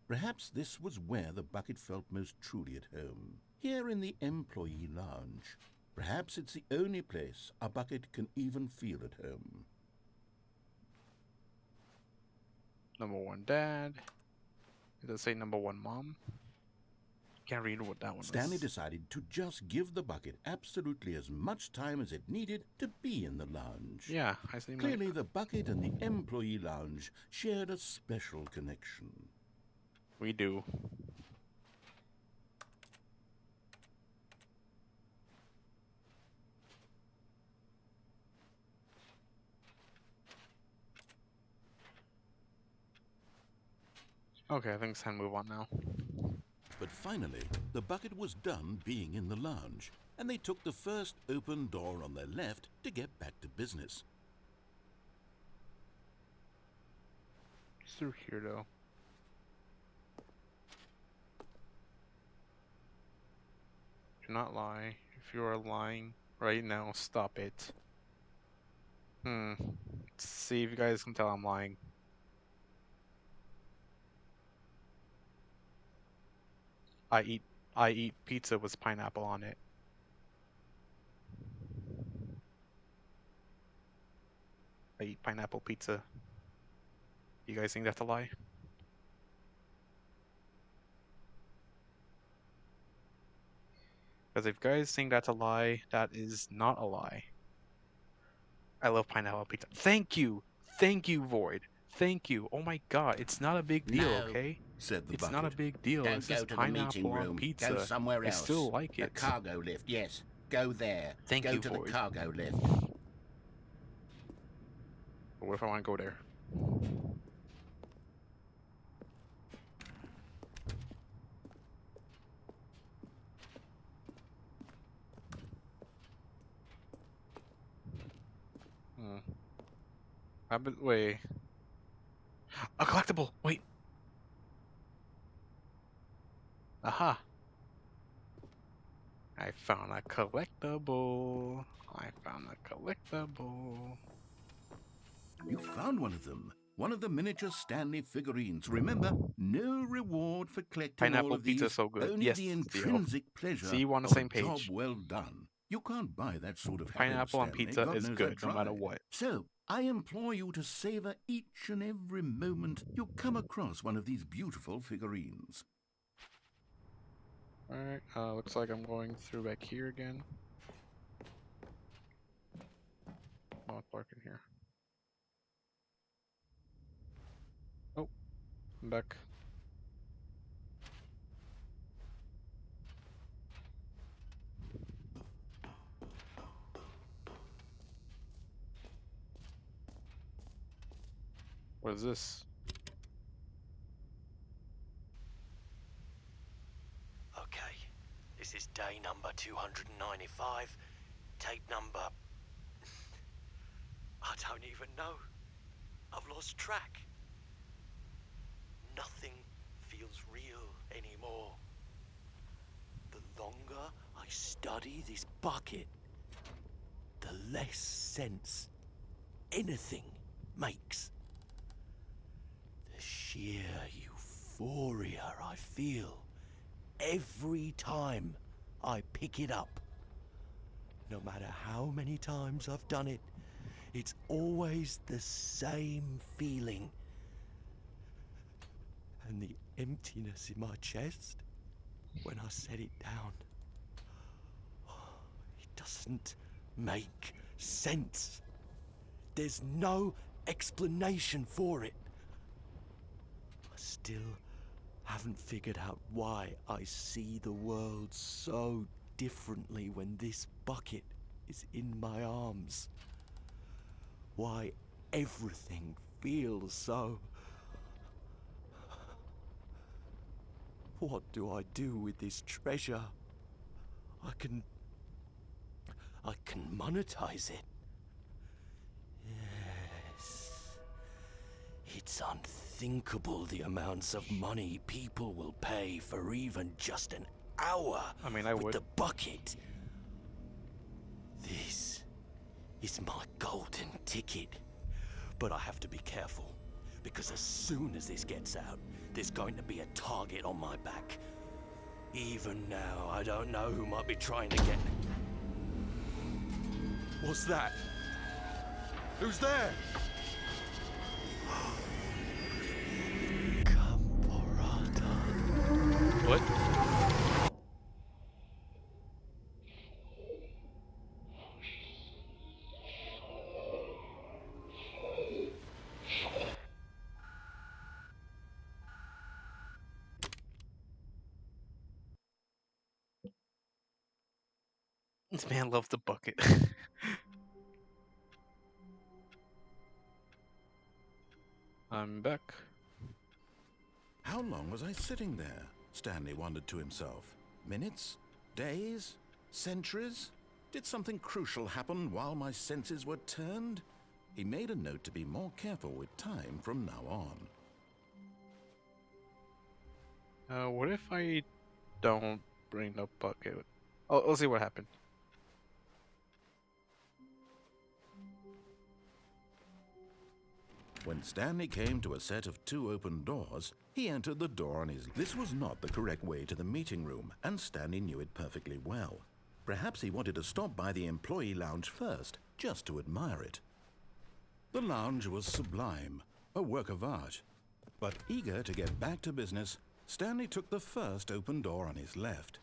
Perhaps this was where the bucket felt most truly at home. Here in the employee lounge. Perhaps it's the only place a bucket can even feel at home. Number one dad. Does it say number one mom? Can't read what that one Stanley is. decided to just give the bucket absolutely as much time as it needed to be in the lounge. Yeah, I see. Clearly, the bucket and the employee lounge shared a special connection. We do. Okay, I think it's time to move on now. But finally, the bucket was done being in the lounge, and they took the first open door on their left to get back to business. It's through here though. Do not lie. If you are lying right now, stop it. Let's see if you guys can tell I'm lying. I eat pizza with pineapple on it. I eat pineapple pizza. You guys think that's a lie? Because if you guys think that's a lie, that is not a lie. I love pineapple pizza. Thank you! Thank you, Void. Thank you. Oh my god, it's not a big deal, No, said okay? the It's bucket. not a big deal. Don't It's go just to the meeting pineapple on room. pizza. Go somewhere I else. still like The it. cargo lift, yes. Go there. Thank go you, to Void. the cargo lift. But what if I want to go there? Wait. A collectible! Wait! Aha! I found a collectible. I found a collectible. You found one of them. One of the miniature Stanley figurines. Remember, no reward for collecting all Pineapple of pizza these. is so good. Only Yes, the Theo. intrinsic pleasure See you on the of a same job page. well done. You can't buy that sort of happiness, Pineapple on Stanley. pizza God is knows good, I no matter tried. what. So, I implore you to savor each and every moment you come across one of these beautiful figurines. Alright, looks like I'm going through back here again. Oh, it's dark in here. Oh, I'm back. What is this? Okay, this is day number 295. Tape number... I don't even know. I've lost track. Nothing feels real anymore. The longer I study this bucket, the less sense anything makes. The sheer euphoria I feel every time I pick it up. No matter how many times I've done it, it's always the same feeling. And the emptiness in my chest when I set it down. It doesn't make sense. There's no explanation for it. I still haven't figured out why I see the world so differently when this bucket is in my arms. Why everything feels so... What do I do with this treasure? I can monetize it. Yes. It's unthinkable the amounts of money people will pay for even just an hour I mean, I with would. the bucket. This is my golden ticket. But I have to be careful, because as soon as this gets out, there's going to be a target on my back. Even now, I don't know who might be trying to get... What's that? Who's there? Camporata. What? This man loves the bucket. I'm back. How long was I sitting there? Stanley wondered to himself. Minutes? Days? Centuries? Did something crucial happen while my senses were turned? He made a note to be more careful with time from now on. What if I don't bring the bucket? Oh, let's see what happened. When Stanley came to a set of 2 open doors, he entered the door on his... This was not the correct way to the meeting room, and Stanley knew it perfectly well. Perhaps he wanted to stop by the employee lounge first, just to admire it. The lounge was sublime, a work of art. But eager to get back to business, Stanley took the first open door on his left.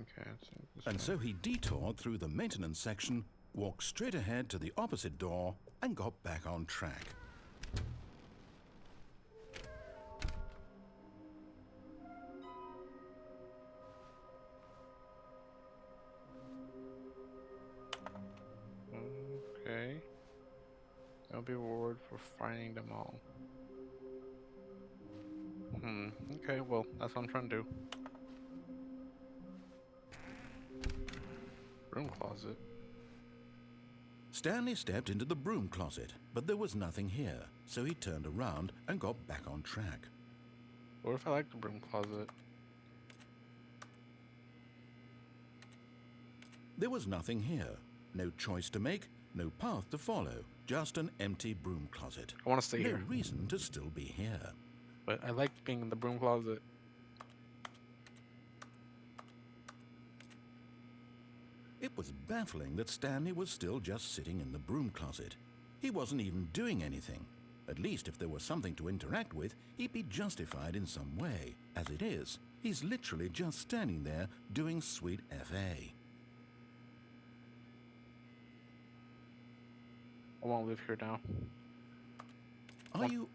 Okay, And so he detoured through the maintenance section, walked straight ahead to the opposite door, and got back on track. Okay. That'll be a reward for finding them all. Okay, well, that's what I'm trying to do. Broom closet. Stanley stepped into the broom closet, but there was nothing here, so he turned around and got back on track. What if I like the broom closet? There was nothing here. No choice to make, no path to follow. Just an empty broom closet. I want to stay No here, reason to still be here. but I like being in the broom closet. It was baffling that Stanley was still just sitting in the broom closet. He wasn't even doing anything. At least if there was something to interact with, he'd be justified in some way. As it is, he's literally just standing there doing sweet FA. I won't live here now. Are you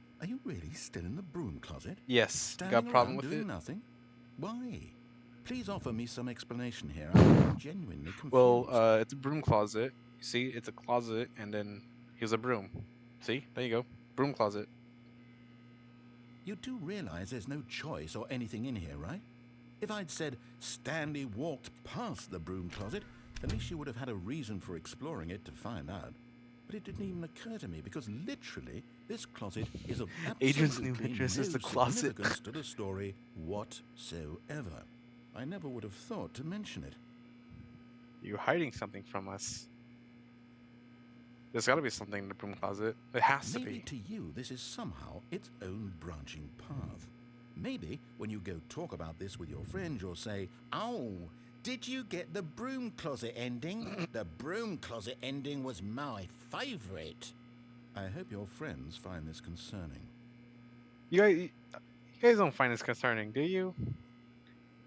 really still in the broom closet? Yes. You Standing got a problem around with doing it? nothing? Why? Please offer me some explanation here. I'm genuinely confused. Well, it's a broom closet. You see, it's a closet, and then here's a broom. See, there you go, broom closet. You do realize there's no choice or anything in here, right? If I'd said Stanley walked past the broom closet, at least you would have had a reason for exploring it to find out. But it didn't even occur to me because literally this closet is of Adrian's new absolutely interest no is the closet. significance to the story whatsoever. I never would have thought to mention it. You're hiding something from us. There's got to be something in the broom closet. It has to Maybe be. to you this is somehow its own branching path. Maybe when you go talk about this with your friends, you'll say, "Oh, did you get the broom closet ending? The broom closet ending was my favourite." I hope your friends find this concerning. You guys don't find this concerning, do you?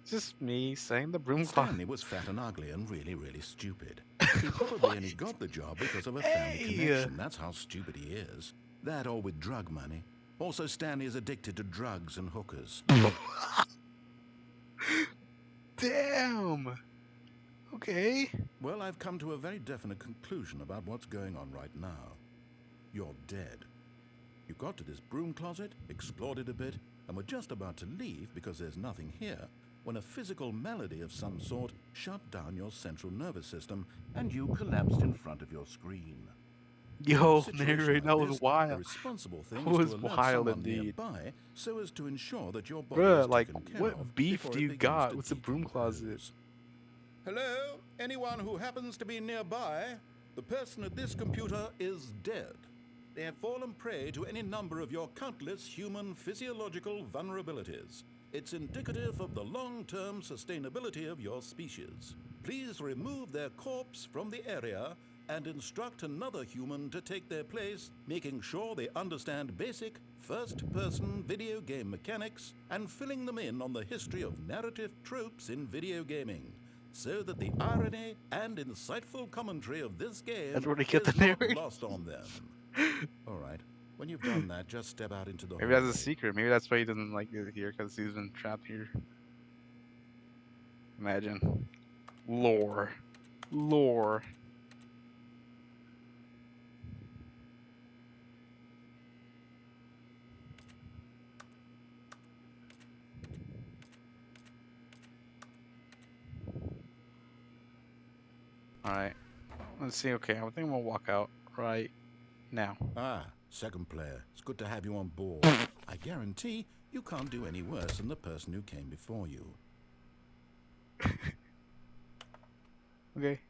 It's just me saying the broom closet. Stanley was fat and ugly and really, really stupid. He probably only got the job because of a family Hey! connection. That's how stupid he is. That or with drug money. Also, Stanley is addicted to drugs and hookers. Damn. Okay. Well, I've come to a very definite conclusion about what's going on right now. You're dead. You got to this broom closet, explored it a bit, and were just about to leave because there's nothing here when a physical malady of some sort shut down your central nervous system and you collapsed in front of your screen. Yo, In a situation narrator, like that was this, The wild. responsible thing That is was to alert wild someone indeed. nearby so as to ensure that your body Bruh, is like, taken care what of beef before do it you begins got to with the broom closet? decompose. Hello? Anyone who happens to be nearby? The person at this computer is dead. They have fallen prey to any number of your countless human physiological vulnerabilities. It's indicative of the long-term sustainability of your species. Please remove their corpse from the area and instruct another human to take their place, making sure they understand basic first-person video game mechanics and filling them in on the history of narrative tropes in video gaming, so that the irony and insightful commentary of this game That's where they get is the not narration. lost on them. All right. When you've done that, just step out into the Maybe that's a hallway. secret. Maybe that's why he doesn't like it here, because he's been trapped here. Imagine. Lore. Lore. Alright. Let's see. Okay, I think I'm gonna walk out right now. Ah, second player. It's good to have you on board. I guarantee you can't do any worse than the person who came before you. Okay.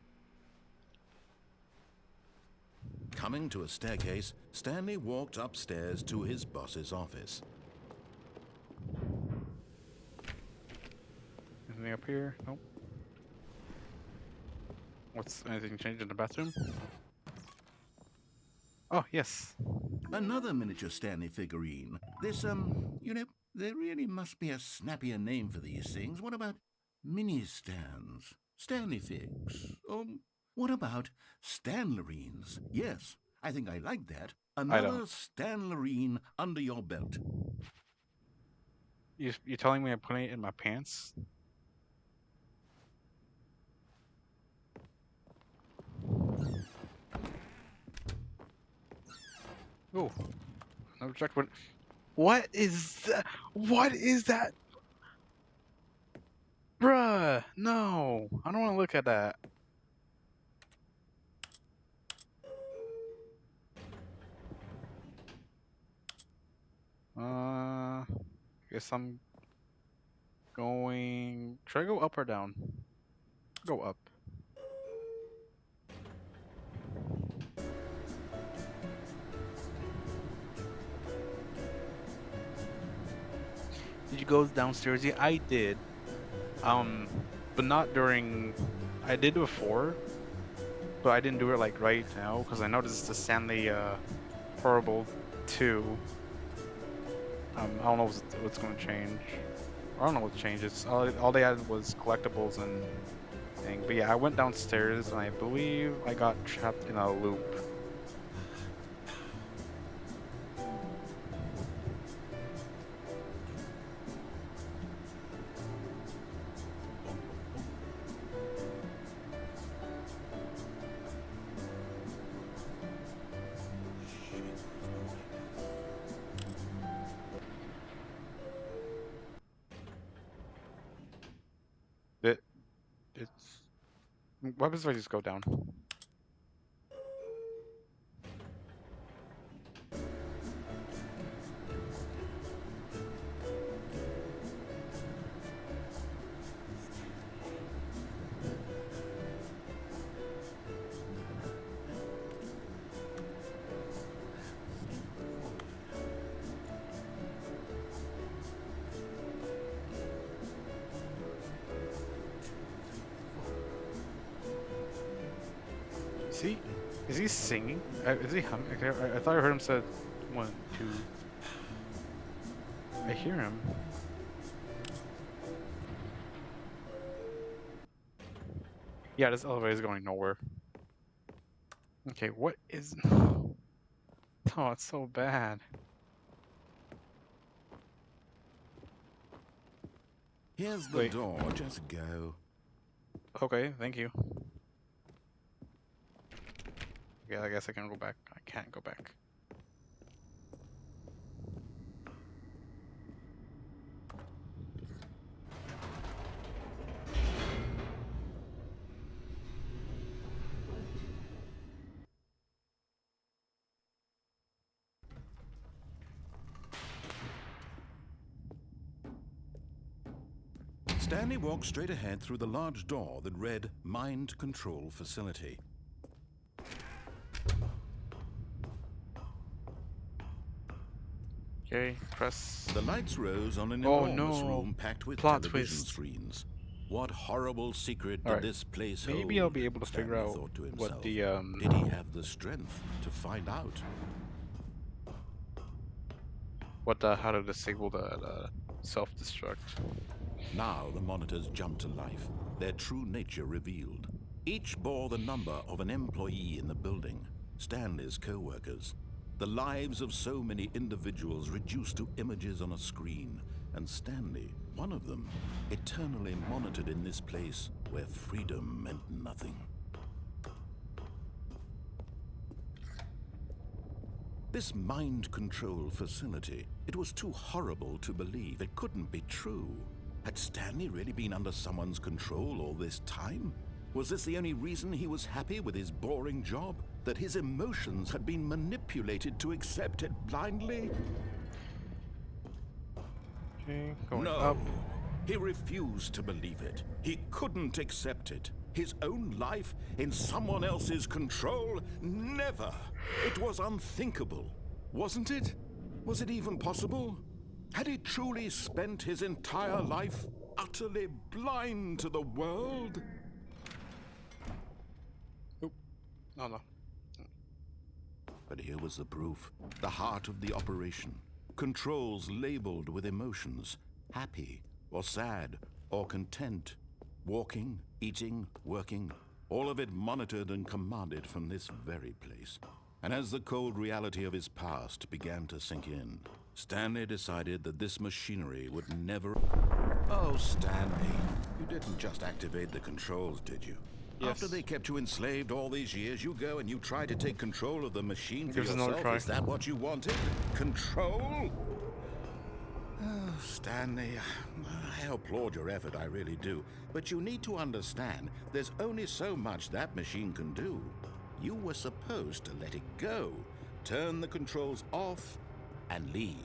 Coming to a staircase, Stanley walked upstairs to his boss's office. Anything up here? Nope. What's anything changed in the bathroom? Oh, yes. Another miniature Stanley figurine. This, there really must be a snappier name for these things. What about mini stands? Stanley figs? What about Stanlerines? Yes, I think I like that. Another Stanlerine under your belt. You're telling me I'm putting it in my pants? Oh, never checked what. What is that? What is that? Bruh, no, I don't want to look at that. Guess I'm going. Should I go up or down? Go up. you go downstairs? Yeah, I did. But not during. I did before, but I didn't do it like right now because I noticed the Stanley Parable 2. I don't know what's going to change. I don't know what changes. All they had was collectibles and thing. But yeah, I went downstairs and I believe I got trapped in a loop. It's what happens if I just go down? Is he singing? Is he humming? I thought I heard him say 1, 2. I hear him. Yeah, this elevator is going nowhere. Okay, what is? Oh, it's so bad. Here's the Wait. door, just go. Okay, thank you. Yeah, I guess I can go back. I can't go back. Stanley walked straight ahead through the large door that read Mind Control Facility. Okay, press. The lights rose on an Oh, enormous no. room packed with Plot television twist. screens. What horrible secret did Alright, this place hold? maybe I'll be able to figure Stanley out thought to what himself. the Did he have the strength to find out? how to disable the self-destruct. Now the monitors jumped to life, their true nature revealed. Each bore the number of an employee in the building, Stanley's co-workers. The lives of so many individuals reduced to images on a screen, and Stanley, one of them, eternally monitored in this place where freedom meant nothing. This mind control facility, it was too horrible to believe. It couldn't be true. Had Stanley really been under someone's control all this time? Was this the only reason he was happy with his boring job? That his emotions had been manipulated to accept it blindly? Okay, going No. up. He refused to believe it. He couldn't accept it. His own life in someone else's control? Never. It was unthinkable, wasn't it? Was it even possible? Had he truly spent his entire life utterly blind to the world? Oop. Oh no. But here was the proof. The heart of the operation. Controls labeled with emotions. Happy, or sad, or content. Walking, eating, working. All of it monitored and commanded from this very place. And as the cold reality of his past began to sink in, Stanley decided that this machinery would never... Oh, Stanley, you didn't just activate the controls, did you? Yes. After they kept you enslaved all these years, you go and you try to take control of the machine for Give us another yourself? try. Is that what you wanted? Control? Oh, Stanley, I applaud your effort, I really do. But you need to understand, there's only so much that machine can do. You were supposed to let it go, turn the controls off, and leave.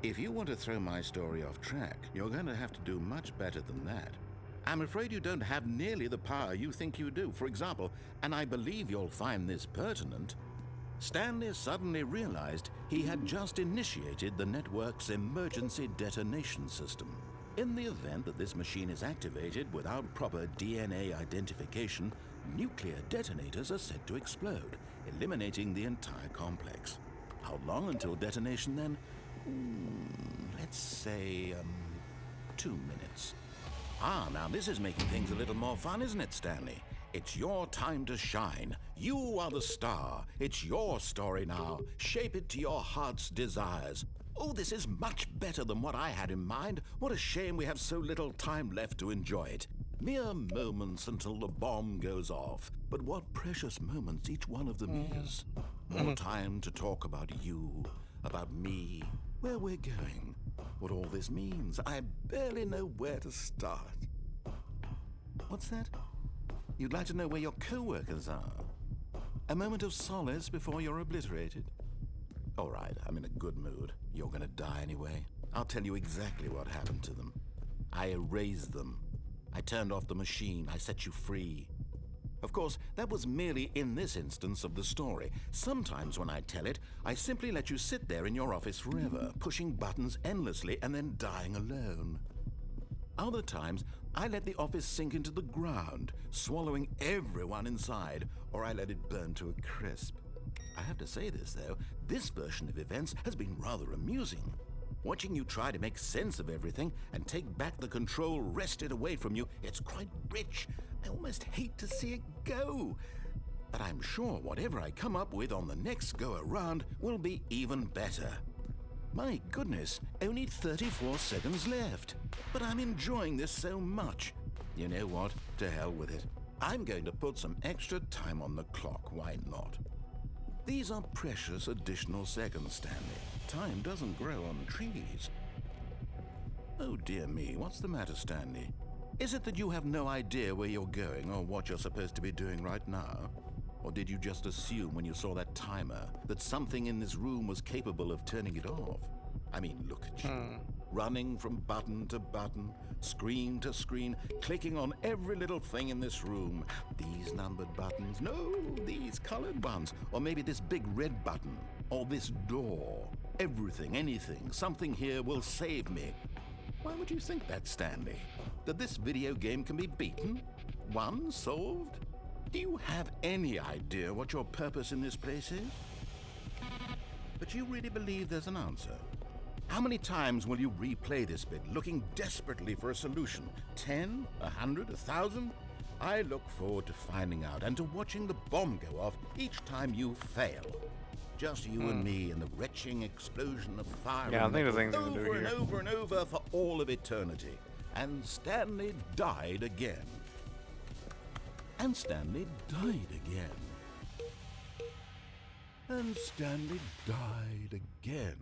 If you want to throw my story off track, you're going to have to do much better than that. I'm afraid you don't have nearly the power you think you do. For example, and I believe you'll find this pertinent, Stanley suddenly realized he had just initiated the network's emergency detonation system. In the event that this machine is activated without proper DNA identification, nuclear detonators are said to explode, eliminating the entire complex. How long until detonation then? Let's say, 2 minutes. Ah, now this is making things a little more fun, isn't it, Stanley? It's your time to shine. You are the star. It's your story now. Shape it to your heart's desires. Oh, this is much better than what I had in mind. What a shame we have so little time left to enjoy it. Mere moments until the bomb goes off. But what precious moments each one of them is. More time to talk about you, about me, where we're going, what all this means. I barely know where to start. What's that? You'd like to know where your co-workers are? A moment of solace before you're obliterated? All right, I'm in a good mood. You're gonna die anyway. I'll tell you exactly what happened to them. I erased them. I turned off the machine. I set you free. Of course, that was merely in this instance of the story. Sometimes when I tell it, I simply let you sit there in your office forever, pushing buttons endlessly and then dying alone. Other times, I let the office sink into the ground, swallowing everyone inside, or I let it burn to a crisp. I have to say this, though, this version of events has been rather amusing. Watching you try to make sense of everything and take back the control wrested away from you, it's quite rich. I almost hate to see it go. But I'm sure whatever I come up with on the next go-around will be even better. My goodness, only 34 seconds left. But I'm enjoying this so much. You know what? To hell with it. I'm going to put some extra time on the clock. Why not? These are precious additional seconds, Stanley. Time doesn't grow on trees. Oh dear me, what's the matter, Stanley? Is it that you have no idea where you're going or what you're supposed to be doing right now? Or did you just assume when you saw that timer that something in this room was capable of turning it off? I mean, look at you. Running from button to button, screen to screen, clicking on every little thing in this room. These numbered buttons, no, these colored ones. Or maybe this big red button, or this door. Everything, anything, something here will save me. Why would you think that, Stanley? That this video game can be beaten? Won? Solved? Do you have any idea what your purpose in this place is? But you really believe there's an answer? How many times will you replay this bit, looking desperately for a solution? 10? 100? 1,000? I look forward to finding out and to watching the bomb go off each time you fail. Just you and me and the retching explosion of fire Yeah, I think there's things to do over and here. over and over for all of eternity. And Stanley died again. And Stanley died again. And Stanley died again.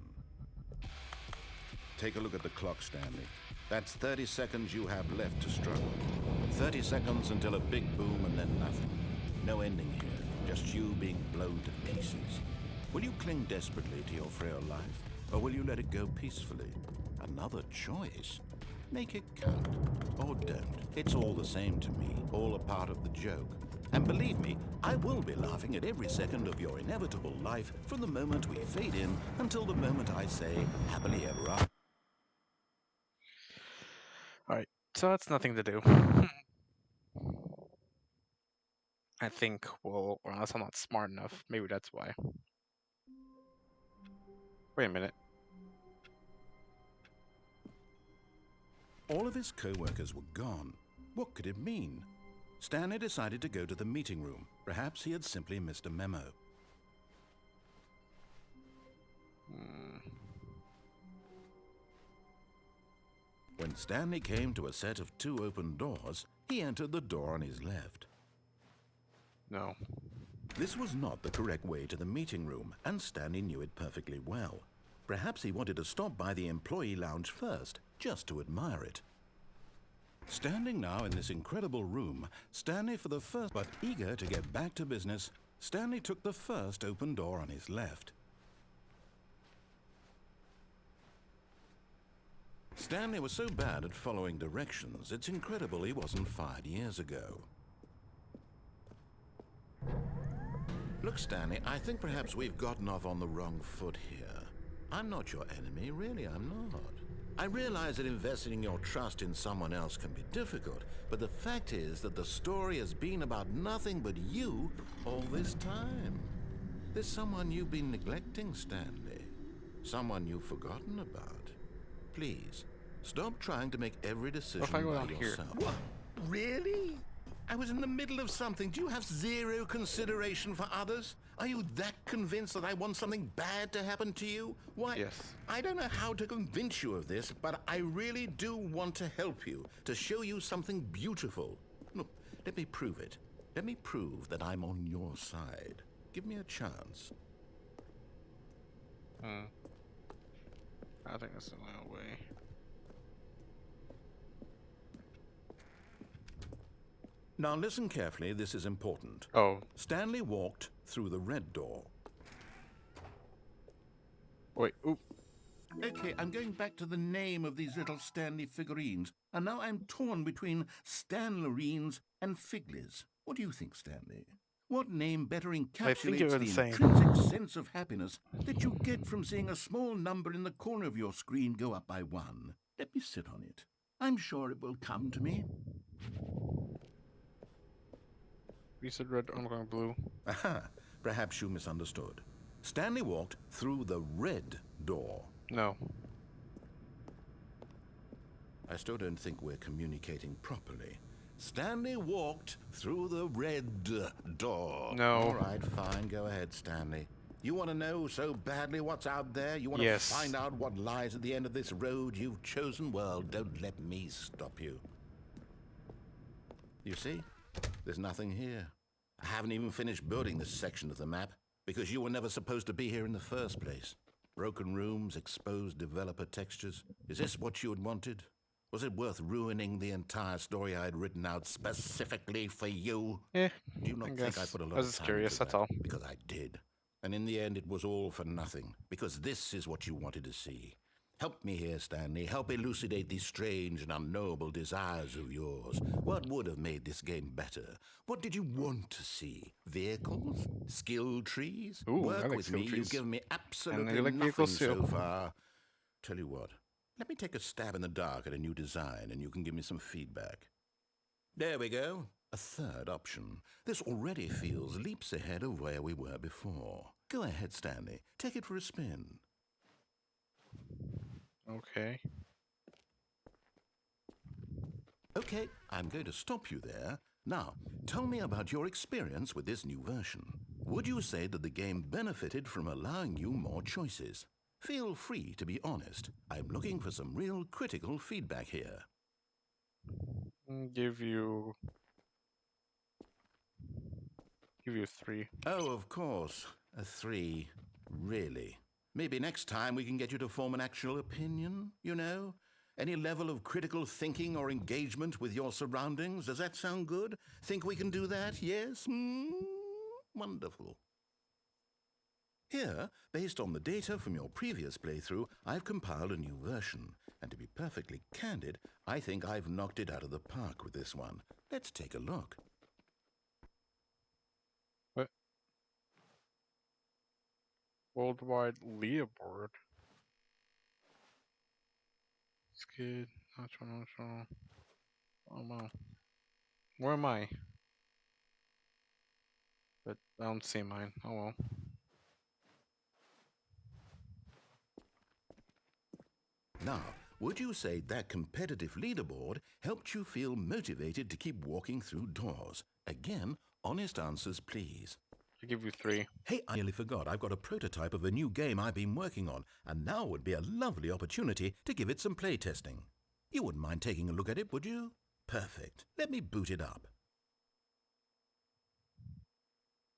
Take a look at the clock, Stanley. That's 30 seconds you have left to struggle. 30 seconds until a big boom and then nothing. No ending here, just you being blown to pieces. Will you cling desperately to your frail life, or will you let it go peacefully? Another choice. Make it count, or don't. It's all the same to me, all a part of the joke. And believe me, I will be laughing at every second of your inevitable life from the moment we fade in until the moment I say, happily ever after. Alright, so that's nothing to do. I think, well, or unless I'm not smart enough, maybe that's why. Wait a minute. All of his co-workers were gone. What could it mean? Stanley decided to go to the meeting room. Perhaps he had simply missed a memo. When Stanley came to a set of 2 open doors, he entered the door on his left. No. This was not the correct way to the meeting room, and Stanley knew it perfectly well. Perhaps he wanted to stop by the employee lounge first, just to admire it. Standing now in this incredible room, Stanley for the first, but eager to get back to business, Stanley took the first open door on his left. Stanley was so bad at following directions, it's incredible he wasn't fired years ago. Look, Stanley, I think perhaps we've gotten off on the wrong foot here. I'm not your enemy, really, I'm not. I realize that investing your trust in someone else can be difficult, but the fact is that the story has been about nothing but you all this time. There's someone you've been neglecting, Stanley. Someone you've forgotten about. Please, stop trying to make every decision What if I go by down here? yourself. What? Really? I was in the middle of something. Do you have zero consideration for others? Are you that convinced that I want something bad to happen to you? Why? Yes. I don't know how to convince you of this, but I really do want to help you, to show you something beautiful. Look, let me prove it. Let me prove that I'm on your side. Give me a chance. I think that's the only way. Now listen carefully, this is important. Oh, Stanley walked through the red door. wait. Oop. Okay, I'm going back to the name of these little Stanley figurines, and now I'm torn between Stanlerines and Figlies. What do you think, Stanley? What name better I think encapsulates you're the insane. intrinsic sense of happiness that you get from seeing a small number in the corner of your screen go up by 1? Let me sit on it. I'm sure it will come to me. You said red, I'm going blue. Aha, perhaps you misunderstood. Stanley walked through the red door. No. I still don't think we're communicating properly. Stanley walked through the red door. No. All right, fine. Go ahead, Stanley. You want to know so badly what's out there? You want Yes. to find out what lies at the end of this road you've chosen? Well, don't let me stop you. You see? There's nothing here. I haven't even finished building this section of the map because you were never supposed to be here in the first place. Broken rooms, exposed developer textures. Is this what you had wanted? Was it worth ruining the entire story I had written out specifically for you? Eh, Do you not I think I guess. put a I lot was of just time curious, into that's that? all. Because I did. And in the end, it was all for nothing. Because this is what you wanted to see. Help me here, Stanley. Help elucidate these strange and unknowable desires of yours. What would have made this game better? What did you want to see? Vehicles? Skill trees? Ooh, I Work like with skill me. trees. You've given me absolutely you like nothing vehicles too. so far. Tell you what. Let me take a stab in the dark at a new design and you can give me some feedback. There we go. A third option. This already feels leaps ahead of where we were before. Go ahead, Stanley. Take it for a spin. Okay. Okay, I'm going to stop you there. Now, tell me about your experience with this new version. Would you say that the game benefited from allowing you more choices? Feel free to be honest. I'm looking for some real critical feedback here. Give you 3. Oh, of course. A 3. Really? Maybe next time we can get you to form an actual opinion, you know? Any level of critical thinking or engagement with your surroundings? Does that sound good? Think we can do that? Yes? Wonderful. Here, based on the data from your previous playthrough, I've compiled a new version. And to be perfectly candid, I think I've knocked it out of the park with this one. Let's take a look. What? Worldwide leaderboard. Skid. Natural. Oh wow. Where am I? But I don't see mine. Oh well. Now, would you say that competitive leaderboard helped you feel motivated to keep walking through doors? Again, honest answers, please. I give you 3. Hey, I nearly forgot. I've got a prototype of a new game I've been working on, and now would be a lovely opportunity to give it some playtesting. You wouldn't mind taking a look at it, would you? Perfect. Let me boot it up.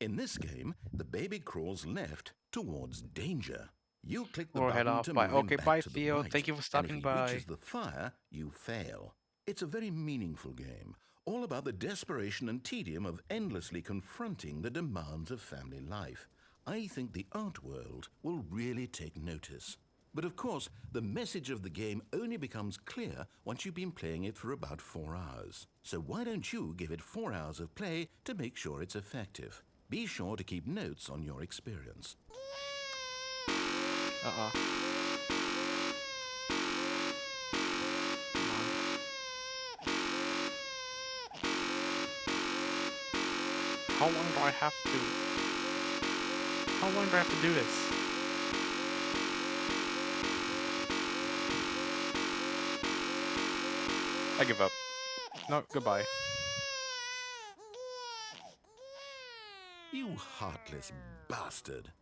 In this game, the baby crawls left towards danger. You click the We'll head button off. to Bye. move him Okay, back bye, to the Theo. right, Thank you for and stopping if he by. reaches the fire, you fail. It's a very meaningful game, all about the desperation and tedium of endlessly confronting the demands of family life. I think the art world will really take notice. But of course, the message of the game only becomes clear once you've been playing it for about 4 hours. So why don't you give it 4 hours of play to make sure it's effective? Be sure to keep notes on your experience. Uh-uh. How long do I have to... How long do I have to do this? I give up. No, goodbye. You heartless bastard.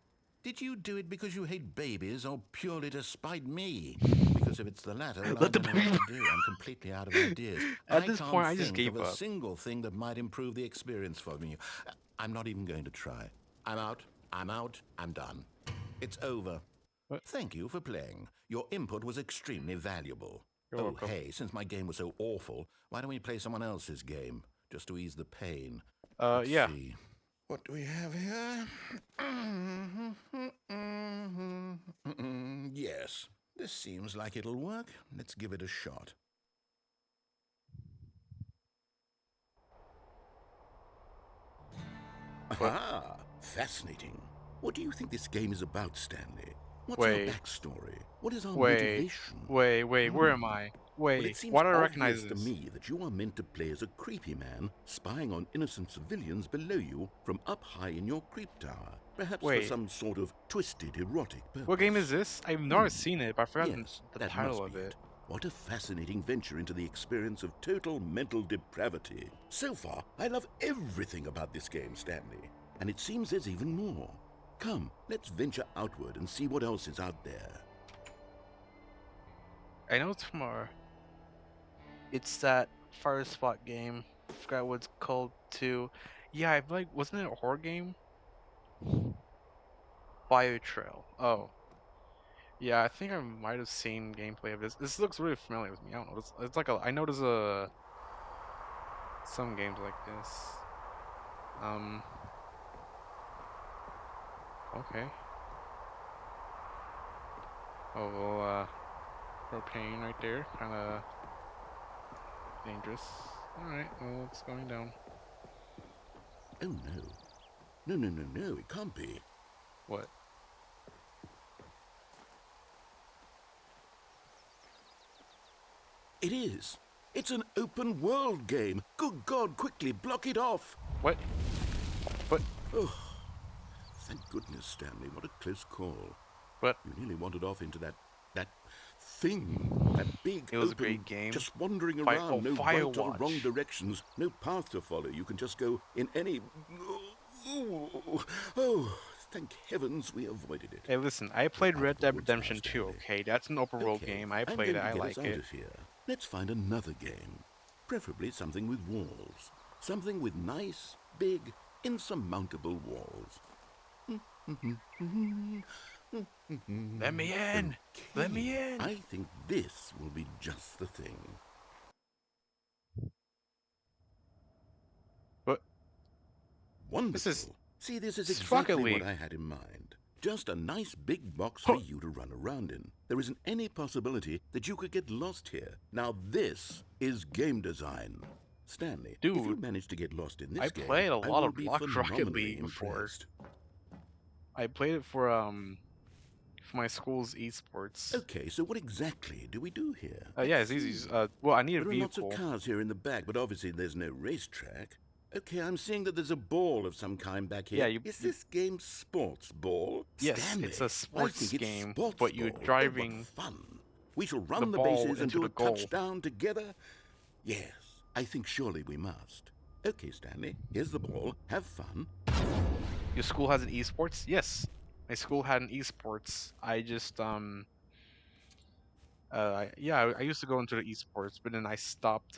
Did you do it because you hate babies or purely to spite me? Because if it's the latter, well, I Let the don't know what baby- to do. I'm completely out of ideas. At I this can't point, I just think gave of a up. single thing that might improve the experience for me. I'm not even going to try. I'm out. I'm done. It's over. What? Thank you for playing. Your input was extremely valuable. You're oh, welcome. hey, since my game was so awful, why don't we play someone else's game? Just to ease the pain. Let's Yeah. see. What do we have here? Yes, this seems like it'll work. Let's give it a shot. Aha! Fascinating. What do you think this game is about, Stanley? What's Wait. our backstory? What is our Wait. motivation? Where am I? Well, it Wait, seems why do I obvious recognize to this? me that you are meant to play as a creepy man, spying on innocent civilians below you from up high in your creep tower, perhaps for Wait. some sort of twisted erotic purpose. What game is this? I've never seen it, but I forgot Yes, the that title must of be it. What a fascinating venture into the experience of total mental depravity. So far, I love everything about this game, Stanley. And it seems there's even more. Come, let's venture outward and see what else is out there. I know it's from it's that fire spot game. I forgot what it's called too. Yeah, I like, wasn't it a horror game? Bio Trail. Oh. Yeah, I think I might have seen gameplay of this. This looks really familiar with me. I don't know. It's like I know there's some games like this. Okay. Oh, well, propane right there. Kinda dangerous. Alright, well, it's going down. Oh no. No, it can't be. What? It is. It's an open world game. Good God, quickly block it off. What? What? Oh, thank goodness, Stanley. What a close call. What? You nearly wandered off into that thing, that big It was a open, great game. just wandering Fi- around, oh, no right or Firewatch. wrong directions, no path to follow. You can just go in any. Oh, thank heavens we avoided it. Hey, listen, I played Out Red of the Dead woods now, Redemption 2, Stanley. okay? That's an open world Okay, game. I I'm played going it, to I get like us out it. of here. Let's find another game, preferably something with walls, something with nice, big, insurmountable walls. Let me in! Let me in! I think this will be just the thing. But Wonderful. is- See, this is this is exactly Rocket what League. I had in mind. Just a nice big box for you to run around in. There isn't any possibility that you could get lost here. Now this is game design. Stanley, if you Dude, manage to get lost in this I game, played a I lot will of be Rocket phenomenally League before. impressed. I played it for my school's esports. Okay, so what exactly do we do here? Yeah, Let's it's easy. see. Well, I need a There are lots of vehicle. cars here in the back, but obviously there's no racetrack. Okay, I'm seeing that there's a ball of some kind back here. Yeah, Is this game sports ball? Yes, Stanley, it's a sports I think it's game, sports but you're ball. driving Oh, what fun. We shall the run the ball bases and into do the a goal. touchdown together. Yes, I think surely we must. Okay, Stanley, here's the ball. Have fun. Your school has an esports? Yes, my school had an esports. I just I used to go into the esports, but then I stopped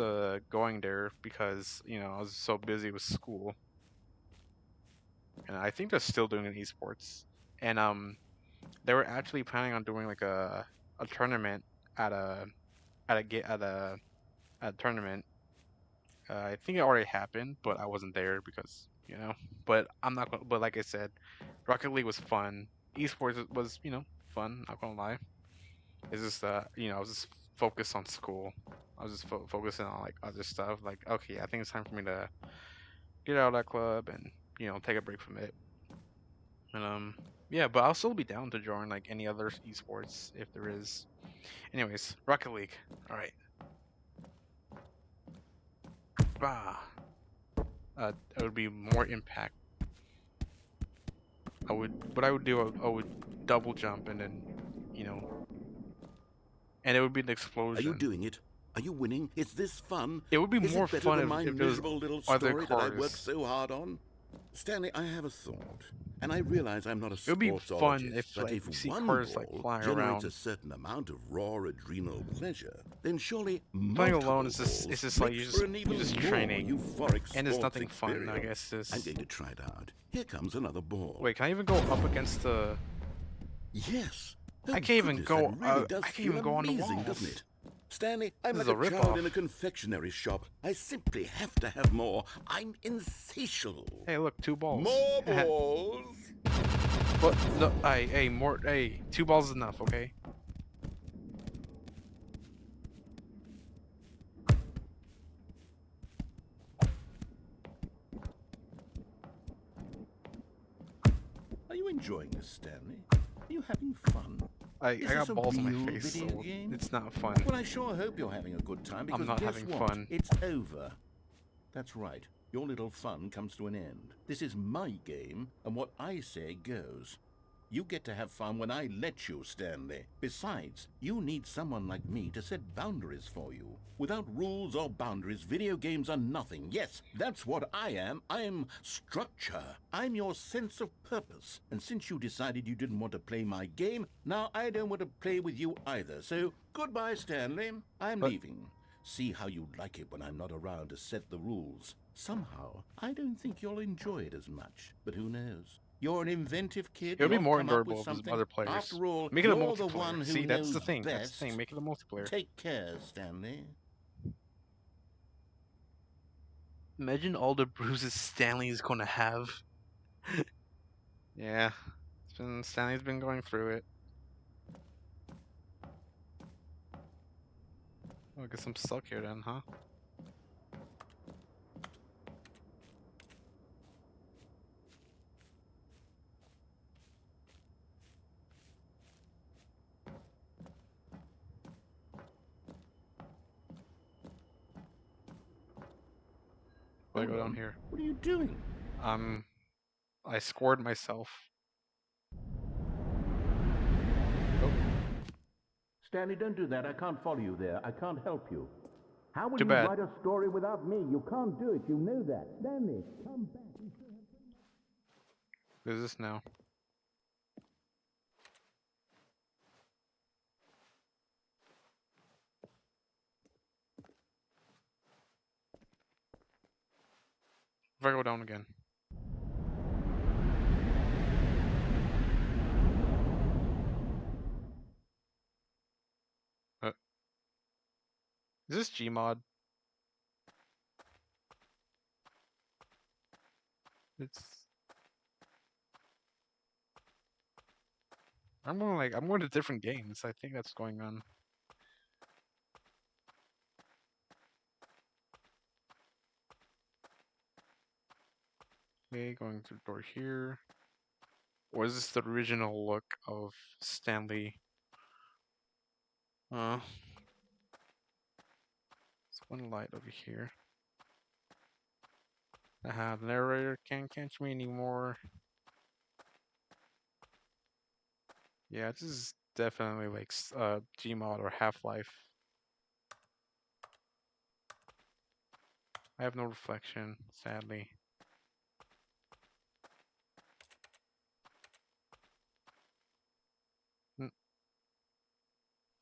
going there because I was so busy with school. And I think they're still doing an esports. And they were actually planning on doing like a tournament at a at a tournament. I think it already happened, but I wasn't there because. But I'm not gonna. But like I said, Rocket League was fun. Esports was fun. Not gonna lie. It's just I was just focused on school. I was just focusing on like other stuff. Like, okay, I think it's time for me to get out of that club and take a break from it. And yeah, but I'll still be down to join like any other esports if there is. Anyways, Rocket League. All right. Bah. It would be more impact. What I would do, I would double jump and then, and it would be an Are you explosion. doing it? Are you winning? Is this fun? It would be Is more it better fun than my if there was miserable little other story that I worked cars. so hard on? Stanley, I have a thought, and I realize I'm not a It would be fun sportsologist, if but like if we see one cars like ball flying generates around. a certain amount of raw adrenal pleasure, then surely Playing multiple alone is just balls it's like makes you're for an even just more training, euphoric and it's sports nothing fun. I guess experience. I'm is. going to try it out. Here comes another ball. Wait, can I even go up against the? Yes. I Oh, can't even goodness, go. that really does I can't feel even go on the amazing, walls. doesn't it? Stanley, I'm This like is a a child ripoff. in a confectionery shop. I simply have to have more. I'm insatiable. Hey, look, 2 balls. More balls. But no, hey, 2 balls is enough, okay? Are you enjoying this, Stanley? Are you having fun? I Is got this a balls on my real face, video so game? it's not fun. Well, I sure hope you're having a good time, because I'm not guess having what? fun. It's over. That's right. Your little fun comes to an end. This is my game, and what I say goes. You get to have fun when I let you, Stanley. Besides, you need someone like me to set boundaries for you. Without rules or boundaries, video games are nothing. Yes, that's what I am. I'm structure. I'm your sense of purpose. And since you decided you didn't want to play my game, now I don't want to play with you either. So, goodbye, Stanley. I'm But- leaving. See how you like it when I'm not around to set the rules. Somehow, I don't think you'll enjoy it as much. But who knows? You're an inventive kid. It would be You'll more come up enjoyable with if it was something. other players. After all, Make it a you're the one multiplayer. who See, knows that's the thing. best. That's the thing. Make it a multiplayer. Take care, Stanley. Imagine all the bruises Stanley is gonna have. Yeah, Stanley's been going through it. Oh, I guess I'm stuck here then, huh? I go Hold down on. here. What are you doing? I scored myself. Stanley, don't do that. I can't follow you there. I can't help you. How will Too you bad. write a story without me? You can't do it. You know that. Stanley, come back. Who's this now? If I go down again. Is this Gmod? It's. I'm going to different games. I think that's going on. Okay, going through the door here. Or is this the original look of Stanley? There's one light over here. The narrator can't catch me anymore. Yeah, this is definitely like Gmod or Half-Life. I have no reflection, sadly.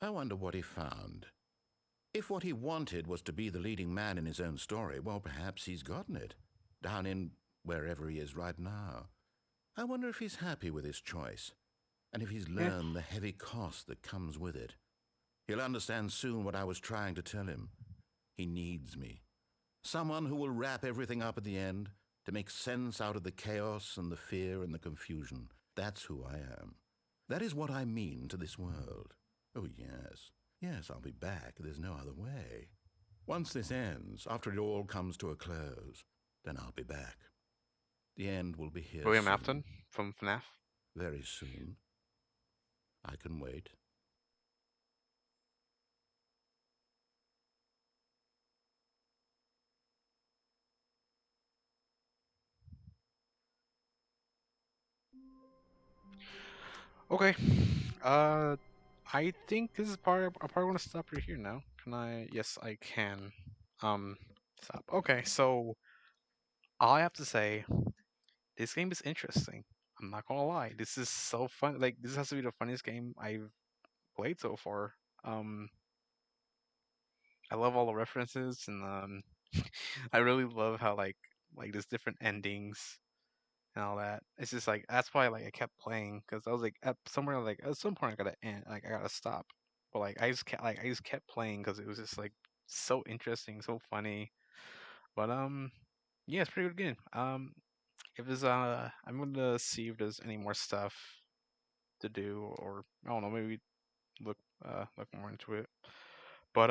I wonder what he found. If what he wanted was to be the leading man in his own story, well, perhaps he's gotten it. Down in wherever he is right now. I wonder if he's happy with his choice, and if he's learned the heavy cost that comes with it. He'll understand soon what I was trying to tell him. He needs me. Someone who will wrap everything up at the end, to make sense out of the chaos and the fear and the confusion. That's who I am. That is what I mean to this world. Oh, yes. Yes, I'll be back. There's no other way. Once this ends, after it all comes to a close, then I'll be back. The end will be here William soon. Afton from FNAF. Very soon. I can wait. Okay. Uh, I think this is part. I probably want to stop right here now. Can I? Yes, I can. Um, Stop. Okay, so all I have to say, this game is interesting. I'm not gonna lie. This is so fun. Like this has to be the funniest game I've played so far. Um, I love all the references and I really love how like there's different endings and all that. It's just like that's why like I kept playing because I was like at somewhere like at some point I gotta end, like I gotta stop. But like I just kept playing because it was just like so interesting, so funny. But yeah, it's a pretty good game. If there's I'm gonna see if there's any more stuff to do or I don't know, maybe look more into it. But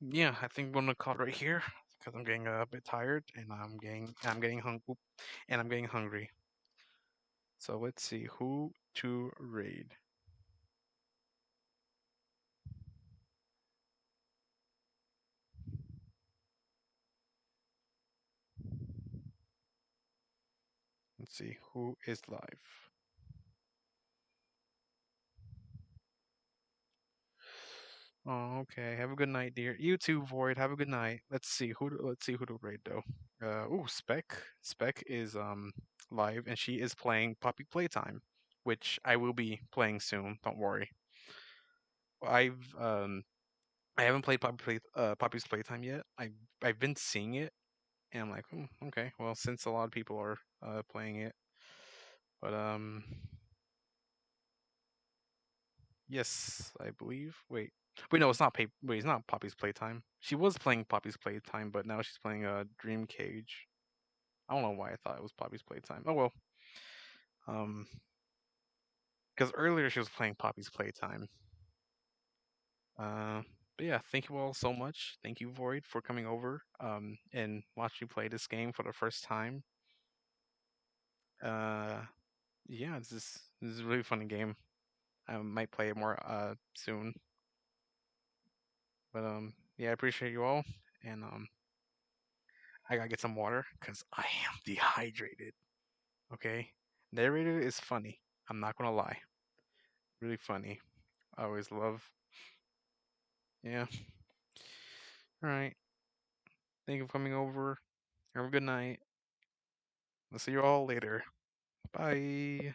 yeah, I think we're gonna call it right here because I'm getting a bit tired and I'm getting hungry. So let's see who to raid. Let's see who is live. Oh, okay. Have a good night, dear. You too, Void. Have a good night. Let's see who to raid though. Spec. Spec is live and she is playing Puppy Playtime, which I will be playing soon. Don't worry. I've I haven't played Poppy's Playtime yet. I've been seeing it and I'm like, okay. Well, since a lot of people are playing it, but yes, I believe. Wait, no, it's not. Wait, it's not Poppy's Playtime. She was playing Poppy's Playtime, but now she's playing Dream Cage. I don't know why I thought it was Poppy's Playtime. Oh well. Um, because earlier she was playing Poppy's Playtime. Uh, but yeah, thank you all so much. Thank you, Void, for coming over and watching me play this game for the first time. Uh, yeah, this is a really fun game. I might play it more soon. But yeah, I appreciate you all, and I gotta get some water because I am dehydrated. Okay, narrated is funny. I'm not gonna lie, really funny. I always love. Yeah. All right. Thank you for coming over. Have a good night. I'll see you all later. Bye.